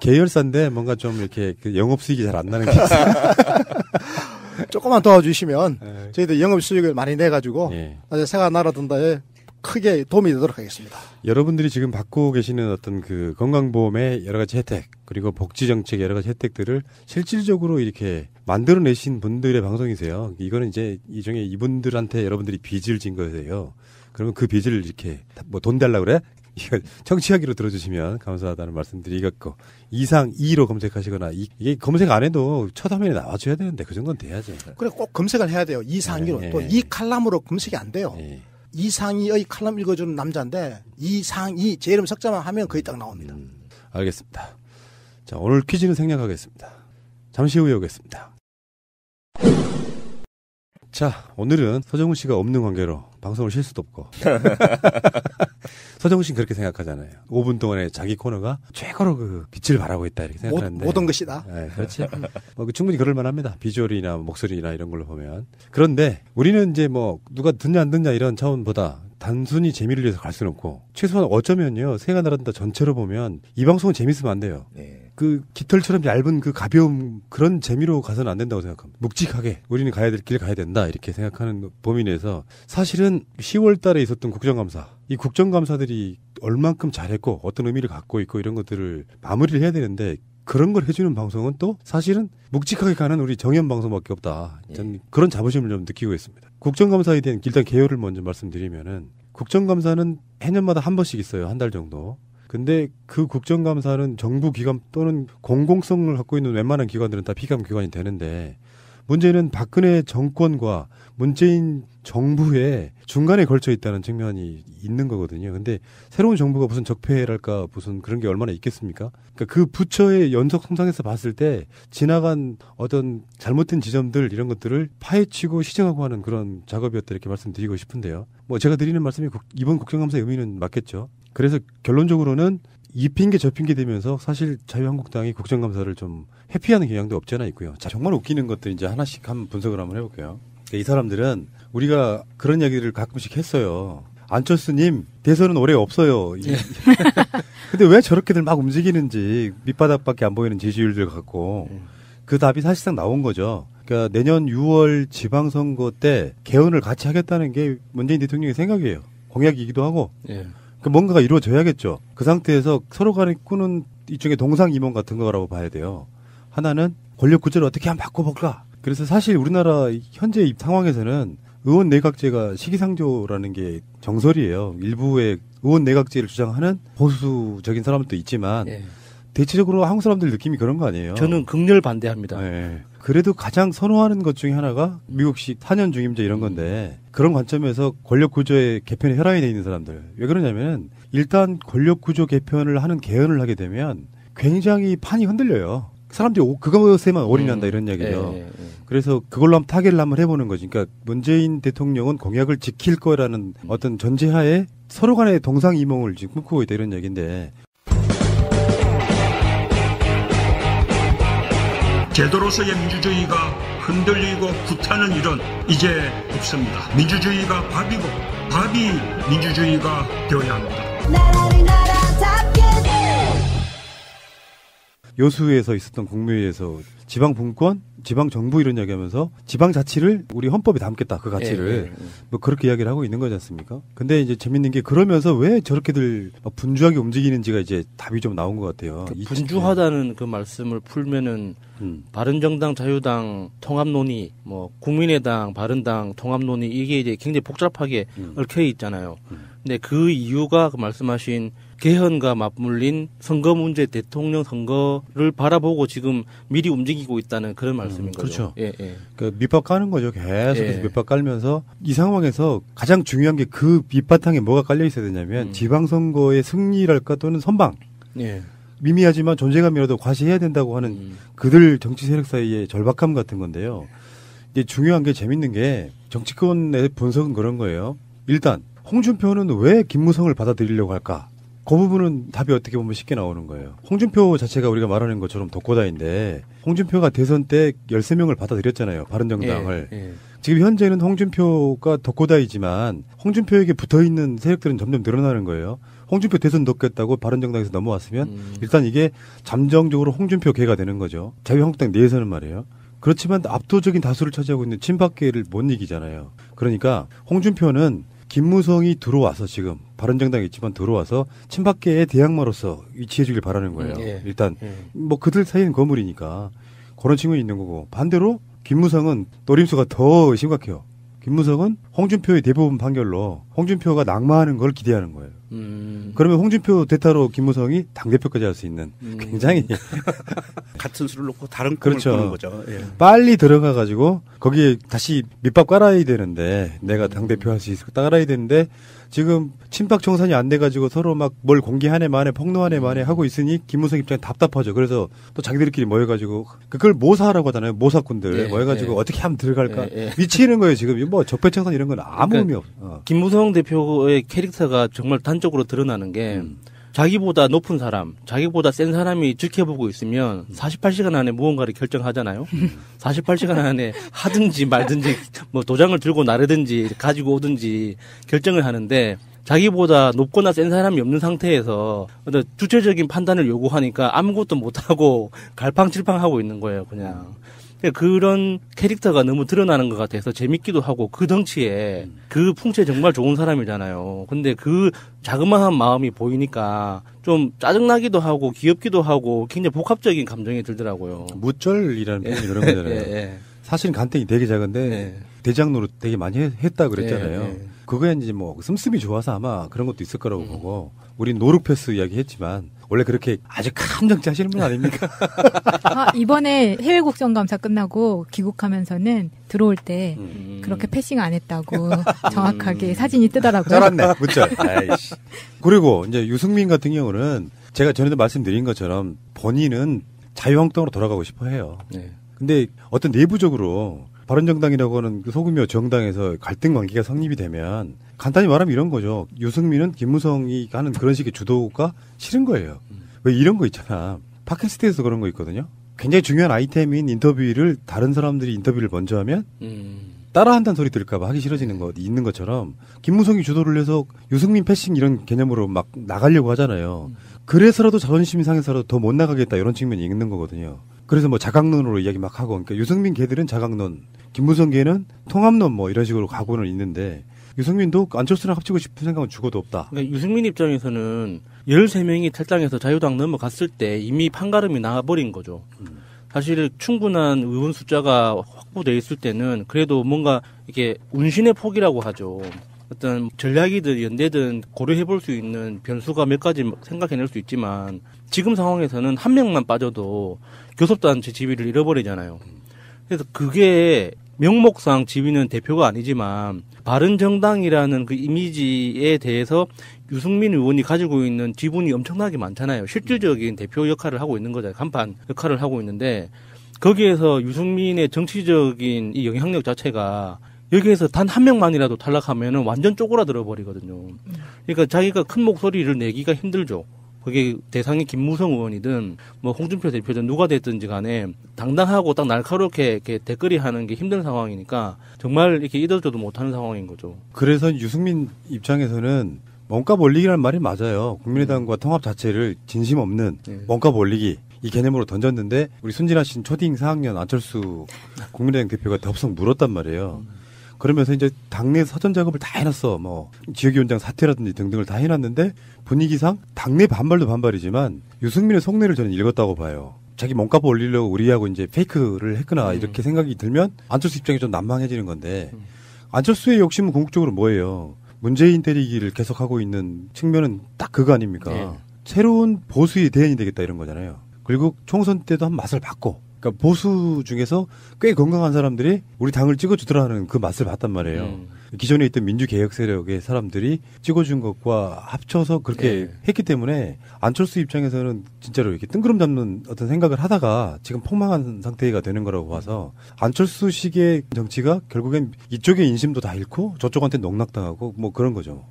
계열사인데 뭔가 좀 이렇게 그 영업 수익이 잘 안 나는 게 있어요. 조금만 도와주시면 저희들 영업 수익을 많이 내가지고 새가 날아든다에 크게 도움이 되도록 하겠습니다. 여러분들이 지금 받고 계시는 어떤 그 건강보험의 여러 가지 혜택 그리고 복지정책의 여러 가지 혜택들을 실질적으로 이렇게 만들어내신 분들의 방송이세요. 이거는 이제 이중에 이분들한테 여러분들이 빚을 진 거예요. 그러면 그 빚을 이렇게 뭐 돈 달라고 그래? 이걸 청취하기로 들어주시면 감사하다는 말씀드리겠고 이상 2로 검색하시거나 이게 검색 안 해도 첫 화면에 나와줘야 되는데 그 정도는 돼야죠. 그래 꼭 검색을 해야 돼요. 이상희로. 또 이 칼럼으로 검색이 안 돼요. 이상희의 칼럼 읽어주는 남자인데 이상희 제 이름 석자만 하면 거의 딱 나옵니다. 알겠습니다. 자, 오늘 퀴즈는 생략하겠습니다. 잠시 후에 오겠습니다. 자, 오늘은 서정훈 씨가 없는 관계로 방송을 쉴 수도 없고 서정훈 씨는 그렇게 생각하잖아요. 5분 동안에 자기 코너가 최고로 그 빛을 발하고 있다 이렇게 생각하는데 모든 것이다. 네, 그렇지. 뭐 충분히 그럴 만합니다. 비주얼이나 목소리나 이런 걸로 보면. 그런데 우리는 이제 뭐 누가 듣냐 안 듣냐 이런 차원보다 단순히 재미를 위해서 갈 수는 없고 최소한 어쩌면요 새가 날아든다 전체로 보면 이 방송은 재밌으면 안 돼요. 그 깃털처럼 얇은 그 가벼움 그런 재미로 가서는 안 된다고 생각합니다. 묵직하게 우리는 가야 될 길 가야 된다 이렇게 생각하는 범위 내에서 사실은 10월 달에 있었던 국정감사 이 국정감사들이 얼만큼 잘했고 어떤 의미를 갖고 있고 이런 것들을 마무리를 해야 되는데 그런 걸 해주는 방송은 또 사실은 묵직하게 가는 우리 정연 방송밖에 없다. 저는 그런 자부심을 좀 느끼고 있습니다. 국정감사에 대한 일단 개요를 먼저 말씀드리면은 국정감사는 해년마다 한 번씩 있어요. 한 달 정도. 근데 그 국정감사는 정부 기관 또는 공공성을 갖고 있는 웬만한 기관들은 다 피감 기관이 되는데 문제는 박근혜 정권과 문재인 정부의 중간에 걸쳐 있다는 측면이 있는 거거든요. 근데 새로운 정부가 무슨 적폐랄까 무슨 그런 게 얼마나 있겠습니까? 그러니까 그 부처의 연속 성장에서 봤을 때 지나간 어떤 잘못된 지점들 이런 것들을 파헤치고 시정하고 하는 그런 작업이었다 이렇게 말씀드리고 싶은데요. 뭐 제가 드리는 말씀이 이번 국정감사의 의미는 맞겠죠. 그래서 결론적으로는 이 핑계 저 핑계 되면서 사실 자유한국당이 국정감사를 좀 회피하는 경향도 없지 않아 있고요. 자, 정말 웃기는 것들 이제 하나씩 한번 분석을 한번 해볼게요. 이 사람들은 우리가 그런 이야기를 가끔씩 했어요. 안철수님 대선은 올해 없어요. 근데 왜 저렇게들 막 움직이는지 밑바닥밖에 안 보이는 지지율들 갖고 그 답이 사실상 나온 거죠. 그러니까 내년 6월 지방선거 때 개헌을 같이 하겠다는 게 문재인 대통령의 생각이에요. 공약이기도 하고. 그 뭔가가 이루어져야겠죠. 그 상태에서 서로 간에 꾸는 일종의 동상이몽 같은 거라고 봐야 돼요. 하나는 권력 구조를 어떻게 한번 바꿔볼까. 그래서 사실 우리나라 현재 상황에서는 의원 내각제가 시기상조라는 게 정설이에요. 일부의 의원 내각제를 주장하는 보수적인 사람들도 있지만 대체적으로 한국 사람들 느낌이 그런 거 아니에요. 저는 극렬 반대합니다. 네. 그래도 가장 선호하는 것 중에 하나가 미국식 4년 중임제 이런 건데 그런 관점에서 권력 구조의 개편에 혈안이 돼 있는 사람들. 왜 그러냐면은 일단 권력 구조 개편을 하는 개헌을 하게 되면 굉장히 판이 흔들려요. 사람들이 그것에만 올인한다 이런 얘기죠. 그래서 그걸로 한번 타결을 한번 해보는 거지. 그러니까 문재인 대통령은 공약을 지킬 거라는 어떤 전제하에 서로 간의 동상이몽을 지금 꿈꾸고 있다 이런 얘기인데 제도로서의 민주주의가 흔들리고 구타는 일은 이제 없습니다. 민주주의가 밥이고 밥이 민주주의가 되어야 합니다. 여수에서 있었던 국무회의에서 지방분권, 지방정부 이런 이야기하면서 지방자치를 우리 헌법에 담겠다 그 가치를 뭐 그렇게 이야기를 하고 있는 거지 않습니까? 근데 이제 재밌는 게 그러면서 왜 저렇게들 분주하게 움직이는지가 이제 답이 좀 나온 것 같아요. 분주하다는 그 말씀을 풀면은 바른정당, 자유당 통합 논의, 뭐 국민의당, 바른당 통합 논의 이게 이제 굉장히 복잡하게 얽혀 있잖아요. 근데 그 이유가 그 말씀하신 개헌과 맞물린 선거 문제, 대통령 선거를 바라보고 지금 미리 움직이고 있다는 그런 말씀인 거죠. 그렇죠. 그 밑밥 까는 거죠. 계속해서 밑밥 깔면서 이 상황에서 가장 중요한 게 그 밑바탕에 뭐가 깔려 있어야 되냐면 지방선거의 승리랄까 또는 선방. 미미하지만 존재감이라도 과시해야 된다고 하는 그들 정치 세력 사이의 절박함 같은 건데요. 이제 중요한 게 재밌는 게 정치권의 분석은 그런 거예요. 일단 홍준표는 왜 김무성을 받아들이려고 할까? 그 부분은 답이 어떻게 보면 쉽게 나오는 거예요. 홍준표 자체가 우리가 말하는 것처럼 독고다인데 홍준표가 대선 때 13명을 받아들였잖아요. 바른정당을. 지금 현재는 홍준표가 덕고다이지만 홍준표에게 붙어있는 세력들은 점점 늘어나는 거예요. 홍준표 대선 넣겠다고 바른정당에서 넘어왔으면 일단 이게 잠정적으로 홍준표계가 되는 거죠. 자유한국당 내에서는 말이에요. 그렇지만 압도적인 다수를 차지하고 있는 친박계를 못 이기잖아요. 그러니까 홍준표는 김무성이 들어와서 지금 바른정당에 있지만 들어와서 친박계의 대항마로서 위치해 주길 바라는 거예요. 일단 뭐 그들 사이는 거물이니까 그런 측면이 있는 거고, 반대로 김무성은 노림수가 더 심각해요. 김무성은 홍준표의 대부분 판결로 홍준표가 낙마하는 걸 기대하는 거예요. 그러면 홍준표 대타로 김무성이 당대표까지 할 수 있는 굉장히 같은 수를 놓고 다른 꿈을 그렇죠. 꾸는 거죠. 예. 빨리 들어가가지고 거기에 다시 밑밥 깔아야 되는데, 내가 당대표 할 수 있을 거 깔아야 되는데 지금 친박 정산이 안 돼가지고 서로 막 뭘 공개하네 마네 폭로하네 마네 하고 있으니 김무성 입장에 답답하죠. 그래서 또 자기들끼리 모여가지고 그걸 모사하라고 하잖아요. 모사꾼들 모여가지고 어떻게 하면 들어갈까 미치는 거예요. 지금 뭐 적폐청산 이런 건 아무 의미 없어. 김무성 대표의 캐릭터가 정말 단적으로 드러나는 게 자기보다 높은 사람, 자기보다 센 사람이 지켜보고 있으면 48시간 안에 무언가를 결정하잖아요. 48시간 안에 하든지 말든지 뭐 도장을 들고 나르든지 가지고 오든지 결정을 하는데, 자기보다 높거나 센 사람이 없는 상태에서 어떤 주체적인 판단을 요구하니까 아무것도 못하고 갈팡질팡하고 있는 거예요, 그냥. 그런 캐릭터가 너무 드러나는 것 같아서 재밌기도 하고, 그 덩치에 그 풍채 정말 좋은 사람이잖아요. 근데 그 자그마한 마음이 보이니까 좀 짜증나기도 하고 귀엽기도 하고 굉장히 복합적인 감정이 들더라고요. 무쩔이라는 표현이 그런 거잖아요. 사실은 간땡이 되게 작은데 대장 노릇 되게 많이 했다 그랬잖아요. 그거에 이제 뭐 씀씀이 좋아서 아마 그런 것도 있을 거라고 보고, 우린 노룩패스 이야기 했지만 원래 그렇게 아주 감정지 하시는 분 아닙니까? 이번에 해외 국정감사 끝나고 귀국하면서는 들어올 때 그렇게 패싱 안 했다고 정확하게 사진이 뜨더라고요. 쩔었네, 무쩔. 아이씨. 그리고 이제 유승민 같은 경우는 제가 전에도 말씀드린 것처럼 본인은 자유한국당으로 돌아가고 싶어 해요. 근데 어떤 내부적으로 바른정당이라고 하는 소규모 정당에서 갈등 관계가 성립이 되면 간단히 말하면 이런 거죠. 유승민은 김무성이 하는 그런 식의 주도가 싫은 거예요. 왜 이런 거 있잖아. 팟캐스트에서 그런 거 있거든요. 굉장히 중요한 아이템인 인터뷰를 다른 사람들이 인터뷰를 먼저 하면 따라한다는 소리 들을까 봐 하기 싫어지는 거 있는 것처럼 김무성이 주도를 해서 유승민 패싱 이런 개념으로 막 나가려고 하잖아요. 그래서라도 자존심이 상해서라도 더 못 나가겠다 이런 측면이 있는 거거든요. 그래서 뭐 자강론으로 이야기 막 하고, 그러니까 유승민 걔들은 자강론, 김무성 걔는 통합론 뭐 이런 식으로 가고는 있는데, 유승민도 안철수랑 합치고 싶은 생각은 죽어도 없다. 그러니까 유승민 입장에서는 13명이 탈당해서 자유당 넘어갔을 때 이미 판가름이 나와버린 거죠. 사실 충분한 의원 숫자가 확보돼 있을 때는 그래도 뭔가 이렇게 운신의 폭이라고 하죠. 어떤 전략이든 연대든 고려해볼 수 있는 변수가 몇 가지 생각해낼 수 있지만, 지금 상황에서는 한 명만 빠져도 교섭단체 지위를 잃어버리잖아요. 그래서 그게 명목상 지위는 대표가 아니지만 바른정당이라는 그 이미지에 대해서 유승민 의원이 가지고 있는 지분이 엄청나게 많잖아요. 실질적인 대표 역할을 하고 있는 거잖아요. 간판 역할을 하고 있는데, 거기에서 유승민의 정치적인 이 영향력 자체가 여기에서 단 한 명만이라도 탈락하면은 완전 쪼그라들어 버리거든요. 그러니까 자기가 큰 목소리를 내기가 힘들죠. 그게 대상이 김무성 의원이든 뭐 홍준표 대표든 누가 됐든지 간에 당당하고 딱 날카롭게 이렇게 댓글이 하는 게 힘든 상황이니까 정말 이렇게 잊어줘도 못하는 상황인 거죠. 그래서 유승민 입장에서는 원값 올리기라는 말이 맞아요. 국민의당과 통합 자체를 진심 없는 원값 올리기 이 개념으로 던졌는데, 우리 순진하신 초딩 4학년 안철수 국민의당 대표가 덥석 물었단 말이에요. 그러면서 이제 당내 사전 작업을 다 해놨어. 뭐 지역위원장 사퇴라든지 등등을 다 해놨는데 분위기상 당내 반발도 반발이지만 유승민의 속내를 저는 읽었다고 봐요. 자기 몸값 올리려고 우리하고 이제 페이크를 했구나 이렇게 생각이 들면 안철수 입장이 좀 난망해지는 건데, 안철수의 욕심은 궁극적으로 뭐예요? 문재인 때리기를 계속하고 있는 측면은 딱 그거 아닙니까? 새로운 보수의 대안이 되겠다 이런 거잖아요. 그리고 총선 때도 한 맛을 봤고, 그러니까 보수 중에서 꽤 건강한 사람들이 우리 당을 찍어주더라는 그 맛을 봤단 말이에요. 기존에 있던 민주개혁 세력의 사람들이 찍어준 것과 합쳐서 그렇게 했기 때문에 안철수 입장에서는 진짜로 이렇게 뜬구름 잡는 어떤 생각을 하다가 지금 폭망한 상태가 되는 거라고 봐서, 안철수식의 정치가 결국엔 이쪽의 인심도 다 잃고 저쪽한테 농락당하고 뭐 그런 거죠.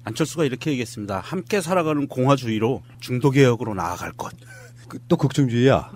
안철수가 이렇게 얘기했습니다. 함께 살아가는 공화주의로 중도개혁으로 나아갈 것. 또 극중주의야.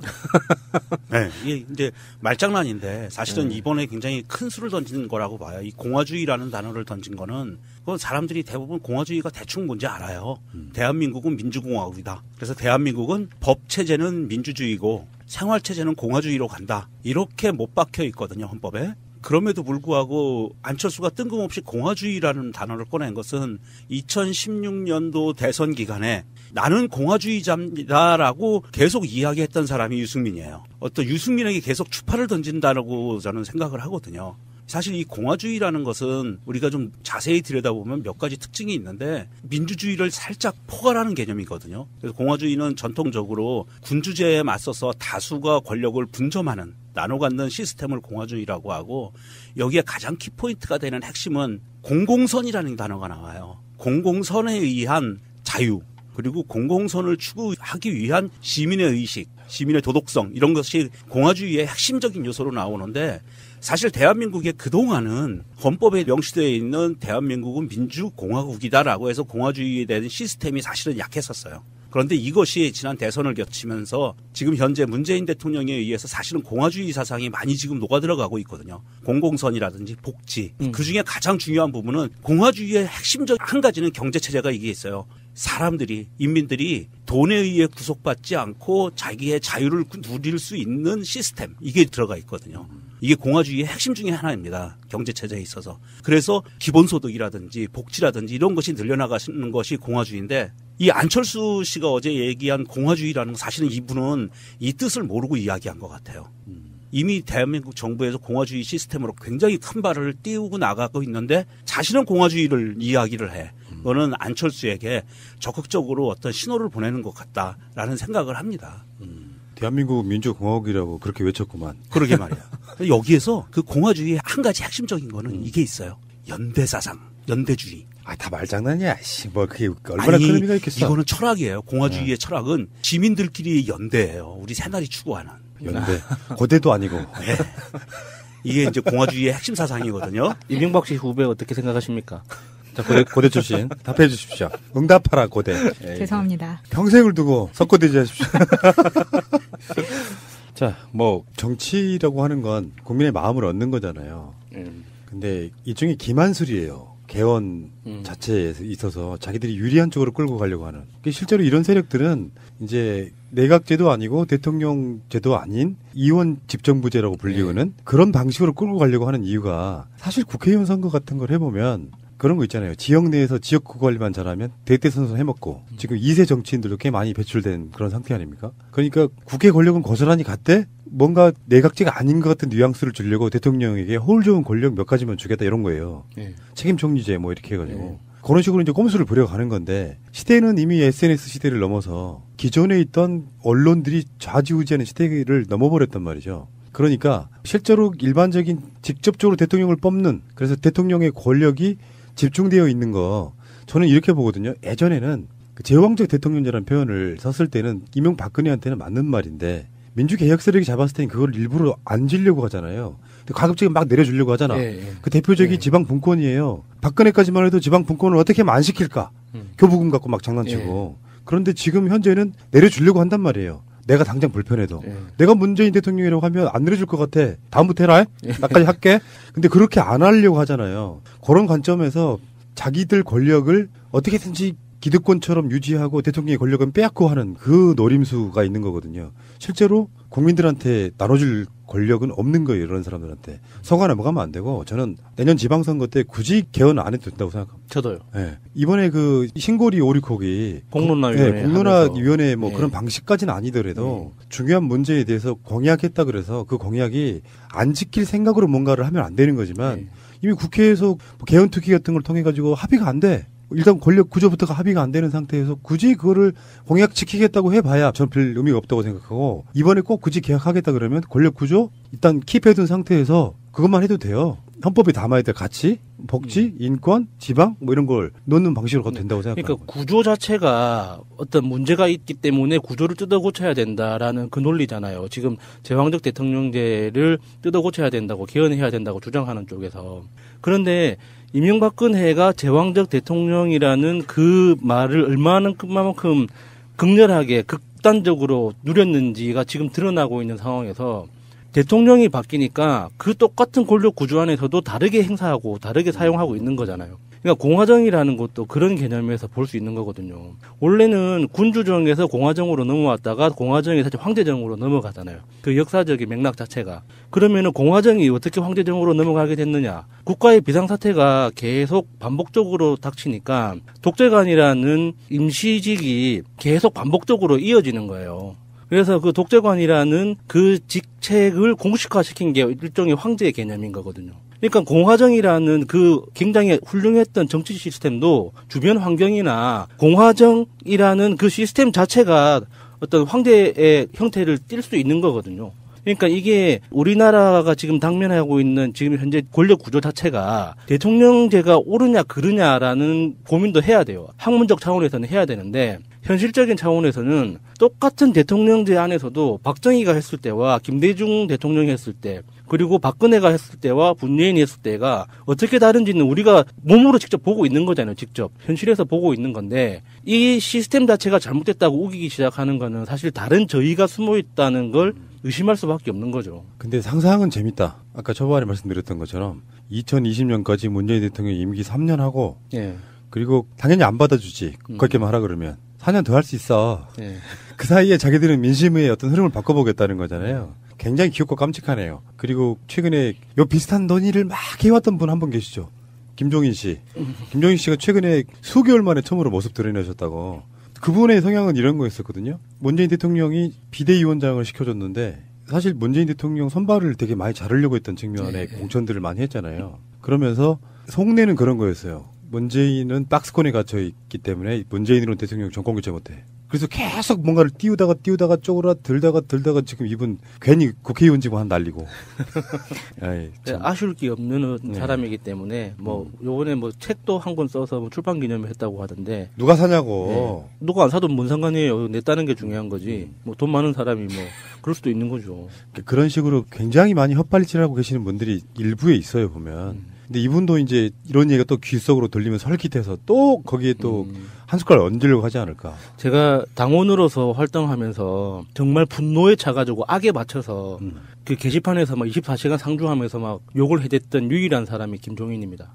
네, 이게 이제 말장난인데 사실은 이번에 굉장히 큰 수를 던진 거라고 봐요. 이 공화주의라는 단어를 던진 거는 그건 사람들이 대부분 공화주의가 대충 뭔지 알아요. 대한민국은 민주공화국이다. 그래서 대한민국은 법 체제는 민주주의고 생활 체제는 공화주의로 간다. 이렇게 못 박혀 있거든요, 헌법에. 그럼에도 불구하고 안철수가 뜬금없이 공화주의라는 단어를 꺼낸 것은 2016년도 대선 기간에 나는 공화주의자입니다라고 계속 이야기했던 사람이 유승민이에요. 어떤 유승민에게 계속 추파를 던진다라고 저는 생각을 하거든요. 사실 이 공화주의라는 것은 우리가 좀 자세히 들여다보면 몇 가지 특징이 있는데 민주주의를 살짝 포괄하는 개념이거든요. 그래서 공화주의는 전통적으로 군주제에 맞서서 다수가 권력을 분점하는 나눠 갖는 시스템을 공화주의라고 하고 여기에 가장 키포인트가 되는 핵심은 공공선이라는 단어가 나와요. 공공선에 의한 자유 그리고 공공선을 추구하기 위한 시민의 의식, 시민의 도덕성 이런 것이 공화주의의 핵심적인 요소로 나오는데 사실 대한민국의 그동안은 헌법에 명시되어 있는 대한민국은 민주공화국이다라고 해서 공화주의에 대한 시스템이 사실은 약했었어요. 그런데 이것이 지난 대선을 거치면서 지금 현재 문재인 대통령에 의해서 사실은 공화주의 사상이 많이 지금 녹아들어가고 있거든요. 공공선이라든지 복지. 그중에 가장 중요한 부분은 공화주의의 핵심적 한 가지는 경제체제가 이게 있어요. 사람들이, 인민들이 돈에 의해 구속받지 않고 자기의 자유를 누릴 수 있는 시스템. 이게 들어가 있거든요. 이게 공화주의의 핵심 중에 하나입니다. 경제체제에 있어서. 그래서 기본소득이라든지 복지라든지 이런 것이 늘려나가는 것이 공화주의인데 이 안철수 씨가 어제 얘기한 공화주의라는 사실은 이분은 이 뜻을 모르고 이야기한 것 같아요. 이미 대한민국 정부에서 공화주의 시스템으로 굉장히 큰 발을 띄우고 나가고 있는데 자신은 공화주의를 이야기를 해. 그거는 안철수에게 적극적으로 어떤 신호를 보내는 것 같다라는 생각을 합니다. 대한민국 민주공화국이라고 그렇게 외쳤구만. 그러게 말이야. 여기에서 그 공화주의의 한 가지 핵심적인 거는 이게 있어요. 연대사상, 연대주의. 아, 다 말장난이야. 씨, 뭐 그게 얼마나 큰 의미가 있겠어. 이거는 철학이에요. 공화주의의 철학은 시민들끼리의 연대예요. 우리 새날이 추구하는. 연대. 고대도 아니고. 네. 이게 이제 공화주의의 핵심 사상이거든요. 이명박 씨 후배 어떻게 생각하십니까? 자, 고대 출신 답해 주십시오. 응답하라 고대. 죄송합니다. 평생을 두고 석고대지 하십시오. 자, 뭐 정치라고 하는 건 국민의 마음을 얻는 거잖아요. 근데 일종의 기만술이에요. 개헌 자체에 있어서 자기들이 유리한 쪽으로 끌고 가려고 하는. 실제로 이런 세력들은 이제 내각제도 아니고 대통령제도 아닌 이원 집정부제라고 불리우는 그런 방식으로 끌고 가려고 하는 이유가 사실 국회의원 선거 같은 걸 해보면 그런 거 있잖아요. 지역 내에서 지역구 관리만 잘하면 대대선선 해먹고 지금 2세 정치인들도 꽤 많이 배출된 그런 상태 아닙니까? 그러니까 국회 권력은 고스란히 갔대 뭔가 내각제가 아닌 것 같은 뉘앙스를 주려고 대통령에게 허울 좋은 권력 몇 가지만 주겠다 이런 거예요. 책임 총리제 뭐 이렇게 해가지고. 그런 식으로 이제 꼼수를 부려가는 건데 시대는 이미 SNS 시대를 넘어서 기존에 있던 언론들이 좌지우지하는 시대를 넘어버렸단 말이죠. 그러니까 실제로 일반적인 직접적으로 대통령을 뽑는 그래서 대통령의 권력이 집중되어 있는 거 저는 이렇게 보거든요. 예전에는 그 제왕적 대통령제라는 표현을 썼을 때는 이명박근혜한테는 맞는 말인데 민주개혁 세력이 잡았을 때는 그걸 일부러 안 지려고 하잖아요. 근데 가급적이 막 내려주려고 하잖아. 그 대표적인 지방 분권이에요. 박근혜까지만 해도 지방 분권을 어떻게 하면 안 시킬까. 교부금 갖고 막 장난치고. 그런데 지금 현재는 내려주려고 한단 말이에요. 내가 당장 불편해도. 내가 문재인 대통령이라고 하면 안 내려줄 것 같아. 다음부터 해라. 나까지 할게. 근데 그렇게 안 하려고 하잖아요. 그런 관점에서 자기들 권력을 어떻게든지 기득권처럼 유지하고 대통령의 권력은 빼앗고 하는 그 노림수가 있는 거거든요. 실제로 국민들한테 나눠줄 권력은 없는 거예요. 이런 사람들한테. 선거 넘어가면 안 되고 저는 내년 지방선거 때 굳이 개헌 안 해도 된다고 생각합니다. 저도요. 네. 이번에 그 신고리 오리콕이 공론화위원회 공론화위원회 뭐 그런 방식까지는 아니더라도 중요한 문제에 대해서 공약했다 그래서 그 공약이 안 지킬 생각으로 뭔가를 하면 안 되는 거지만 이미 국회에서 뭐 개헌 특위 같은 걸 통해 가지고 합의가 안 돼. 일단 권력 구조부터가 합의가 안 되는 상태에서 굳이 그거를 공약 지키겠다고 해봐야 저는 별 의미가 없다고 생각하고 이번에 꼭 굳이 계약하겠다 그러면 권력 구조 일단 킵해둔 상태에서 그것만 해도 돼요. 헌법에 담아야 될 가치, 복지, 인권, 지방 뭐 이런 걸 넣는 방식으로 가도 된다고 생각합니다. 그러니까 구조 자체가 어떤 문제가 있기 때문에 구조를 뜯어 고쳐야 된다라는 그 논리잖아요. 지금 제왕적 대통령제를 뜯어 고쳐야 된다고 개헌해야 된다고 주장하는 쪽에서. 그런데 이명박근혜가 제왕적 대통령이라는 그 말을 얼마만큼 극렬하게 극단적으로 누렸는지가 지금 드러나고 있는 상황에서 대통령이 바뀌니까 그 똑같은 권력 구조 안에서도 다르게 행사하고 다르게 사용하고 있는 거잖아요. 그러니까 공화정이라는 것도 그런 개념에서 볼 수 있는 거거든요. 원래는 군주정에서 공화정으로 넘어왔다가 공화정이 사실 황제정으로 넘어가잖아요. 그 역사적인 맥락 자체가. 그러면은 공화정이 어떻게 황제정으로 넘어가게 됐느냐. 국가의 비상사태가 계속 반복적으로 닥치니까 독재관이라는 임시직이 계속 반복적으로 이어지는 거예요. 그래서 그 독재관이라는 그 직책을 공식화시킨 게 일종의 황제의 개념인 거거든요. 그러니까 공화정이라는 그 굉장히 훌륭했던 정치 시스템도 주변 환경이나 공화정이라는 그 시스템 자체가 어떤 황제의 형태를 띌 수 있는 거거든요. 그러니까 이게 우리나라가 지금 당면하고 있는 지금 현재 권력 구조 자체가 대통령제가 옳으냐 그르냐라는 고민도 해야 돼요. 학문적 차원에서는 해야 되는데 현실적인 차원에서는 똑같은 대통령제 안에서도 박정희가 했을 때와 김대중 대통령이 했을 때 그리고 박근혜가 했을 때와 문재인이 했을 때가 어떻게 다른지는 우리가 몸으로 직접 보고 있는 거잖아요. 직접 현실에서 보고 있는 건데 이 시스템 자체가 잘못됐다고 우기기 시작하는 거는 사실 다른 저희가 숨어 있다는 걸 의심할 수밖에 없는 거죠. 근데 상상은 재밌다. 아까 초반에 말씀드렸던 것처럼 2020년까지 문재인 대통령 임기 3년 하고 예. 그리고 당연히 안 받아주지. 그렇게만 하라 그러면 4년 더 할 수 있어. 예. 그 사이에 자기들은 민심의 어떤 흐름을 바꿔보겠다는 거잖아요. 굉장히 귀엽고 깜찍하네요. 그리고 최근에 요 비슷한 논의를 막 해왔던 분 한 분 계시죠. 김종인 씨. 김종인 씨가 최근에 수개월 만에 처음으로 모습 드러내셨다고. 그분의 성향은 이런 거였었거든요. 문재인 대통령이 비대위원장을 시켜줬는데 사실 문재인 대통령 선발을 되게 많이 자르려고 했던 측면에 공천들을 많이 했잖아요. 그러면서 속내는 그런 거였어요. 문재인은 박스권에 갇혀 있기 때문에 문재인으로는 대통령 정권 교체 못해. 그래서 계속 뭔가를 띄우다가 쪼그라들다가 지금 이분 괜히 국회의원 지금 한 날리고. 아이, 아쉬울 게 없는 사람이기 때문에 뭐 요번에 뭐 책도 한 권 써서 뭐 출판 기념회 했다고 하던데 누가 사냐고. 누가 안 사도 뭔 상관이에요. 냈다는 게 중요한 거지. 뭐 돈 많은 사람이 뭐 그럴 수도 있는 거죠. 그런 식으로 굉장히 많이 헛발질하고 계시는 분들이 일부에 있어요 보면. 근데 이분도 이제 이런 얘기가 또 귀 속으로 들리면 설깃해서 또 거기에 또 한 숟갈 얹으려고 하지 않을까. 제가 당원으로서 활동하면서 정말 분노에 차가지고 악에 맞춰서 그 게시판에서 막 24시간 상주하면서 막 욕을 해댔던 유일한 사람이 김종인입니다.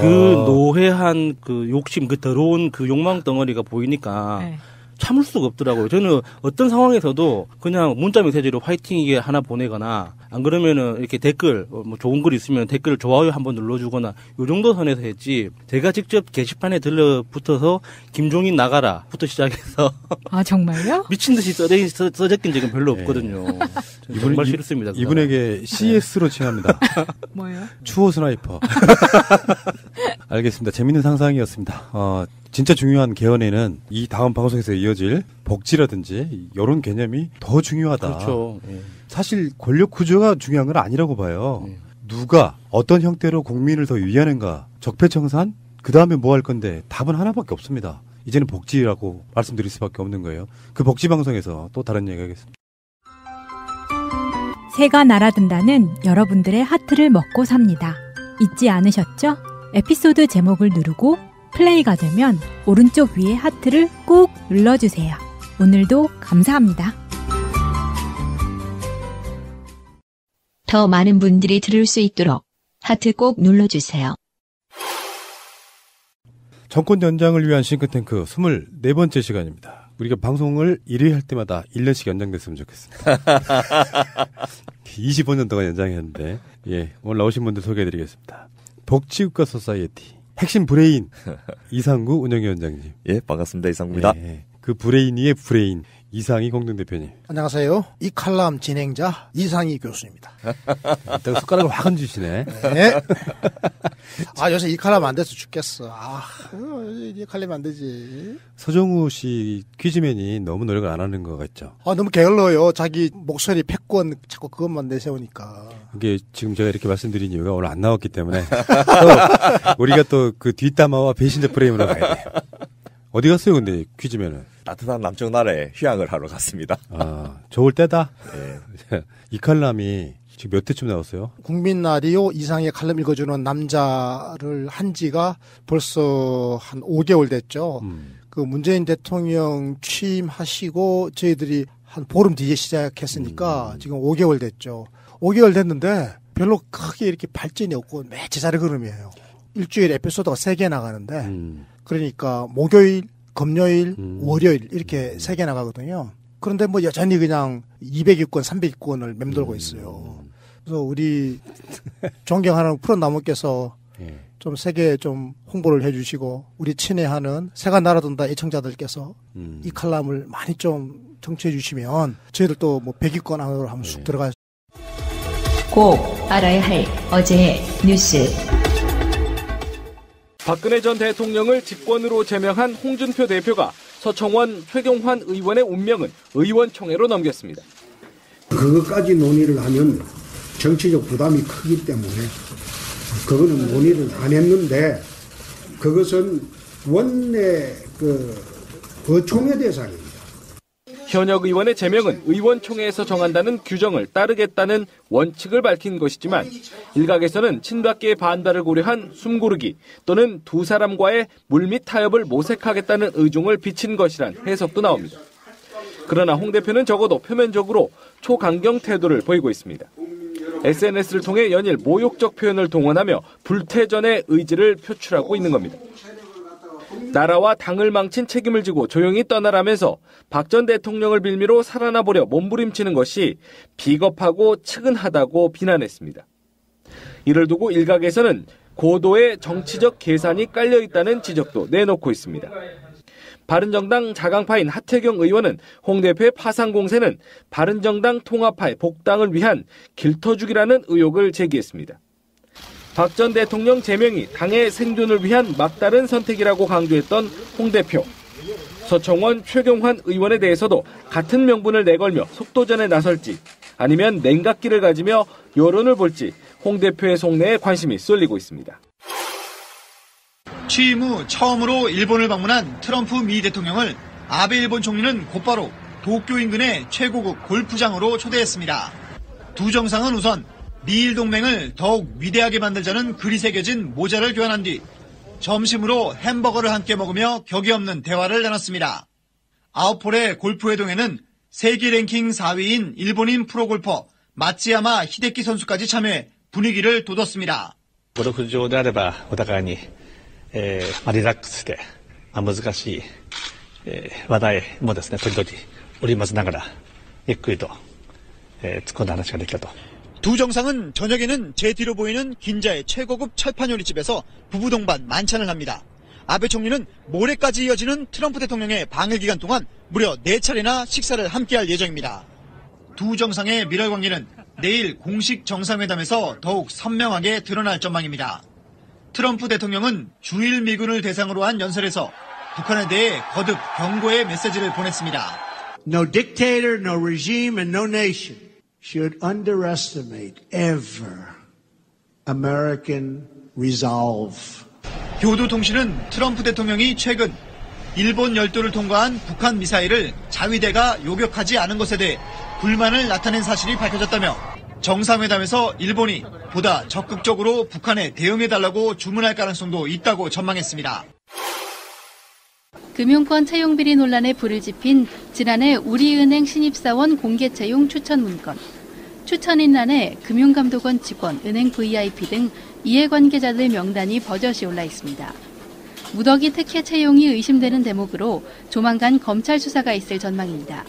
그 노회한 그 욕심, 그 더러운 그 욕망 덩어리가 보이니까 참을 수가 없더라고요. 저는 어떤 상황에서도 그냥 문자 메시지로 화이팅 이게 하나 보내거나 안 그러면은 이렇게 댓글 뭐 좋은 글 있으면 댓글 좋아요 한번 눌러주거나 요 정도 선에서 했지. 제가 직접 게시판에 들러붙어서 김종인 나가라부터 시작해서 아 정말요? 미친 듯이 써적인 적은 별로 없거든요. 정말 싫습니다. 이분에게 CS로 칭합니다. 뭐예요? 추호 스나이퍼. 알겠습니다. 재밌는 상상이었습니다. 진짜 중요한 개헌에는 이 다음 방송에서 이어질 복지라든지 이런 개념이 더 중요하다. 그렇죠. 예. 사실 권력 구조가 중요한 건 아니라고 봐요. 누가 어떤 형태로 국민을 더 위하는가. 적폐청산? 그 다음에 뭐 할 건데 답은 하나밖에 없습니다. 이제는 복지라고 말씀드릴 수밖에 없는 거예요. 그 복지 방송에서 또 다른 얘기 하겠습니다. 새가 날아든다는 여러분들의 하트를 먹고 삽니다. 잊지 않으셨죠? 에피소드 제목을 누르고 플레이가 되면 오른쪽 위에 하트를 꾹 눌러주세요. 오늘도 감사합니다. 더 많은 분들이 들을 수 있도록 하트 꼭 눌러주세요. 정권 연장을 위한 싱크탱크 24번째 시간입니다. 우리가 방송을 1회 할 때마다 1년씩 연장됐으면 좋겠습니다. 25년 동안 연장했는데 오늘 나오신 분들 소개해드리겠습니다. 복지국가 소사이어티 핵심 브레인 이상구 운영위원장님. 예, 반갑습니다. 이상구입니다. 그 브레인이의 브레인 이상희 공동대표님. 안녕하세요. 이 칼럼 진행자 이상희 교수입니다. 일단 숟가락을 확 얹으시네. 네. 요새 이 칼럼 안 돼서 죽겠어. 이 칼럼 안 되지. 서정우 씨 퀴즈맨이 너무 노력을 안 하는 것 같죠? 너무 게을러요. 자기 목소리 패권 자꾸 그것만 내세우니까. 이게 지금 제가 이렇게 말씀드린 이유가 오늘 안 나왔기 때문에 또 우리가 또 그 뒷담화와 배신자 프레임으로 가야 돼요. 어디 갔어요, 근데 퀴즈맨은? 따뜻한 남쪽 나라에 휴양을 하러 갔습니다. 좋을 때다. 네. 이 칼럼이 지금 몇 회쯤 나왔어요? 국민 라디오 이상의 칼럼 읽어주는 남자를 한 지가 벌써 한 5개월 됐죠. 그 문재인 대통령 취임하시고 저희들이 한 보름 뒤에 시작했으니까 지금 5개월 됐죠. 5개월 됐는데 별로 크게 이렇게 발전이 없고 매 제자리 걸음이에요. 일주일에 에피소드가 3개 나가는데 그러니까 목요일, 금요일, 월요일 이렇게 3개 나가거든요. 그런데 뭐 여전히 그냥 200위권, 300위권을 맴돌고 있어요. 그래서 우리 존경하는 프로나무께서 좀 세게 좀 홍보를 해주시고 우리 친애하는 새가 날아든다 애청자들께서 이 칼럼을 많이 좀 청취해 주시면 저희들도 뭐 100위권 안으로 한번 쑥 들어갈 꼭 알아야 할 어제의 뉴스. 박근혜 전 대통령을 집권으로 제명한 홍준표 대표가 서청원 최경환 의원의 운명은 의원총회로 넘겼습니다. 그것까지 논의를 하면 정치적 부담이 크기 때문에 그거는 논의를 안 했는데 그것은 원내 의총회 대상입니다. 현역 의원의 제명은 의원총회에서 정한다는 규정을 따르겠다는 원칙을 밝힌 것이지만 일각에서는 친박계의 반발을 고려한 숨고르기 또는 두 사람과의 물밑 타협을 모색하겠다는 의중을 비친 것이란 해석도 나옵니다. 그러나 홍 대표는 적어도 표면적으로 초강경 태도를 보이고 있습니다. SNS를 통해 연일 모욕적 표현을 동원하며 불태전의 의지를 표출하고 있는 겁니다. 나라와 당을 망친 책임을 지고 조용히 떠나라면서 박 전 대통령을 빌미로 살아나 보려 몸부림치는 것이 비겁하고 측은하다고 비난했습니다. 이를 두고 일각에서는 고도의 정치적 계산이 깔려 있다는 지적도 내놓고 있습니다. 바른정당 자강파인 하태경 의원은 홍 대표의 파상 공세는 바른정당 통합파의 복당을 위한 길터주기라는 의혹을 제기했습니다. 박 전 대통령 제명이 당의 생존을 위한 막다른 선택이라고 강조했던 홍 대표. 서청원 최경환 의원에 대해서도 같은 명분을 내걸며 속도전에 나설지 아니면 냉각기를 가지며 여론을 볼지 홍 대표의 속내에 관심이 쏠리고 있습니다. 취임 후 처음으로 일본을 방문한 트럼프 미 대통령을 아베 일본 총리는 곧바로 도쿄 인근의 최고급 골프장으로 초대했습니다. 두 정상은 우선 미일 동맹을 더욱 위대하게 만들자는 글이 새겨진 모자를 교환한 뒤 점심으로 햄버거를 함께 먹으며 격이 없는 대화를 나눴습니다. 아웃폴의 골프회동에는 세계 랭킹 4위인 일본인 프로골퍼 마츠야마 히데키 선수까지 참여해 분위기를 돋웠습니다. ゴルフ場であればお互いに、リラックスで、難しい、話題もですね、時々織り交ぜながらゆっくりと、突っ込んだ話ができたと。 두 정상은 저녁에는 제 뒤로 보이는 긴자의 최고급 철판 요리집에서 부부 동반 만찬을 합니다. 아베 총리는 모레까지 이어지는 트럼프 대통령의 방일 기간 동안 무려 4차례나 식사를 함께할 예정입니다. 두 정상의 밀월 관계는 내일 공식 정상회담에서 더욱 선명하게 드러날 전망입니다. 트럼프 대통령은 주일 미군을 대상으로 한 연설에서 북한에 대해 거듭 경고의 메시지를 보냈습니다. No dictator, no regime, and no nation should underestimate ever American resolve. 교도통신은 트럼프 대통령이 최근 일본 열도를 통과한 북한 미사일을 자위대가 요격하지 않은 것에 대해 불만을 나타낸 사실이 밝혀졌다며 정상회담에서 일본이 보다 적극적으로 북한에 대응해달라고 주문할 가능성도 있다고 전망했습니다. 금융권 채용비리 논란에 불을 지핀 지난해 우리은행 신입사원 공개채용 추천 문건. 추천인란에 금융감독원 직원, 은행 VIP 등 이해관계자들 명단이 버젓이 올라 있습니다. 무더기 특혜 채용이 의심되는 대목으로 조만간 검찰 수사가 있을 전망입니다.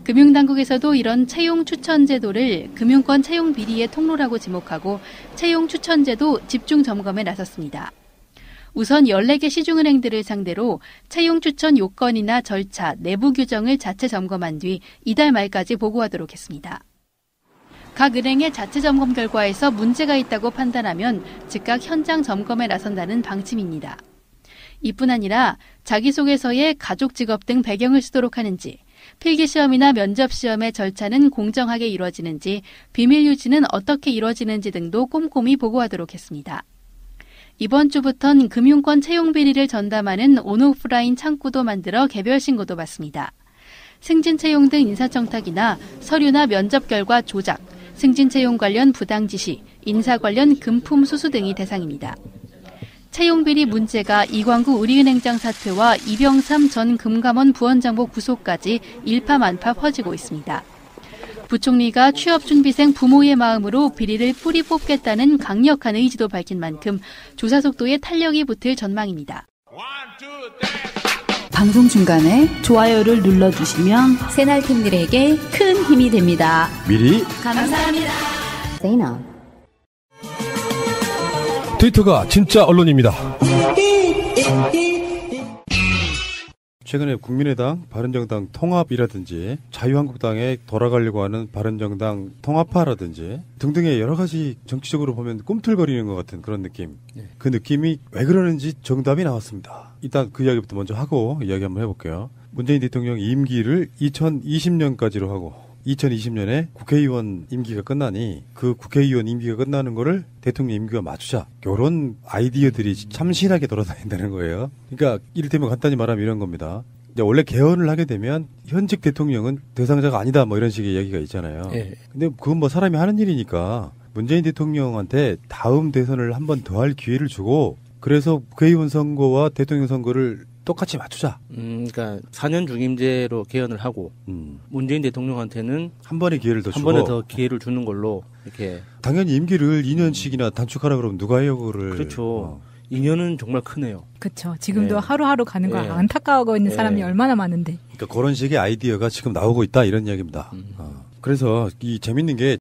금융당국에서도 이런 채용 추천 제도를 금융권 채용 비리의 통로라고 지목하고 채용 추천 제도 집중 점검에 나섰습니다. 우선 14개 시중은행들을 상대로 채용 추천 요건이나 절차, 내부 규정을 자체 점검한 뒤 이달 말까지 보고하도록 했습니다. 각 은행의 자체 점검 결과에서 문제가 있다고 판단하면 즉각 현장 점검에 나선다는 방침입니다. 이뿐 아니라 자기소개서에 가족 직업 등 배경을 쓰도록 하는지, 필기시험이나 면접시험의 절차는 공정하게 이루어지는지, 비밀 유지는 어떻게 이루어지는지 등도 꼼꼼히 보고하도록 했습니다. 이번 주부턴 금융권 채용 비리를 전담하는 온오프라인 창구도 만들어 개별 신고도 받습니다. 승진 채용 등 인사청탁이나 서류나 면접 결과 조작, 승진 채용 관련 부당 지시, 인사 관련 금품 수수 등이 대상입니다. 채용 비리 문제가 이광구 우리은행장 사퇴와 이병삼 전 금감원 부원장보 구속까지 일파만파 퍼지고 있습니다. 부총리가 취업준비생 부모의 마음으로 비리를 뿌리 뽑겠다는 강력한 의지도 밝힌 만큼 조사 속도에 탄력이 붙을 전망입니다. 방송 중간에 좋아요를 눌러주시면 새날팀들에게 큰 힘이 됩니다. 미리 감사합니다. 트위터가 진짜 언론입니다. 최근에 국민의당, 바른정당 통합이라든지 자유한국당에 돌아가려고 하는 바른정당 통합파라든지 등등의 여러 가지 정치적으로 보면 꿈틀거리는 것 같은 그런 느낌. 그 느낌이 왜 그러는지 정답이 나왔습니다. 일단 그 이야기부터 먼저 하고 이야기 한번 해볼게요. 문재인 대통령 임기를 2020년까지로 하고 2020년에 국회의원 임기가 끝나니 그 국회의원 임기가 끝나는 거를 대통령 임기와 맞추자. 이런 아이디어들이 참신하게 돌아다닌다는 거예요. 그러니까 이를테면 간단히 말하면 이런 겁니다. 이제 원래 개헌을 하게 되면 현직 대통령은 대상자가 아니다 뭐 이런 식의 이야기가 있잖아요. 근데 그건 뭐 사람이 하는 일이니까 문재인 대통령한테 다음 대선을 한 번 더 할 기회를 주고 그래서 국회의원 선거와 대통령 선거를 똑같이 맞추자. 그러니까 4년 중임제로 개헌을 하고 문재인 대통령한테는 한 번의 기회를 더 한 주고 번에 더 기회를 주는 걸로 이렇게. 당연히 임기를 2년씩이나 단축하라 그러면 누가 해요 그거를. 그렇죠. 2년은 정말 크네요. 그렇죠. 지금도 하루하루 가는 거 안타까워하고 있는 사람이 얼마나 많은데. 그러니까 그런 식의 아이디어가 지금 나오고 있다 이런 이야기입니다. 그래서 이 재밌는 게